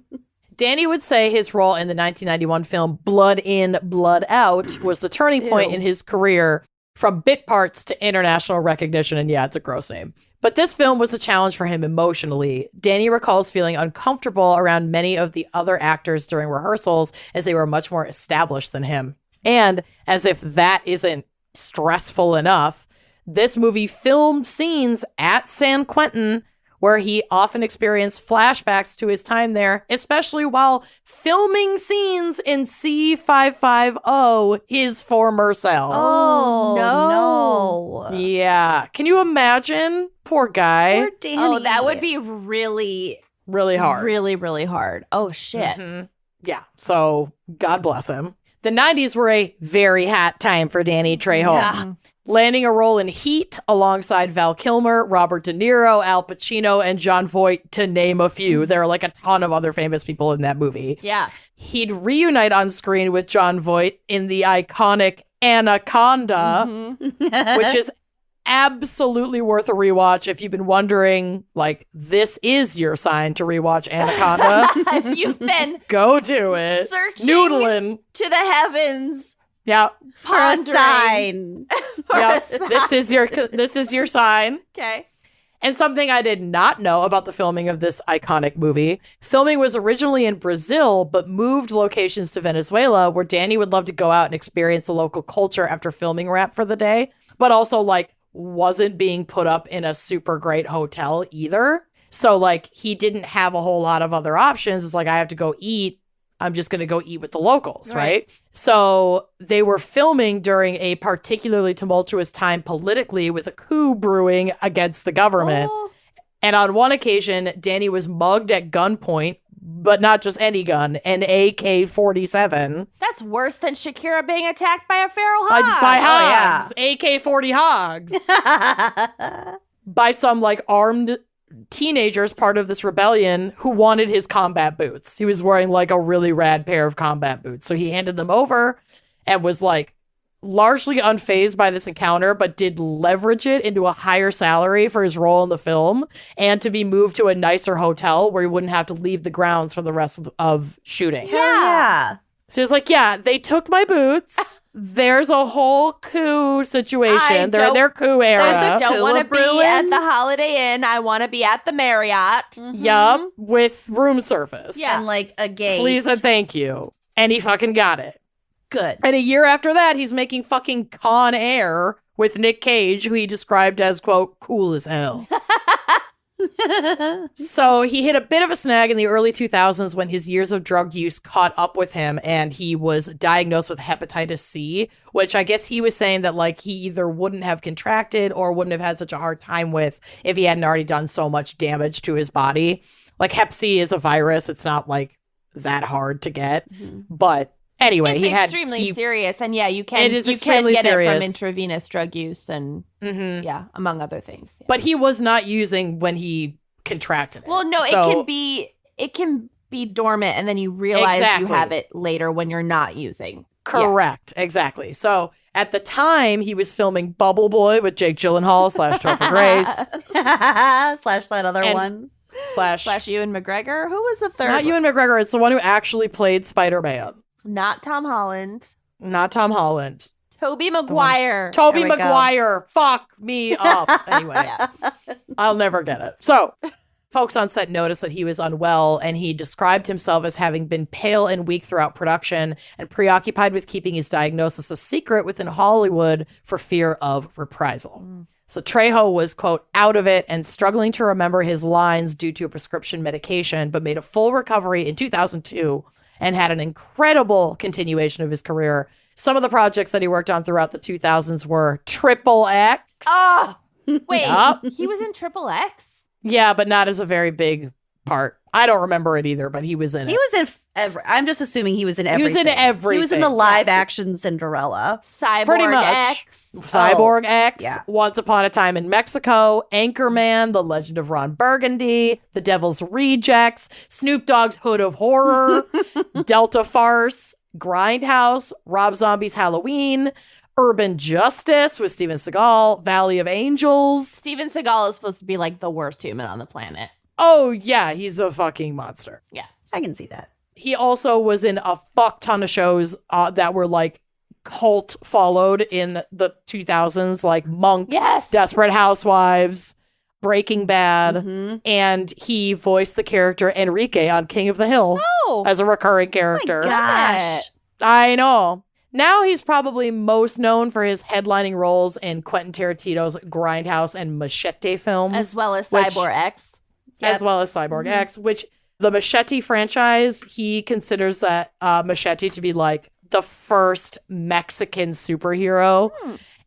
Danny would say his role in the 1991 film Blood In, Blood Out was the turning point in his career from bit parts to international recognition. And yeah, it's a gross name. But this film was a challenge for him emotionally. Danny recalls feeling uncomfortable around many of the other actors during rehearsals as they were much more established than him. And as if that isn't stressful enough, this movie filmed scenes at San Quentin where he often experienced flashbacks to his time there, especially while filming scenes in C550, his former cell. Oh, no. Yeah. Can you imagine? Poor guy. Poor Danny. Oh, that would be really, really hard. really, really hard. Oh, shit. Mm-hmm. Yeah. So God bless him. The 90s were a very hot time for Danny Trejo. Yeah. Landing a role in Heat alongside Val Kilmer, Robert De Niro, Al Pacino, and Jon Voight, to name a few. There are like a ton of other famous people in that movie. Yeah. He'd reunite on screen with Jon Voight in the iconic Anaconda, which is absolutely worth a rewatch if you've been wondering, like, this is your sign to rewatch Anaconda. If you've been Go do it. searching Noodling. to the heavens Yeah. For a sign. Yep. This is your sign. Okay. And something I did not know about the filming of this iconic movie. Filming was originally in Brazil, but moved locations to Venezuela, where Danny would love to go out and experience the local culture after filming Wrap for the day, but also like wasn't being put up in a super great hotel either. So like he didn't have a whole lot of other options. It's like, I have to go eat. I'm just going to go eat with the locals, right? So they were filming during a particularly tumultuous time politically with a coup brewing against the government. Oh. And on one occasion, Danny was mugged at gunpoint, but not just any gun, an AK-47. That's worse than Shakira being attacked by a feral hog. By hogs. AK-40 hogs. By some like armed teenagers, part of this rebellion, who wanted his combat boots. He was wearing like a really rad pair of combat boots. So he handed them over and was like largely unfazed by this encounter, but did leverage it into a higher salary for his role in the film and to be moved to a nicer hotel where he wouldn't have to leave the grounds for the rest of shooting. Yeah. So he was like, yeah, they took my boots. There's a whole coup situation. They're in their coup era. I don't want to be at the Holiday Inn. I want to be at the Marriott. Yup, with room service. Yeah. And like a gate. Please and thank you. And he fucking got it. Good. And a year after that, he's making fucking Con Air with Nick Cage, who he described as, quote, cool as hell. So he hit a bit of a snag in the early 2000s when his years of drug use caught up with him and he was diagnosed with hepatitis C, which I guess he was saying that like he either wouldn't have contracted or wouldn't have had such a hard time with if he hadn't already done so much damage to his body. Like Hep C is a virus. It's not like that hard to get. But anyway, It's he had extremely serious, and yeah, you can It is you extremely can get serious. it from intravenous drug use, and yeah, among other things. Yeah. But he was not using when he contracted it. Well, no, So- it can be dormant, and then you realize Exactly. you have it later when you're not using. Correct. Exactly. So at the time, he was filming Bubble Boy with Jake Gyllenhaal / Topher Grace Slash that other And- one. / Ewan McGregor. Who was the third? not Ewan McGregor. It's the one who actually played Spider-Man. Not Tom Holland. Not Tom Holland. Toby Maguire. Toby There we go. Maguire. Fuck me up. Anyway, I'll never get it. So folks on set noticed that he was unwell, and he described himself as having been pale and weak throughout production and preoccupied with keeping his diagnosis a secret within Hollywood for fear of reprisal. So Trejo was, quote, out of it and struggling to remember his lines due to a prescription medication, but made a full recovery in 2002 and had an incredible continuation of his career. Some of the projects that he worked on throughout the 2000s were Triple X. Oh, wait. Yup. He was in Triple X? Yeah, but not as a very big part. I don't remember it either, but he was in He it. was in I'm just assuming he was in everything. He was in everything. He was in the live action Cinderella. Cyborg Pretty much. X. Cyborg X, yeah. Once Upon a Time in Mexico, Anchorman, The Legend of Ron Burgundy, The Devil's Rejects, Snoop Dogg's Hood of Horror, Delta Farce, Grindhouse, Rob Zombie's Halloween, Urban Justice with Steven Seagal, Valley of Angels. Steven Seagal is supposed to be like the worst human on the planet. Oh, yeah, he's a fucking monster. Yeah. I can see that. He also was in a fuck ton of shows that were like cult followed in the 2000s, like Monk, Yes. Desperate Housewives, Breaking Bad, Mm-hmm. and he voiced the character Enrique on King of the Hill Oh. as a recurring character. Gosh. I know. Now he's probably most known for his headlining roles in Quentin Tarantino's Grindhouse and Machete films, As well as which- Cyborg X. as well as Cyborg X, which the Machete franchise, he considers that Machete to be like the first Mexican superhero.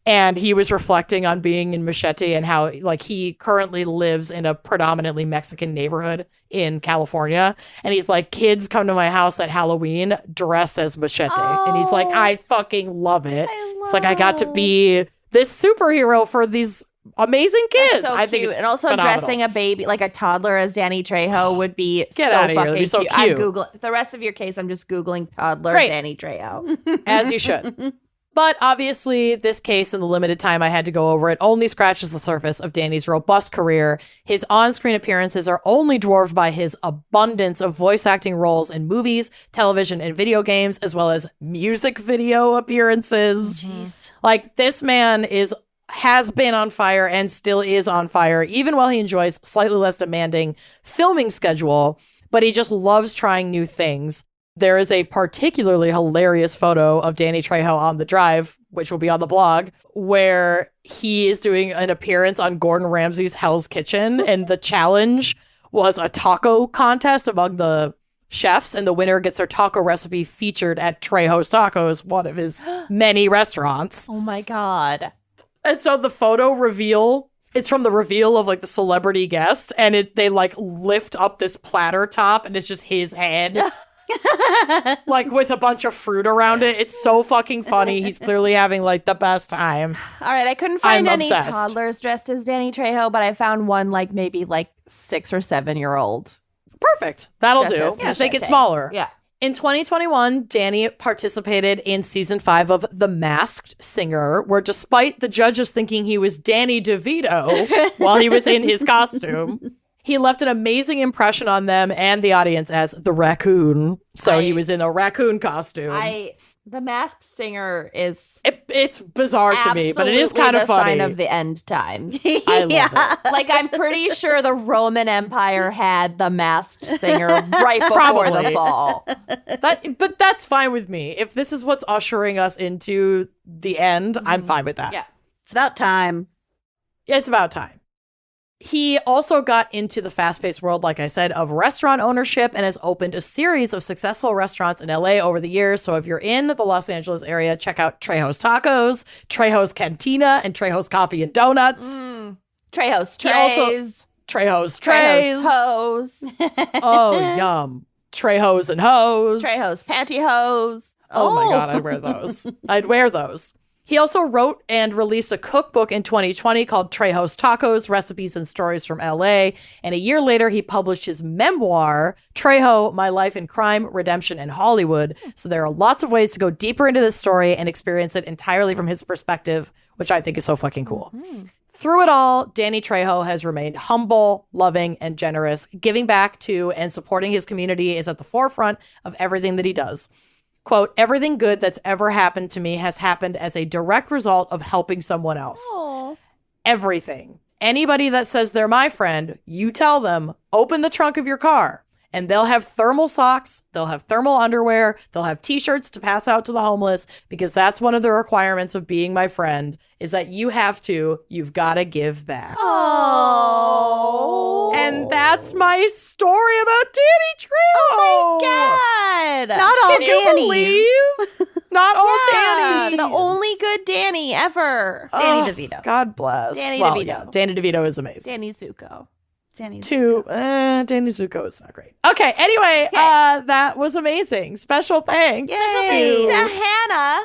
And he was reflecting on being in Machete and how like he currently lives in a predominantly Mexican neighborhood in California. And he's like, kids come to my house at Halloween dressed as Machete. And he's like, I fucking love it. It's like I got to be this superhero for these amazing kids. So I think cute. it's And also phenomenal. dressing a baby, like a toddler as Danny Trejo would be Get so outta here. That'd fucking be so I'm cute. Googling the rest of your case. I'm just Googling toddler Great. Danny Trejo. As you should. But obviously, this case, in the limited time I had to go over it, only scratches the surface of Danny's robust career. His on-screen appearances are only dwarfed by his abundance of voice acting roles in movies, television, and video games, as well as music video appearances. Like, this man has been on fire and still is on fire, even while he enjoys slightly less demanding filming schedule, but he just loves trying new things. There is a particularly hilarious photo of Danny Trejo on the drive, which will be on the blog, where he is doing an appearance on Gordon Ramsay's Hell's Kitchen, and the challenge was a taco contest among the chefs, and the winner gets their taco recipe featured at Trejo's Tacos, one of his many restaurants. Oh my God. And so the photo reveal, it's from the reveal of like the celebrity guest, and they like lift up this platter top, and it's just his head. Like with a bunch of fruit around it. It's so fucking funny. He's clearly having like the best time. All right, I couldn't find I'm any obsessed. toddlers dressed as Danny Trejo, but I found one like maybe like 6 or 7-year-old. Perfect. That'll Just do. as Just make it Machete. smaller. Yeah. In 2021, Danny participated in season 5 of The Masked Singer, where despite the judges thinking he was Danny DeVito while he was in his costume, he left an amazing impression on them and the audience as the raccoon. So he was in a raccoon costume. The Masked Singer is It's bizarre to me, but it is kind of the funny. sign of the end times. I love it. Like, I'm pretty sure the Roman Empire had the Masked Singer right before Probably. the fall. But that's fine with me. If this is what's ushering us into the end, I'm fine with that. Yeah. It's about time. It's about time. He also got into the fast-paced world, like I said, of restaurant ownership and has opened a series of successful restaurants in LA over the years. So if you're in the Los Angeles area, check out Trejo's Tacos, Trejo's Cantina, and Trejo's Coffee and Donuts. Trejo's He also- Trays. Trejo's Trays. Trejo's Hose. Oh, yum. Trejo's and Hose. Trejo's Pantyhose. Oh my God, I'd wear those. I'd wear those. He also wrote and released a cookbook in 2020 called Trejo's Tacos, Recipes and Stories from LA. And a year later, he published his memoir, Trejo, My Life in Crime, Redemption, and Hollywood. So there are lots of ways to go deeper into this story and experience it entirely from his perspective, which I think is so fucking cool. Through it all, Danny Trejo has remained humble, loving, and generous. Giving back to and supporting his community is at the forefront of everything that he does. Quote, everything good that's ever happened to me has happened as a direct result of helping someone else. Aww. Everything. Anybody that says they're my friend, you tell them, open the trunk of your car. And they'll have thermal socks, they'll have thermal underwear, they'll have t-shirts to pass out to the homeless, because that's one of the requirements of being my friend, is that you've got to give back. Oh. And that's my story about Danny Trejo. Oh my God. Not all Can you Dannys. believe? Not all Yeah, Danny. the only good Danny ever. Danny DeVito. God bless. Danny well, DeVito. yeah, Danny DeVito is amazing. Danny Zuko. Danny Danny Zuko is not great. Okay, anyway, that was amazing. Special thanks Yay. To Hannah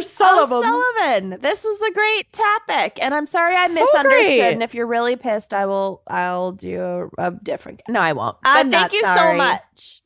Sullivan. This was a great topic, and I'm sorry I So misunderstood. great. And if you're really pissed, I'll do a different. No, I won't. I'm but thank not you sorry. so much.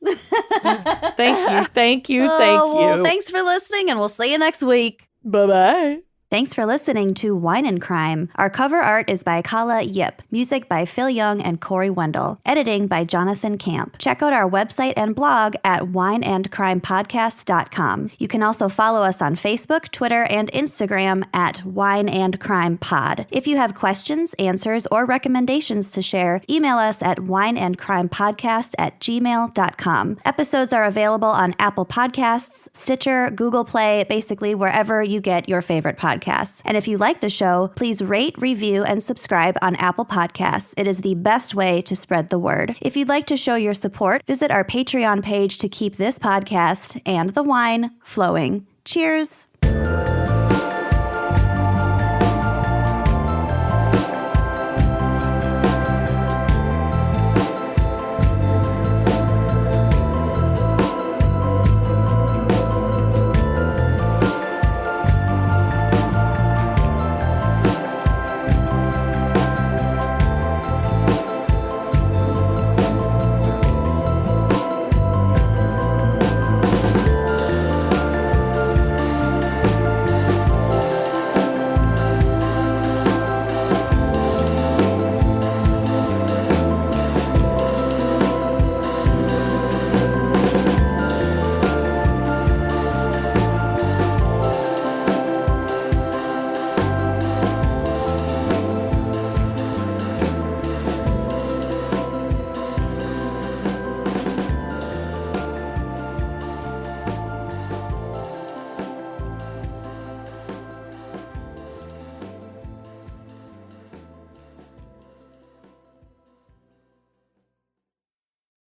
Thank you. Well, thanks for listening, and we'll see you next week. Bye-bye. Thanks for listening to Wine and Crime. Our cover art is by Kala Yip, music by Phil Young and Corey Wendell, editing by Jonathan Camp. Check out our website and blog at wineandcrimepodcast.com. You can also follow us on Facebook, Twitter, and Instagram at Wine and Crime Pod. If you have questions, answers, or recommendations to share, email us at wineandcrimepodcast@gmail.com. Episodes are available on Apple Podcasts, Stitcher, Google Play, basically wherever you get your favorite podcasts. And if you like the show, please rate, review, and subscribe on Apple Podcasts. It is the best way to spread the word. If you'd like to show your support, visit our Patreon page to keep this podcast and the wine flowing. Cheers!